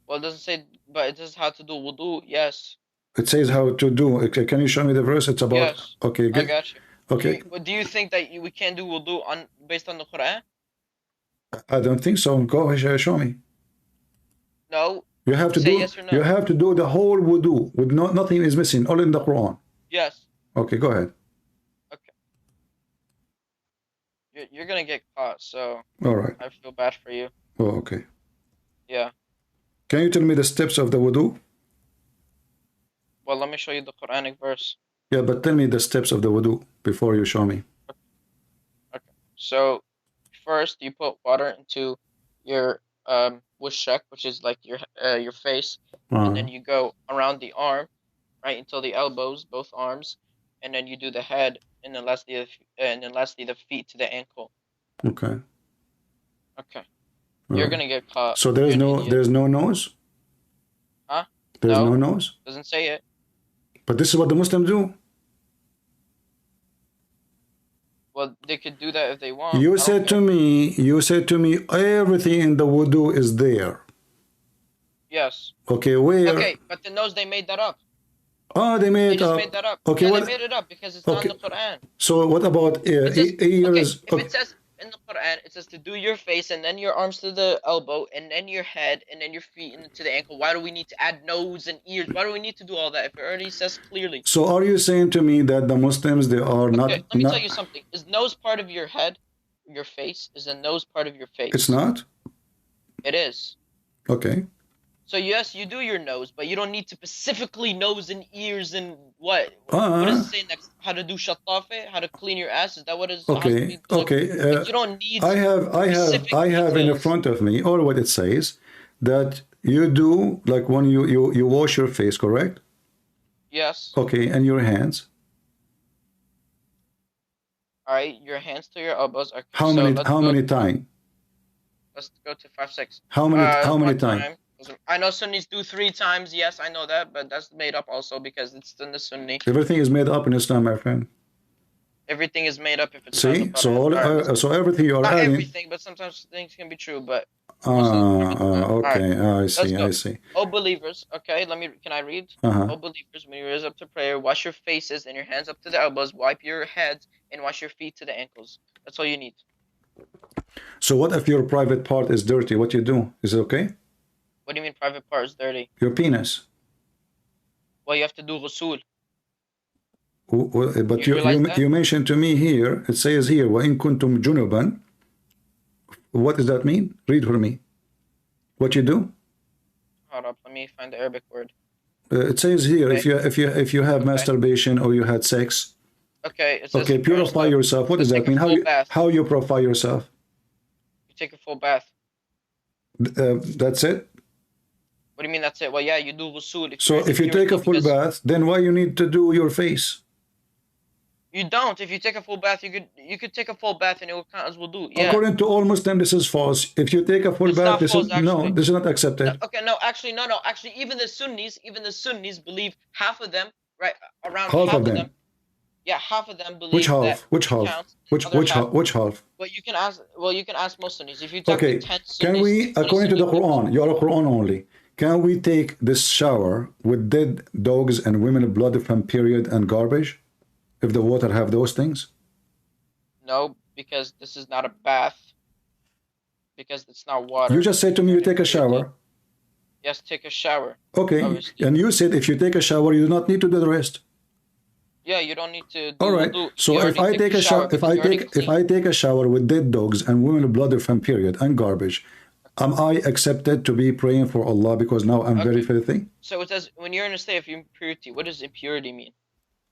Well, it doesn't say, but it says how to do wudu, yes. It says how to do. Okay, can you show me the verse? It's about... Yes, okay, I got you. Okay. Do you think that we can't do wudu based on the Quran? I don't think so. Go ahead, show me. No. You have to do. Yes or no. You have to do the whole wudu with nothing is missing, all in the Quran. Yes. Okay, go ahead. Okay. You're gonna get caught, so. All right. I feel bad for you. Oh, okay. Yeah. Can you tell me the steps of the wudu? Well, let me show you the Quranic verse. Yeah, but tell me the steps of the wudu before you show me. Okay. So, first you put water into your wushak, which is like your face, and then you go around the arm, right, until the elbows, both arms, and then you do the head, and then lastly the feet to the ankle. Okay. Okay. You're gonna get caught. So there's no nose? Huh? There's no nose? Doesn't say it. But this is what the Muslims do. Well, they could do that if they want. You said to me everything in the wudu is there. Yes. Okay, where? Okay, but the nose, they made that up. Oh, they made They it up. made that up. Okay, yeah, they made it up because it's not in the Quran. So what about ears? If it says in the Quran, it says to do your face and then your arms to the elbow and then your head and then your feet to the ankle. Why do we need to add nose and ears? Why do we need to do all that if it already says clearly? So are you saying to me that the Muslims, they are not... Okay, let me tell you something. Is nose part of your head, your face? Is the nose part of your face? It's not? It is. Okay. So yes, you do your nose, but you don't need to specifically nose and ears and what? What does it say next? How to do shatafe? How to clean your ass? Is that what it is? Okay. Okay. Like, you don't need. I have in front of me all what it says that you do, like when you wash your face, correct? Yes. Okay, and your hands. All right, your hands to your elbows. Okay, how many times? Let's go to 5, 6. How many times? I know Sunnis do 3 times. Yes, I know that, but that's made up also because it's in the Sunni. Everything is made up in Islam, my friend. Everything is made up if it's see. So everything you are not adding. Everything, but sometimes things can be true. But okay. Right. I see. Oh, believers. Okay, can I read? Oh, believers, when you raise up to prayer, wash your faces and your hands up to the elbows. Wipe your heads and wash your feet to the ankles. That's all you need. So what if your private part is dirty? What you do? Is it okay? What do you mean private part is dirty? Your penis. Well, you have to do ghusl. But you mentioned to me here, it says here, وَإِن كُنْتُمْ جُنُبًا. What does that mean? Read for me. What you do? Hold up, let me find the Arabic word. It says here, if you have masturbation or you had sex. Okay, it says purify yourself. What does that mean? How you purify yourself? You take a full bath. That's it? What do you mean that's it? Well, yeah, you do ghusl. So if you take a full bath, then why you need to do your face? You don't. If you take a full bath, you could take a full bath and it will count as wudu. Yeah. According to all Muslims, this is false. If you take a full bath, this is not accepted. No, okay, no. Actually, even the Sunnis believe half of them, right? Around half of them. Yeah, half of them believe. Which half? Which half? Which half? Well, you can ask most Sunnis. If you talk to 10 Sunnis, can we, according to the Quran, you are a Quran only. Can we take this shower with dead dogs and women blood from period and garbage? If the water have those things? No, because this is not a bath. Because it's not water. You just said to me you take a shower. Yes, take a shower. Okay, obviously. And you said if you take a shower, you do not need to do the rest. Yeah, you don't need to. All right. So if I take a shower, if I take a shower with dead dogs and women blood from period and garbage, am I accepted to be praying for Allah because now I'm very filthy? So it says when you're in a state of impurity, what does impurity mean?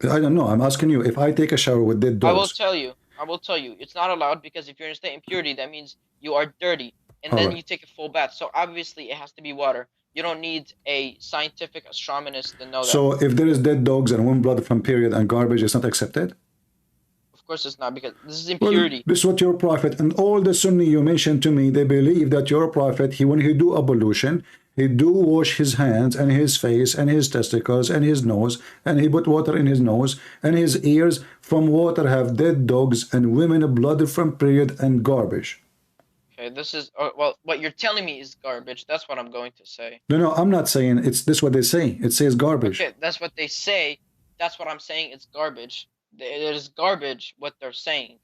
I don't know. I'm asking you. If I take a shower with dead dogs, I will tell you. It's not allowed because if you're in a state of impurity, that means you are dirty, and then you take a full bath. So obviously it has to be water. You don't need a scientific astronomist to know that. So if there is dead dogs and women blood from period and garbage, it's not accepted? Of course it's not, because this is impurity. Well, this is what your prophet and all the Sunni you mentioned to me, they believe that your prophet, when he do ablution, he do wash his hands and his face and his testicles and his nose, and he put water in his nose and his ears from water have dead dogs and women blood from period and garbage. Okay, this is well, what you're telling me is garbage. That's what I'm going to say. No, I'm not saying it's this. What they say, it says garbage. Okay, that's what they say. That's what I'm saying. It's garbage. It is garbage what they're saying.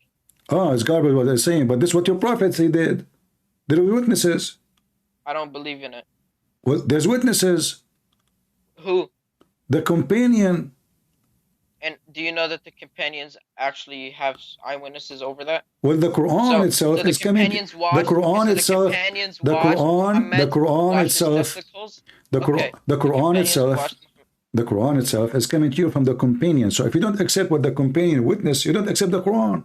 Oh, it's garbage what they're saying. But this is what your prophets did. There are witnesses. I don't believe in it. Well, there's witnesses. Who? The companion. And do you know that the companions actually have eyewitnesses over that? Well, the Quran itself is coming. The Quran itself. The Quran itself is coming to you from the companion. So if you don't accept what the companion witnessed, you don't accept the Quran.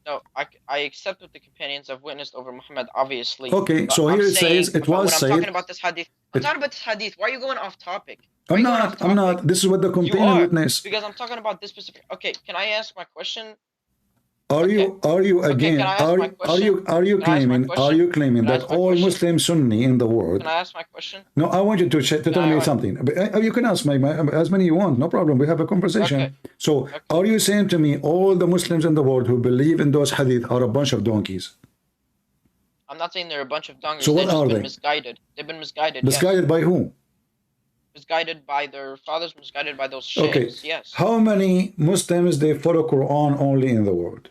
No, I accept what the companions have witnessed over Muhammad, obviously. Okay, But so I'm here it saying says, it about when was I'm talking said, about this hadith. I'm talking about this hadith. Why are you going off topic? Why are I'm you going off not, I'm topic? not, this is what the You companion are, witnessed. because I'm talking about this specific. Okay, can I ask my question? Are Okay. you Okay, can again, I ask my question? are you Can I ask my question? claiming Can I that ask my all question? Muslim Sunni in the Can world? I ask my question? No, I want you to to Can tell me I? something. But, you can ask as many you want, no problem. We have a Okay. conversation. So, Okay. are you saying to me all the Muslims in the world who believe in those hadith are a bunch of donkeys? I'm not saying they're a bunch of donkeys. So, They've what just are been they? misguided. They've been misguided. Yes. Misguided by who? Misguided by their fathers. Misguided by those Okay. sheikhs. Yes. How many Muslims they follow Quran only in the world?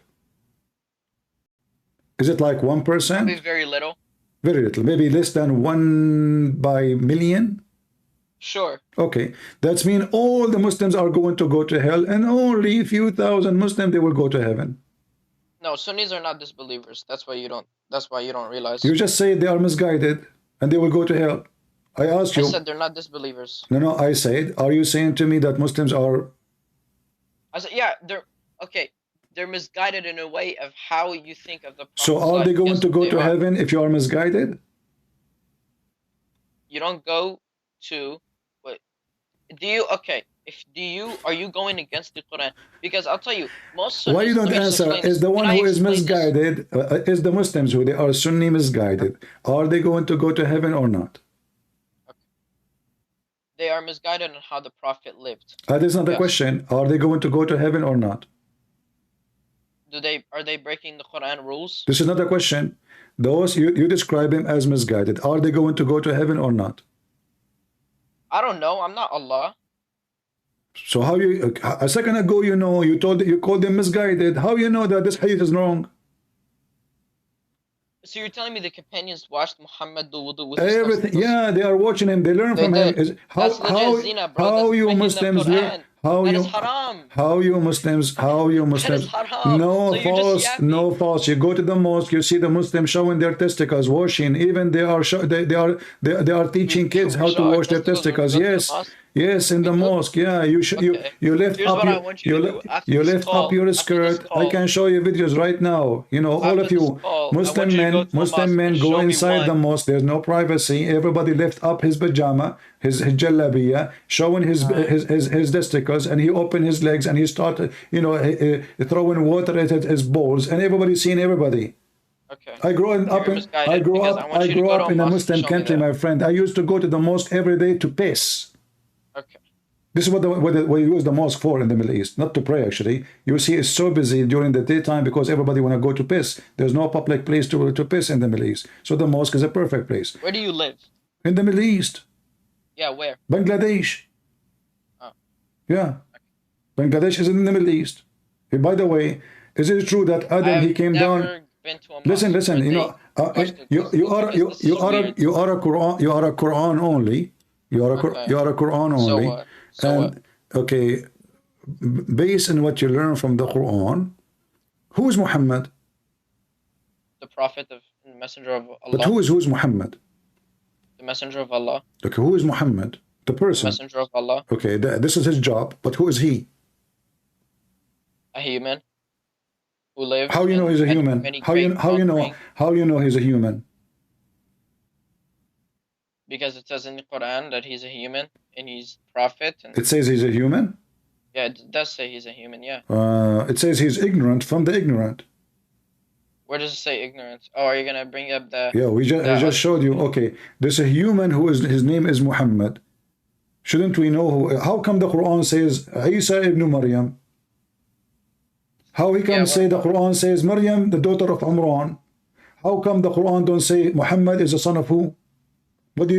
Is it like Probably 1%? very little. Very little, maybe less than 1 by million. Sure. Okay, that's mean all the Muslims are going to go to hell, and only a few thousand Muslims they will go to heaven. No, Sunnis are not disbelievers. That's why you don't. That's why you don't realize. You just say they are misguided and they will go to hell. I asked I you. said they're not disbelievers. No, I said, are you saying to me that Muslims are? I said, yeah, they're okay. They're misguided in a way of how you think of the So Prophet's are life. they going Yes, to go they to are. heaven if you are misguided? You don't go to. What? Do you? Okay. Are you going against the Quran? Because I'll tell you, most Sunnis. Why you don't Let me just answer? explain this. Is the one Can I who is explain this? misguided? Is the Muslims who they are Sunni misguided? Are they going to go to heaven or not? They are misguided on how the Prophet lived. That is not the Yes. question. Are they going to go to heaven or not? Are they breaking the Quran rules? This is not a question. Those you describe him as misguided. Are they going to go to heaven or not? I don't know. I'm not Allah. So how you a second ago you called them misguided. How you know that this hadith is wrong? So you're telling me the companions watched Muhammad do wudu with his Everything, yeah, they are watching him. They learn They from him. did. Is That's legit zina, bro. how That's you breaking the Muslims learn? Quran. How That you is haram. how you Muslims? How you That is Muslims? haram. No So you're just false, yapping. no false. You go to the mosque, you see the Muslims showing their testicles, washing. Even they are they are teaching kids how to wash their testicles. Yes. Yes, in the mosque, yeah. You lift Here's up what I want you to do after you this lift call. up your After this skirt. I call, can show you videos right now. You know, all after of this you call, I want you to go to a Muslim mosque men and go show me inside the one. mosque. There's no privacy. Everybody lift up his pajama, his jallabiya, showing his testicles, and he open his legs and he started, throwing water at his balls, and everybody seeing everybody. Okay. I grew up. You're misguided because I want you to grew go to up a in a mosque and Muslim show me country, that. my friend. I used to go to the mosque every day to piss. Okay. This is what you use the mosque for in the Middle East, not to pray actually. You see, it's so busy during the daytime because everybody want to go to piss. There's no public place to piss in the Middle East. So the mosque is a perfect place. Where do you live? In the Middle East. Yeah, where? Bangladesh. Oh. Yeah. Bangladesh is in the Middle East. Hey, by the way, is it true that Adam he came down? Been to a mosque Listen, where you know, you are a Quran only. You are a Quran only. So what? So what? Okay, based on what you learn from the Quran, who is Muhammad? The Prophet of the Messenger of Allah. But who is Muhammad? The Messenger of Allah. Okay, who is Muhammad? The person. The Messenger of Allah. Okay, this is his job, but who is he? A human who lived. How you know he's a human? How you know he's a human? Because it says in the Quran that he's a human and he's prophet. And it says he's a human? Yeah, it does say he's a human, yeah. It says he's ignorant from the ignorant. Where does it say ignorance? Oh, are you going to bring up the... Yeah, I just showed you. Okay, there's a human his name is Muhammad. Shouldn't we know how come the Quran says Isa ibn Maryam? How he can say the Quran says Maryam, the daughter of Imran? How come the Quran don't say Muhammad is the son of who? Why do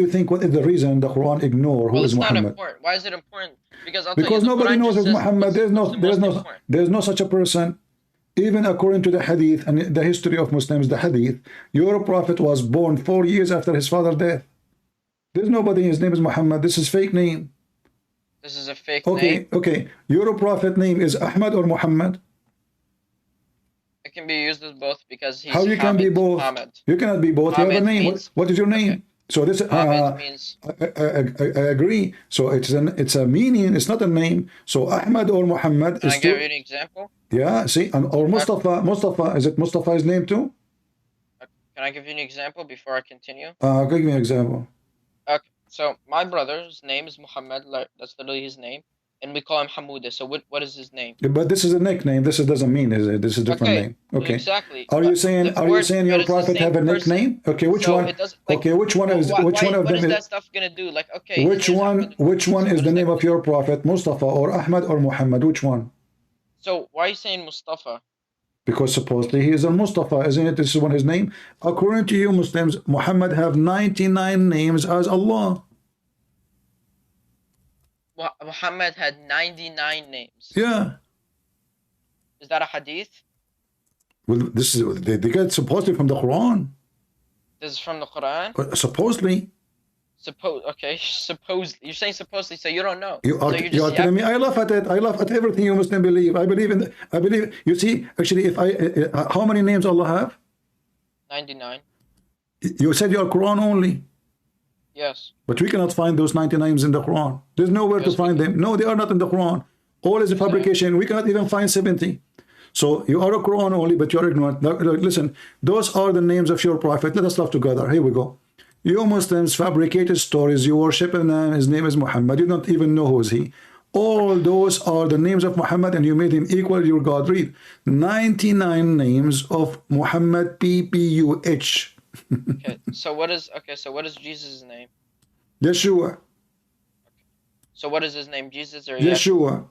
you think, what is the reason the Quran ignore who is Muhammad? Not important. Why is it important? Because nobody knows who Muhammad. There's no such a person. Even according to the hadith and the history of Muslims, the hadith, your prophet was born 4 years after his father's death. There's nobody, his name is Muhammad. This is fake name. This is a fake name? Okay. Your prophet name is Ahmad or Muhammad? It can be used as both because he's How you can be both? Muhammad. You cannot be both. You have a name. What is your name? So this Muhammad means. I agree. So it's a meaning. It's not a name. So Ahmad or Muhammad Can I is give you two. an example? Yeah. See, and or Okay. Mustafa. Is it Mustafa's name too? Can I give you an example before I continue? Give me an example. Okay. So my brother's name is Muhammad. Like that's literally his name, and we call him Hamuda. So what is his name? But this is a nickname. This doesn't mean is it? This is a different Okay. name. Okay. Exactly. Are you But saying the word, but your it's the prophet same have a person. nickname? Okay, which So one? it doesn't like. Okay, which one Well, is which one of what them is is that stuff gonna do? Like, okay, his name is Ahmad which Muhammad. one So what is the does name that of mean? your prophet? Mustafa or Ahmad or Muhammad? Which one? So why are you saying Mustafa? Because supposedly he is a Mustafa, isn't it? This is one his name. According to you Muslims, Muhammad have 99 names as Allah. Muhammad had 99 names. Yeah. Is that a hadith? Well, this is they get supposedly from the Quran. This is from the Quran. Supposedly. Supposedly. You're saying supposedly, so you don't know. You are So you're you just are telling me I laugh at it. I laugh at everything you Muslim believe. I believe in. I believe. You see, actually, if I how many names Allah have? 99. You said you are Quran only, Yes. but we cannot find those 90 names in the Quran. There's nowhere to Yes, we find can. them. No, they are not in the Quran. All is a Yes, they are. fabrication. We cannot even find 70. So you are a Quran only, but you're ignorant. Now, listen, those are the names of your prophet. Let us laugh together. Here we go. You Muslims fabricated stories. You worship a man. His name is Muhammad. You don't even know who is he. All those are the names of Muhammad, and you made him equal to your God. Read 99 names of Muhammad, PPUH. Okay. So what is Jesus' name? Yeshua. So what is his name? Jesus or Yeshua?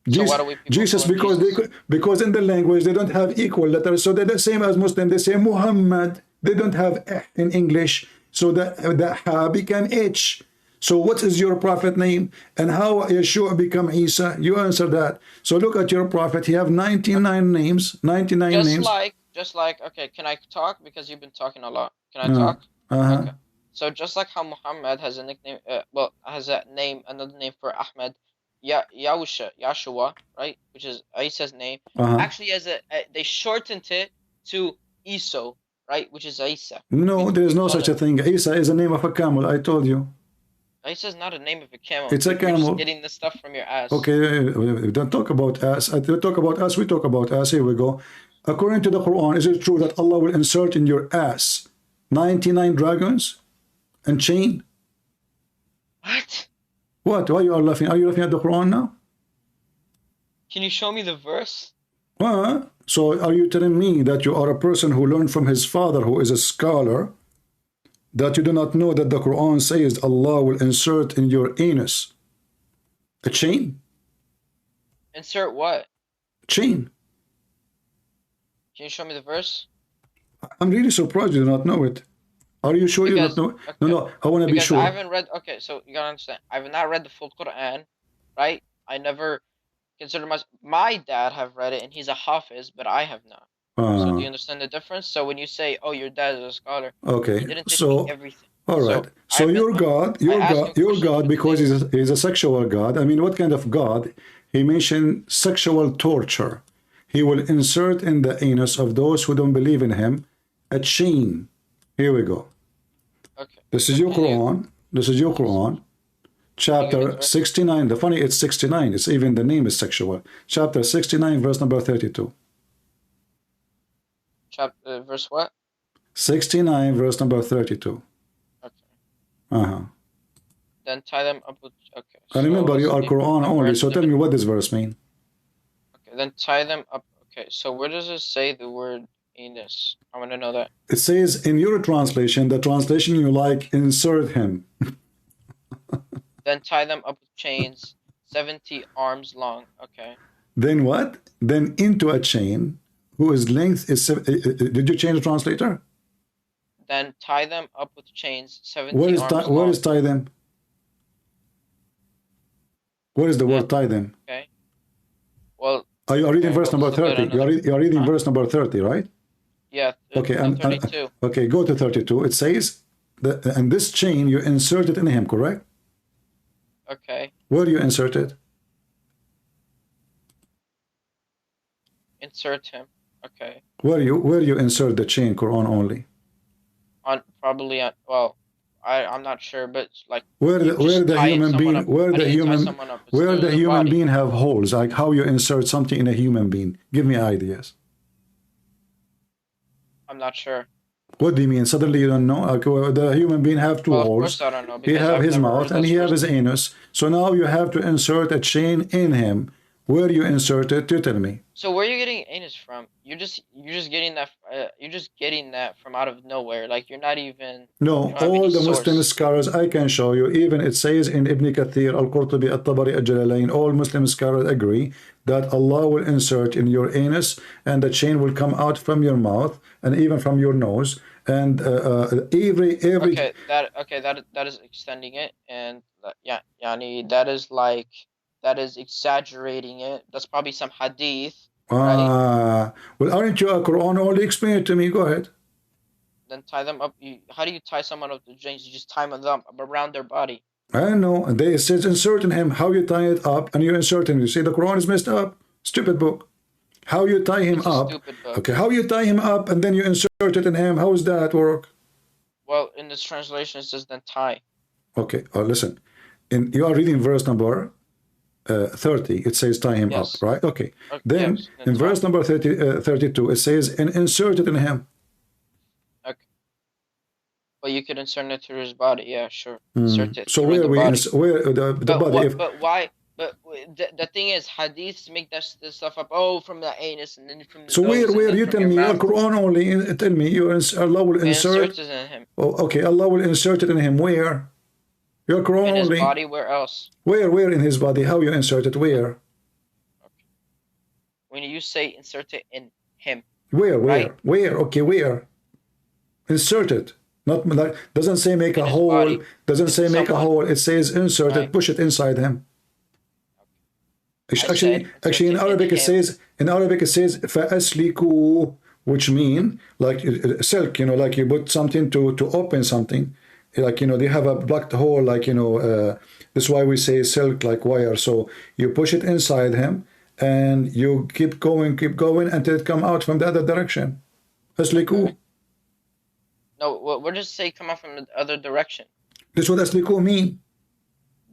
Yeshua. So why do we people Jesus, call him because Jesus? because in the language they don't have equal letters, so they're the same as Muslim. They say Muhammad. They don't have in English, so the ha became h. So what is your prophet name, and how Yeshua become Isa? You answer that. So look at your prophet. He have 99 names. 99 names. Just like, okay, can I talk? Because you've been talking a lot. Can I Uh, talk? uh-huh. Okay. So just like how Muhammad has a nickname, has a name, another name for Ahmed, Yahshua, right? Which is Isa's name. Uh-huh. Actually, they shortened it to Iso, right? Which is Isa. No, there is We no call such a it. thing. Isa is the name of a camel. I told you. Isa is not a name of a camel. It's a You're just camel. getting this stuff from your ass. Okay, we don't talk about us. We talk about us. We talk about us. Here we go. According to the Quran, is it true that Allah will insert in your ass 99 dragons and chain? What? What? Why you are laughing? Are you laughing at the Quran now? Can you show me the verse? So are you telling me that you are a person who learned from his father, who is a scholar, that you do not know that the Quran says Allah will insert in your anus a chain? Insert what? Chain. Can you show me the verse? I'm really surprised you do not know it. Are you sure you don't know? No, I want to be Because I sure. haven't read. Okay, so you gotta understand. I've not read the full Quran, right? I never consider my dad have read it, and he's a hafiz, but I have not. So do you understand the difference? So when you say, "Oh, your dad is a scholar," he Okay, didn't teach me so everything. all right. So I ask you your questions God, for because things. he's a sexual God. I mean, what kind of God? He mentioned sexual torture. He will insert in the anus of those who don't believe in him a chain. Here we go. Okay. This is So your Quran. This is your Quran. Chapter 69. The funny, it's 69. It's even the name is sexual. Chapter 69, verse number 32. Chapter verse what? 69, verse number 32. Okay. Then tie them up with. Okay. And remember, you are Quran only. So tell me what this verse mean. Okay. Then tie them up. Okay. So where does it say the word anus? I want to know that. It says in your translation, the translation you like, insert him. Then tie them up with chains, 70 arms long. Okay. Then what? Then into a chain whose length is... did you change the translator? Then tie them up with chains, 70 arms long. Where is tie them? Where is the word tie them? Okay. Well... Are you reading verse number 30? You are reading verse number 30, right? Yeah. Okay, and 32. Okay, go to 32. It says, and this chain you insert it in him, correct? Okay. Where do you insert it? Insert him. Okay. Where you insert the chain, Quran only? Probably on, well, I'm not sure, but like Where you where just the tying human someone being, up. How do you tie someone up? It's where still the in their human body. being have holes, like how you insert something in a human being? Give me ideas. I'm not sure. What do you mean? Suddenly you don't know? Like, well, the human being have two Well, of holes. course I don't know He because have I've his never mouth heard and those he have words. his anus. So now you have to insert a chain in him. Where you insert it? You tell me. So where are you getting anus from? You're just getting that. You're just getting that from out of nowhere. Like you're not even. You No, don't have any all the Muslim source. scholars I can show you, even it says in Ibn Kathir, Al-Qurtubi, At-Tabari, Al-Jalalain, all Muslim scholars agree that Allah will insert in your anus and the chain will come out from your mouth and even from your nose. And every That is extending it, and yeah, yani that is exaggerating it. That's probably some hadith, right? well, aren't you a Quran only? Explain it to me. Go ahead. Then tie them up. How do you tie someone up to chains? You just tie them up around their body. I know. And they says insert in him how you tie it up and you insert him. You say the Quran is messed up. Stupid book. How you tie him It's a up. stupid book. Okay, how you tie him up and then you insert it in him. How does that work? Well, in this translation, it says then tie. Okay, listen. You are reading verse number 30. It says tie him Yes. up, right? Okay. Then Yes, in that's verse right. number 32, it says and insert it in him. Okay. But you could insert it through his body. Yeah, sure. Insert it So through where the we body. where the body? If But why? But the thing is, hadiths make this stuff up. Oh, from the anus and then from the so nose and where then you from tell your me your mouth. Quran only? Tell me Allah will It insert. inserts it in him. Oh, okay, Allah will insert it in him. Where? Your Quran In his only. body, where else? Where in his body? How you insert it? Where? Okay. When you say insert it in him, Where? right? Where? Okay, where? Insert it. Not like doesn't say make In a his hole. body. Doesn't It's say make a someone. hole. It says insert it. Right. Push it inside him. I Actually, said in Arabic it him. says فَأَسْلِكُوا, which mean like silk. You know, like you put something to open something. Like they have a blocked hole. Like that's why we say silk, like wire. So you push it inside him, and you keep going until it come out from the other direction. أَسْلِكُوا. Okay. No, we're just say come out from the other direction. This is what أَسْلِكُوا mean.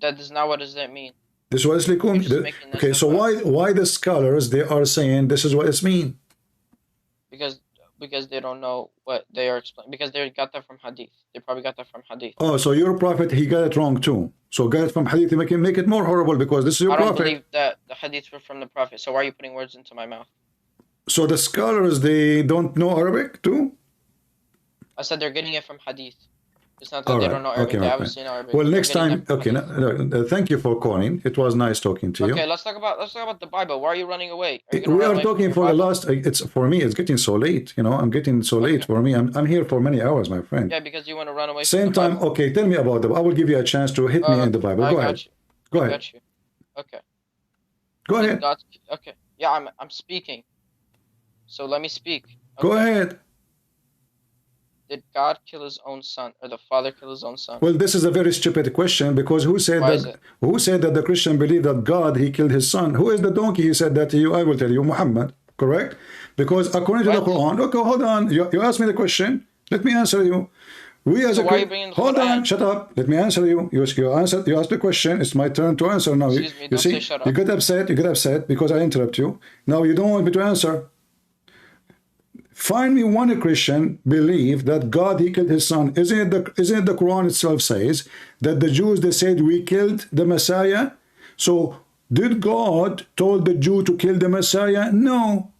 That is not what does that mean. This is what أَسْلِكُوا mean. Okay, so why the scholars they are saying this is what it's mean? Because they don't know what they are explaining. Because they got that from hadith. They probably got that from hadith. Oh, so your prophet he got it wrong too. So got it from hadith, make it more horrible because this is your I don't prophet. believe that the hadiths were from the prophet. So why are you putting words into my mouth? So the scholars they don't know Arabic too? I said they're getting it from hadith. It's not that they don't know Arabic. Okay, They obviously know Arabic. well, They're next getting time, that from okay. hadith. Thank you for calling. It was nice talking to you. Okay, let's talk about the Bible. Why are you running away? Are you gonna We run are away talking from for your the Bible? last. It's for me. It's getting so late. I'm getting so late for me. I'm here for many hours, my friend. Yeah, because you want to run away from Same the time. Bible. Okay, tell me about the. I will give you a chance to hit me in the Bible. Go ahead. You. Go I ahead. got you. Okay. Go ahead. Okay. Yeah, I'm speaking. So let me speak. Okay. Go ahead. Did God kill his own son, or the father kill his own son? Well, this is a very stupid question because who said that the Christian believe that God he killed his son? Who is the donkey he said that to you? I will tell you, Muhammad, correct? Because according to the Quran, okay, hold on. You asked me the question. Let me answer you. We as So a why are you bringing the hold Quran? on, shut up. Let me answer you. You asked the question. It's my turn to answer now. Excuse me, You don't see, say shut up. you get upset because I interrupt you. Now you don't want me to answer. Find me one Christian believe that God he killed his son. Isn't it the Quran itself says that the Jews they said we killed the Messiah? So did God told the Jew to kill the Messiah? No.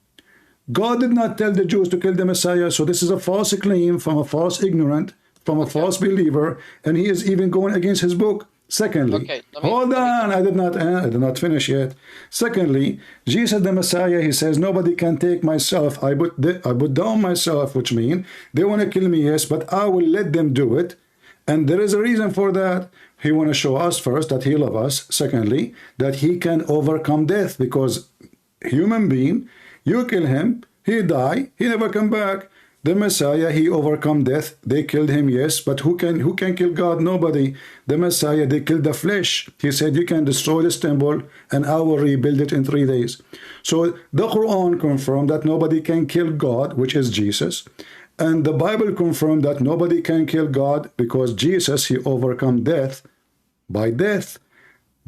God did not tell the Jews to kill the Messiah. So this is a false claim from a false ignorant, from a false believer, and he is even going against his book. Secondly, hold on, I did not finish yet. Secondly, Jesus the Messiah, he says, nobody can take myself. I put down myself, which means they want to kill me, yes, but I will let them do it. And there is a reason for that. He want to show us first that he loves us. Secondly, that he can overcome death because human being, you kill him, he die, he never come back. The Messiah, he overcome death. They killed him, yes, but who can kill God? Nobody. The Messiah, they killed the flesh. He said, you can destroy this temple and I will rebuild it in 3 days. So the Quran confirmed that nobody can kill God, which is Jesus. And the Bible confirmed that nobody can kill God because Jesus, he overcome death by death.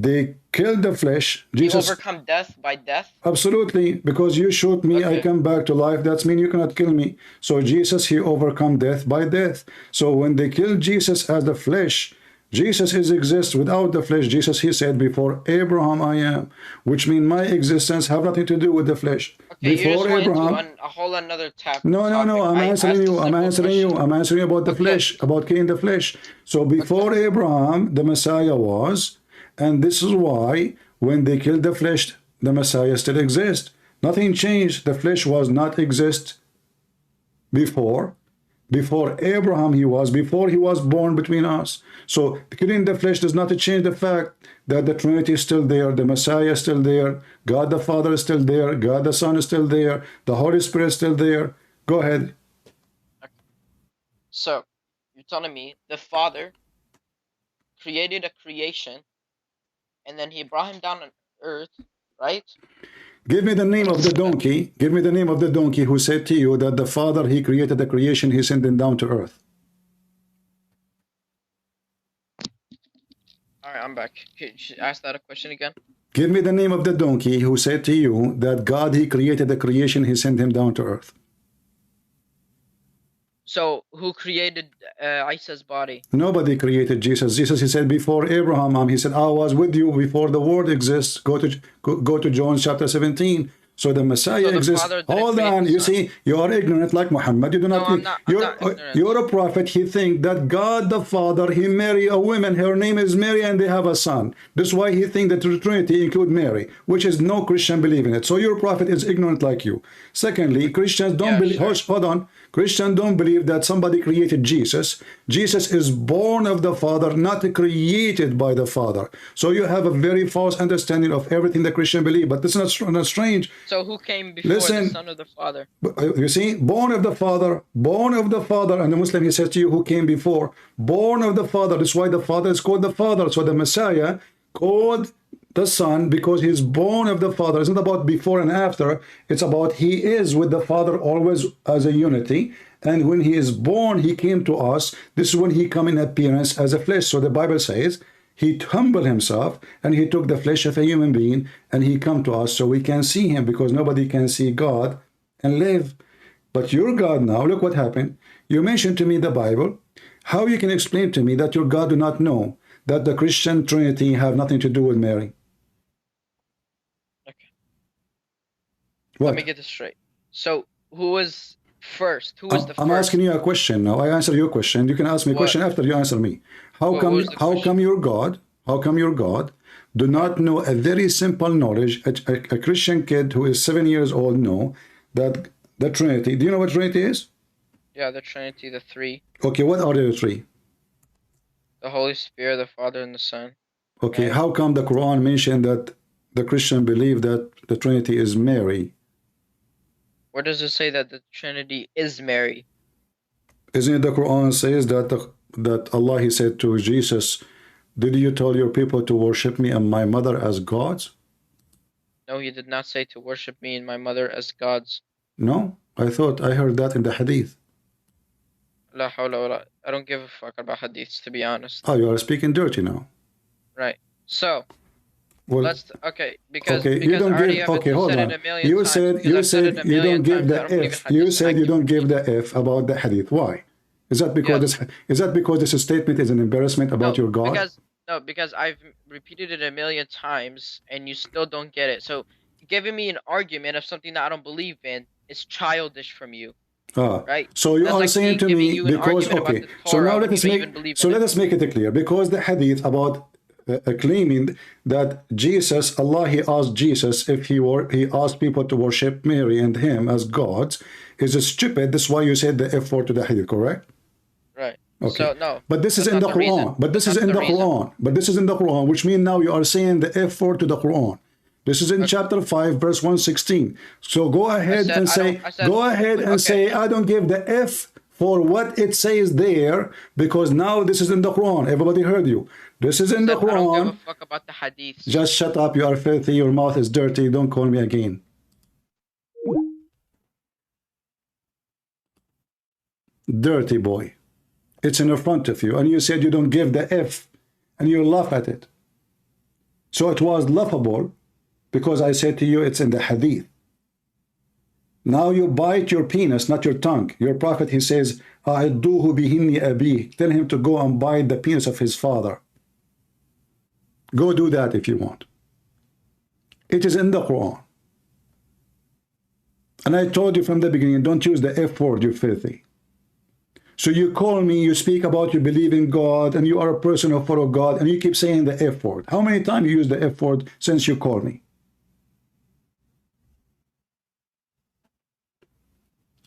They killed the flesh. He Jesus overcome death by death? Absolutely, because you shoot me, I Okay. come back to life. That means you cannot kill me. So Jesus, he overcome death by death. So when they killed Jesus as the flesh, Jesus is exists without the flesh. Jesus, he said, before Abraham I am, which means my existence have nothing to do with the flesh. Okay, you just Before went Abraham, into a whole another no, topic. I'm I answering asked a you. I'm simple answering you. question. I'm answering you about the Okay. flesh, about killing the flesh. So before Abraham, the Messiah was, and this is why when they killed the flesh, the Messiah still exists. Nothing changed. The flesh was not exist before. Before Abraham before he was born between us. So killing the flesh does not change the fact that the Trinity is still there, the Messiah is still there, God the Father is still there, God the Son is still there, the Holy Spirit is still there. Go ahead. Okay. So, you're telling me the Father created a creation, and then he brought him down on earth, right? Give me the name of the donkey. Give me the name of the donkey who said to you that the Father, he created the creation, he sent him down to earth. All right, I'm back. Could you ask that a question again? Give me the name of the donkey who said to you that God, he created the creation, he sent him down to earth. So, who created Isa's body? Nobody created Jesus. Jesus, he said, before Abraham, he said, I was with you before the world exists. Go to John chapter 17. So the Messiah So the exists. Father didn't Hold create on, the you Son. see, you are ignorant like Muhammad. You do No, not. I'm not ignorant. You're a prophet. He think that God the Father, he marry a woman. Her name is Mary, and they have a son. That's why he think that the Trinity include Mary, which is no Christian believe in it. So your prophet is ignorant like you. Secondly, Christians don't believe. Sure. Hold on. Christians don't believe that somebody created Jesus. Jesus is born of the Father, not created by the Father. So you have a very false understanding of everything the Christian believe. But this is not strange. So who came before the Son of the Father? You see, born of the Father, and the Muslim, he says to you who came before, born of the Father. That's why the Father is called the Father. So the Messiah called the Son because he's born of the Father. It's not about before and after. It's about he is with the Father always as a unity. And when he is born, he came to us. This is when he come in appearance as a flesh. So the Bible says he humbled himself and he took the flesh of a human being and he come to us so we can see him, because nobody can see God and live. But your God now, look what happened. You mentioned to me the Bible. How you can explain to me that your God do not know that the Christian Trinity have nothing to do with Mary? Okay. What? Let me get this straight. So who was first? Who was the first? I'm asking you a question now. I answer your question. You can ask me a question after you answer me. How come your God do not know a very simple knowledge? A Christian kid who is 7 years old know that the Trinity. Do you know what Trinity is? Yeah, the Trinity, the three. Okay, what are the three? The Holy Spirit, the Father, and the Son. Okay, how come the Quran mentioned that the Christian believe that the Trinity is Mary? Where does it say that the Trinity is Mary? Isn't it the Quran says that Allah, he said to Jesus, did you tell your people to worship me and my mother as gods? No, he did not say to worship me and my mother as gods. No, I thought I heard that in the hadith. La hawla wa la. I don't give a fuck about hadiths, to be honest. Oh, you are speaking dirty now. Right. So, well, let's because you don't give. Okay, hold on. You said you don't give the F. You said you don't give the F about the hadith. Why? Is that because this statement is an embarrassment about your God? Because I've repeated it a million times and you still don't get it. So giving me an argument of something that I don't believe in is childish from you. Right? So you are saying to me because so now let us make it clear, because the hadith about claiming that Jesus, Allah, he asked Jesus if he asked people to worship Mary and him as gods is stupid. That's why you said the F word to the hadith, correct? Right. Okay. So no. But this is in the Quran. But this is in the Quran. But this is in the Quran, which means now you are saying the F word to the Quran. This is in chapter 5, verse 116. So go ahead and say, I don't give the F for what it says there, because now this is in the Quran. Everybody heard you. This is in the Quran. I don't give a fuck about the hadiths. Just shut up. You are filthy. Your mouth is dirty. Don't call me again. dirty boy. It's in front of you, and you said you don't give the F, and you laugh at it. So it was laughable because I said to you it's in the hadith. Now you bite your penis, not your tongue. Your prophet, he says, "A'idduhu bihinni abi." Tell him to go and bite the penis of his father. Go do that if you want. It is in the Quran. And I told you from the beginning, don't use the F word, you filthy. So you call me, you speak about you believe in God, and you are a person who follow God, and you keep saying the F word. How many times you use the F word since you called me?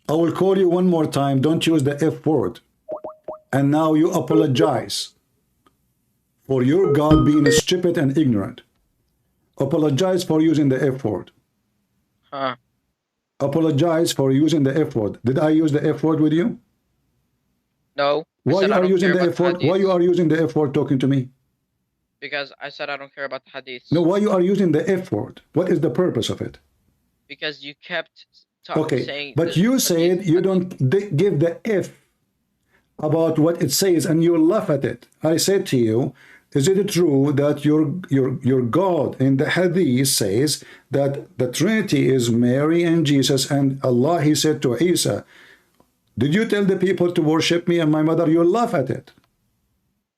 I will call you one more time, don't use the F word. And now you apologize for your God being stupid and ignorant. Apologize for using the F word. Apologize for using the F word. Did I use the F word with you? No. Why you are using the F word? Why you are using the F word talking to me? Because I said I don't care about the hadiths. No, why you are using the F word? What is the purpose of it? Because you kept saying... But you said you don't give the F about what it says, and you laugh at it. I said to you, is it true that your God in the hadith says that the Trinity is Mary and Jesus, and Allah, he said to Isa, did you tell the people to worship me and my mother? You laugh at it.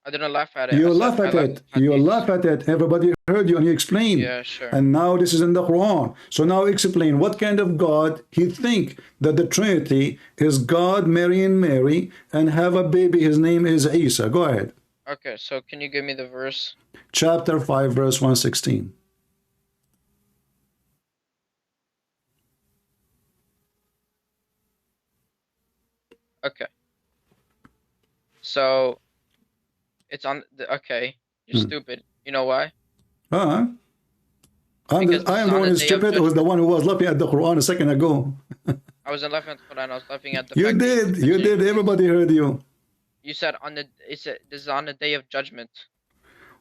I didn't laugh at it. You laugh at it. You laugh at it. Everybody heard you and you explained. Yeah, sure. And now this is in the Quran. So now explain what kind of God he think that the Trinity is God marrying Mary and have a baby. His name is Isa. Go ahead. Okay, so can you give me the verse? Chapter 5, verse 116. Okay. So it's on the okay. You're stupid. You know why? I am the one who's stupid. Who was the one who was laughing at the Quran a second ago. I wasn't laughing at the Quran. I was laughing at the. You did. You did. Everybody heard you. You said on the. This is on the day of judgment.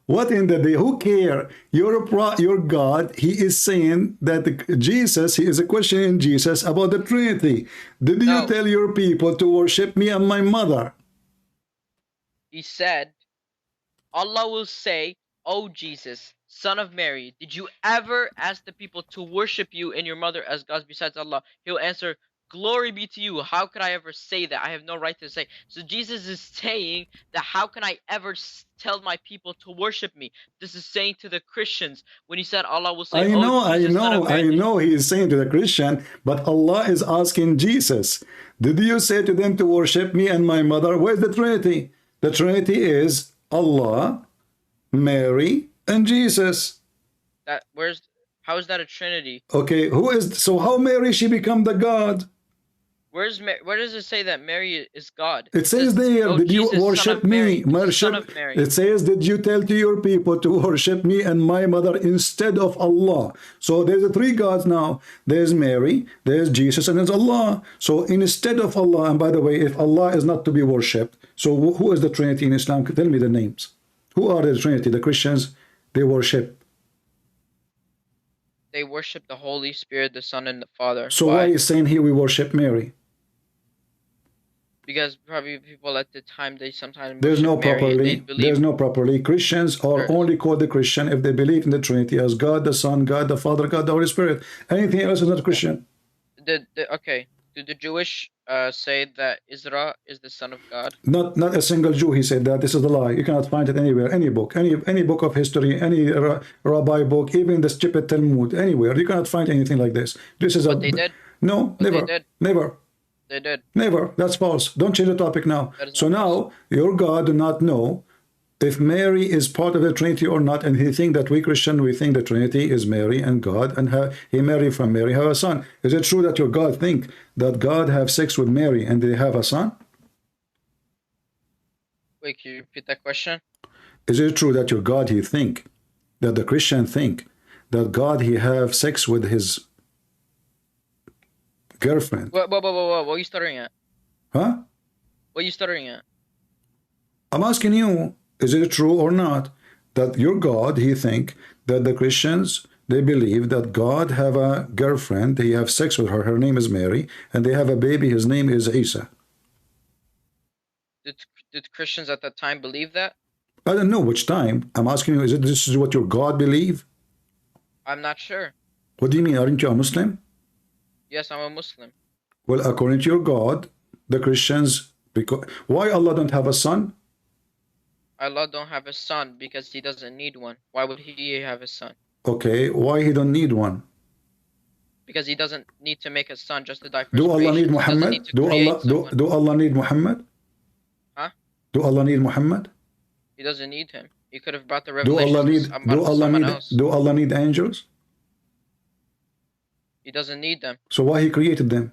What in the day? Who care? Your God, he is saying that Jesus, he is questioning Jesus about the Trinity. Did you tell your people to worship me and my mother? He said, Allah will say, "Oh Jesus, son of Mary, did you ever ask the people to worship you and your mother as gods besides Allah?" He'll answer, "Glory be to you. How could I ever say that? I have no right to say." So Jesus is saying that how can I ever tell my people to worship me? This is saying to the Christians when he said Allah will say, I know he is saying to the Christian, but Allah is asking Jesus, did you say to them to worship me and my mother? Where's the Trinity? The Trinity is Allah, Mary, and Jesus. How is that a Trinity? Okay, so how Mary she become the God? Where does it say that Mary is God? It says there, did you worship me? It says, did you tell to your people to worship me and my mother instead of Allah? So there's three gods now. There's Mary, there's Jesus, and there's Allah. So instead of Allah, and by the way, if Allah is not to be worshipped, so who is the Trinity in Islam? Tell me the names. Who are the Trinity? The Christians, they worship. They worship the Holy Spirit, the Son, and the Father. So why is saying here we worship Mary? Because probably people at the time, they sometimes there's no properly. Christians are only called the Christian if they believe in the Trinity as God the Son, God the Father, God the Holy Spirit. Anything else is not Christian. Okay. Do the Jewish say that Isra is the son of God? Not a single Jew he said that. This is a lie. You cannot find it anywhere. Any book, any book of history, any rabbi book, even the stupid Talmud, anywhere. You cannot find anything like this. This is they did. No, never, never. They did. Never. That's false. Don't change the topic now. So now your God do not know if Mary is part of the Trinity or not, and he think that we Christian, we think the Trinity is Mary and God, and he married from Mary, have a son. Is it true that your God think that God have sex with Mary and they have a son? Wait, can you repeat that question? Is it true that your God, he think, that the Christian think, that God, he have sex with his girlfriend? What are you stuttering at? Huh? What are you stuttering at? I'm asking you, is it true or not that your God, he think that the Christians, they believe that God have a girlfriend, they have sex with her, her name is Mary, and they have a baby, his name is Isa? Did Christians at that time believe that? I don't know which time. I'm asking you, this is what your God believe? I'm not sure. What do you mean? Aren't you a Muslim? Yes, I'm a Muslim. Well, according to your God, the Christians, because why Allah don't have a son? Allah don't have a son because he doesn't need one. Why would he have a son? Okay, why he don't need one? Because he doesn't need to make a son just to die for Do Allah need creation. He doesn't Muhammad? need to create someone. Do Allah need Muhammad? Huh? Do Allah need Muhammad? He doesn't need him. He could have brought the Do Allah revelations need about someone else. do Allah need angels? He doesn't need them So why he created them?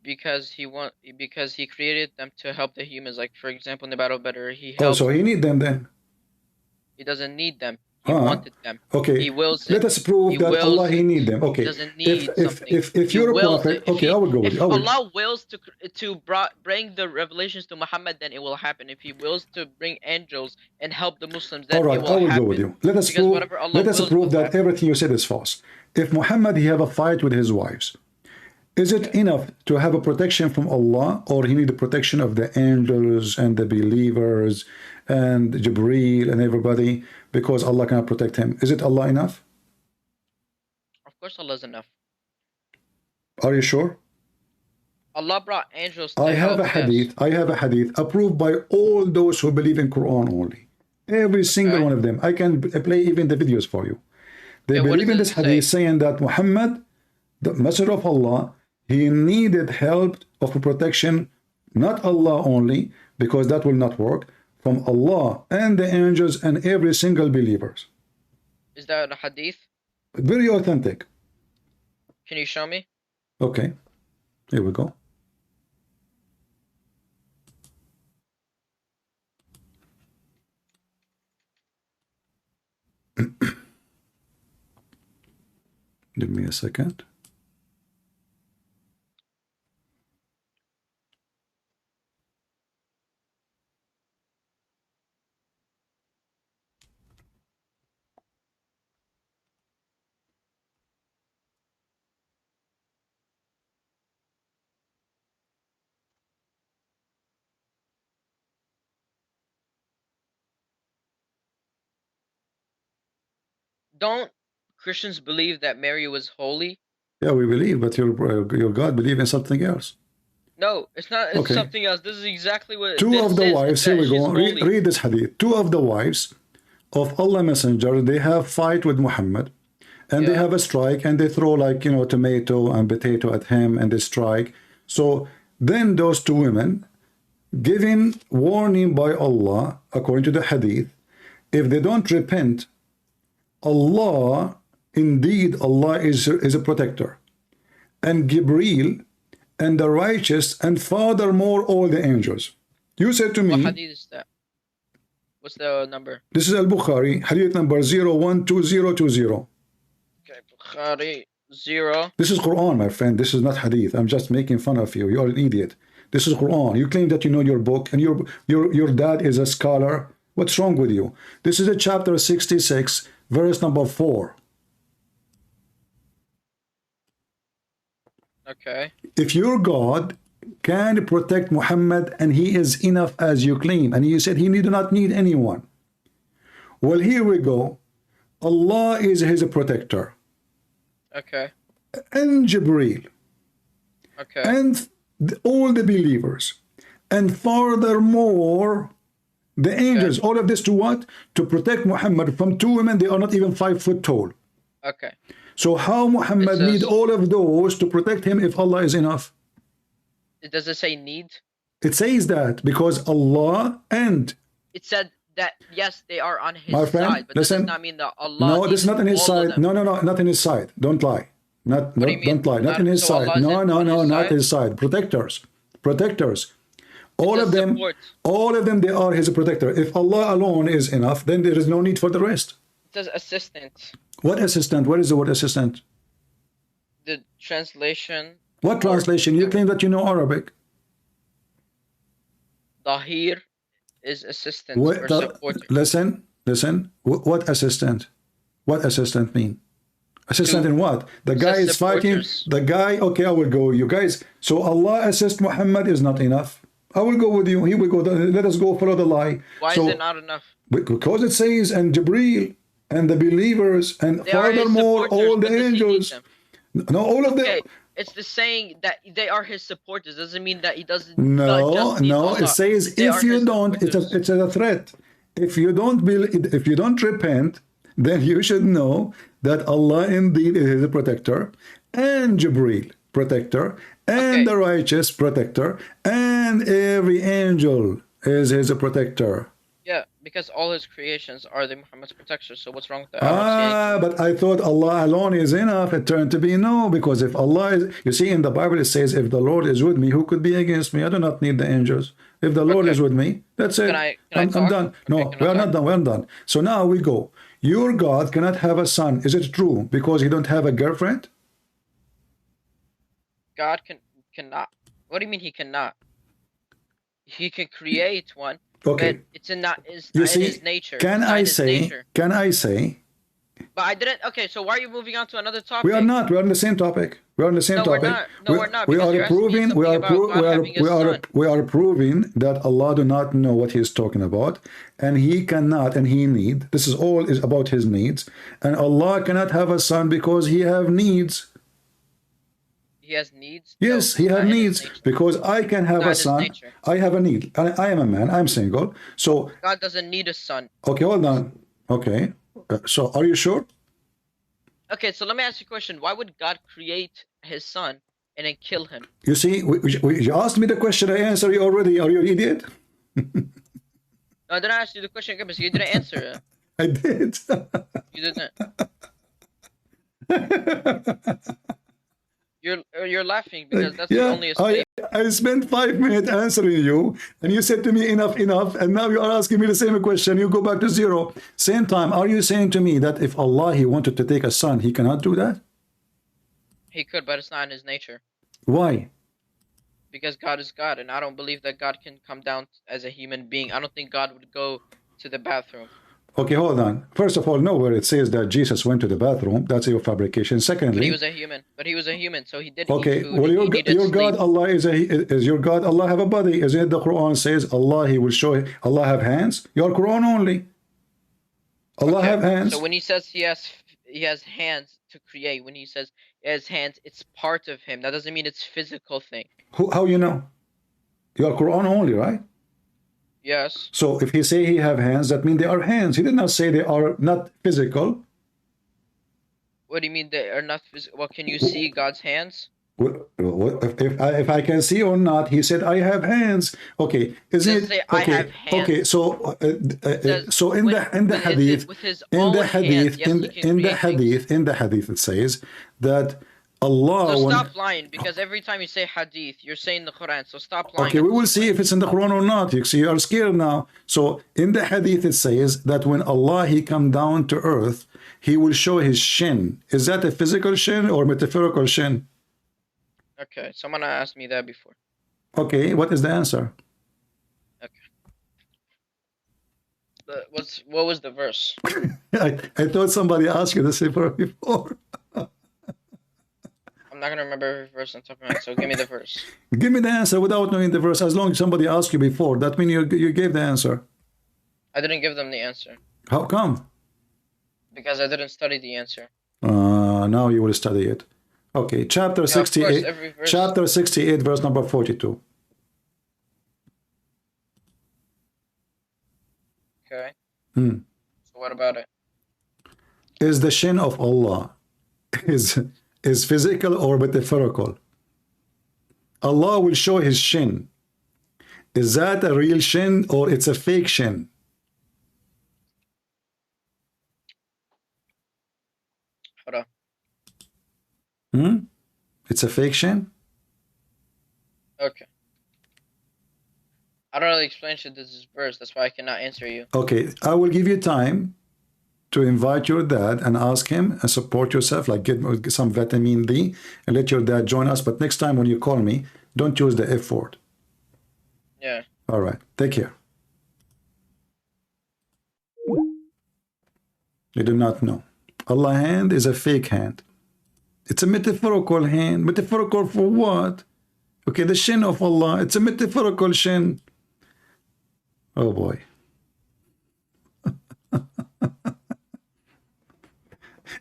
because he created them to help the humans. Like for example, in the Battle of Badr, he Oh, helped. so he need them then. He doesn't need them. He wanted them. Okay. He wills Let it. us prove He that wills Allah he it. need them. Okay. He doesn't need something. If He you're a wills prophet, it. okay, I will go with If you. Allah wills to bring the revelations to Muhammad, then it will happen. If He wills to bring angels and help the Muslims, then All right, it will I will happen. go with you. Let us Because prove, whatever Allah wills will that happen. everything you said is false. If Muhammad he have a fight with his wives, is it enough to have a protection from Allah, or he need the protection of the angels and the believers and Jibreel and everybody because Allah cannot protect him? Is it Allah enough? Of course, Allah is enough. Are you sure? Allah brought angels to I have help a hadith. us. I have a hadith approved by all those who believe in Quran only. Every single one of them. I can play even the videos for you. They Okay, what believe in does this it hadith say? saying that Muhammad, the messenger of Allah, he needed help of protection, not Allah only, because that will not work, from Allah and the angels and every single believers. Is that a hadith? Very authentic. Can you show me? Okay, here we go. Give me a second. Don't Christians believe that Mary was holy? Yeah, we believe, but your God believe in something else. No, it's not. It's Okay. something else. This is exactly what Two this of the says, wives, that here we she's go. holy. Read this hadith. Two of the wives of Allah Messenger, they have fight with Muhammad, and they Yeah. have a strike, and they throw like tomato and potato at him, and they strike. So then those two women, given warning by Allah, according to the hadith, if they don't repent, Allah, indeed Allah is a protector, and Gabriel and the righteous, and furthermore all the angels. You said to What me, hadith is that? What's the number? this is Al-Bukhari, hadith number 012020. Okay, Bukhari 0. This is Quran, my friend. This is not hadith. I'm just making fun of you. You're an idiot. This is Quran. You claim that you know your book, and your dad is a scholar. What's wrong with you? This is a chapter 66, verse number 4. Okay. If your God can protect Muhammad and he is enough as you claim, and you said he do not need anyone. Well, here we go. Allah is his protector, Okay. and Jibreel, Okay. and all the believers, and furthermore the angels. All of this to what? To protect Muhammad from two women. They are not even 5 foot tall. Okay. So how Muhammad need all of those to protect him if Allah is enough? Does it say need? It says that because Allah and It said that yes, they are on his my friend, side, but listen. that does not mean that Allah. No, this is not in his all of side. them. No, not in his side. Don't lie. What do you mean? Don't lie. Not in his So side. Allah No, isn't no, on no, his not side? his side. Protectors. All of just them, support. all of them, they are his protector. If Allah alone is enough, then there is no need for the rest. It says assistant. What assistant? What is the word assistant? The translation. What translation? You claim that you know Arabic. Dahir is assistant or supporter. Listen. What assistant? What assistant mean? Assistant in what? The guy is fighting. supporters. The guy. Okay, I will go. You guys. So Allah assist Muhammad is not enough. I will go with you. Here we go. Let us go follow the lie. Why So, is it not enough? because it says, and Jibreel and the believers, and They are his furthermore, supporters, all the but does he need angels. them? No, all of them. Okay, it's the saying that they are his supporters. Doesn't mean that he doesn't. No, just needs no. It Allah. says They if are you his don't, supporters. it's a threat. If you don't believe, if you don't repent, then you should know that Allah indeed is a protector, and Jibreel protector, and Okay. the righteous protector, and every angel is his protector. Yeah, because all his creations are the Muhammad's protectors. So what's wrong with that? I don't see anything. But I thought Allah alone is enough. It turned to be no, because if Allah is, you see, in the Bible it says, if the Lord is with me, who could be against me? I do not need the angels. If the Lord Okay. is with me, that's it. Can I I'm talk? done. No, Okay, can we I are not talk? done. We are done. So now we go. Your God cannot have a son. Is it true? Because he don't have a girlfriend? God cannot. What do you mean he cannot? He can create one, Okay. but it's not in see, his nature. Can It's not I in his say? nature. Can I say? But I didn't. Okay, so why are you moving on to another topic? We are not. We are on the same topic. We are on the same No, we're topic. not. No, we're not, We because are you're asking me proving. We something are. about God having a son. We are proving that Allah do not know what He is talking about, and He cannot, and He need. This is all is about His needs, and Allah cannot have a son because He have needs. He has needs. Yes, No, He it's have not in his needs nature. because I can have Not a in his son. nature. I have a need. I am a man. I'm single. So God doesn't need a son. okay, hold on. Okay, so are you sure? Okay, so let me ask you a question. Why would God create his son and then kill him? You see, you asked me the question. I answered you already. Are you an idiot? No, I didn't ask you the question again because you didn't answer it. I did. You didn't. You're laughing because that's Yeah, only a statement. I spent 5 minutes answering you, and you said to me, enough, enough, and now you are asking me the same question. You go back to zero. Same time, are you saying to me that if Allah, He wanted to take a son, He cannot do that? He could, but it's not in his nature. Why? Because God is God, and I don't believe that God can come down as a human being. I don't think God would go to the bathroom. Okay, hold on. First of all, nowhere it says that Jesus went to the bathroom. That's your fabrication. But he Secondly, was a human. But he was a human, so he did okay, eat food. well, And your, he needed your sleep. God, Allah is your God. Allah have a body. Isn't it the Quran says Allah, He will show, Allah have hands? Your Quran only. Allah have hands. So when he says he has hands to create, when he says he has hands, it's part of him. That doesn't mean it's physical thing. How you know? Your Quran only, right? Yes. So if he say he have hands, that means they are hands. He did not say they are not physical. What do you mean they are not physical? Well, can you see God's hands? If I can see or not, he said I have hands. Okay, isn't Just it? say, "I Okay, have hands." okay. So says, so in the hadith, with his in own the hands, hadith, yes, he can in the create things. hadith, it says that Allah. So when- stop lying, because every time you say hadith, you're saying the Quran. So stop lying. Okay, we will see if it's in the Quran or not. You see, you are scared now. So in the hadith it says that when Allah He come down to earth, He will show His shin. Is that a physical shin or metaphorical shin? Okay, someone asked me that before. Okay, what is the answer? What was the verse? I thought somebody asked you the same before. I'm not gonna remember every verse on top of my head, so give me the verse. Give me the answer without knowing the verse. As long as somebody asked you before, that means you gave the answer. I didn't give them the answer How come? because I didn't study the answer. Now you will study it. Okay, chapter Yeah, of course, 68. every verse. Chapter 68, verse number 42. Okay. Hmm. So what about it? Is the shin of Allah is physical or metaphorical? Allah will show His shin. Is that a real shin or it's a fake shin? Hold on. It's a fake shin? Okay. I don't really explain shit to this verse. That's why I cannot answer you. Okay, I will give you time to invite your dad and ask him and support yourself, like get some vitamin D and let your dad join us. But next time when you call me, don't use the F word. Yeah. All right, take care. You do not know. Allah's hand is a fake hand. It's a metaphorical hand. Metaphorical for what? Okay, the shin of Allah, it's a metaphorical shin. Oh boy.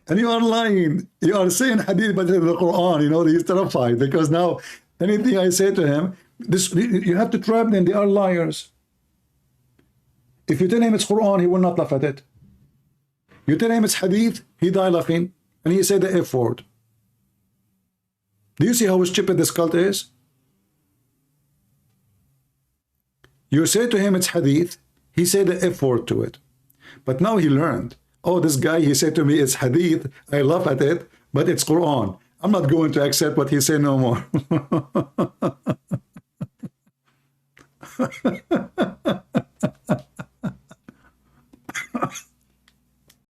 And you are lying. You are saying hadith, but in the Quran, you know, he's terrified because now anything I say to him, this you have to trap them. They are liars. If you tell him it's Quran, he will not laugh at it. You tell him it's hadith, he die laughing, and he said the F word. Do you see how stupid this cult is? You say to him it's hadith, he said the F word to it. But now he learned. Oh, this guy, he said to me, it's hadith. I laugh at it, but it's Quran. I'm not going to accept what he said no more.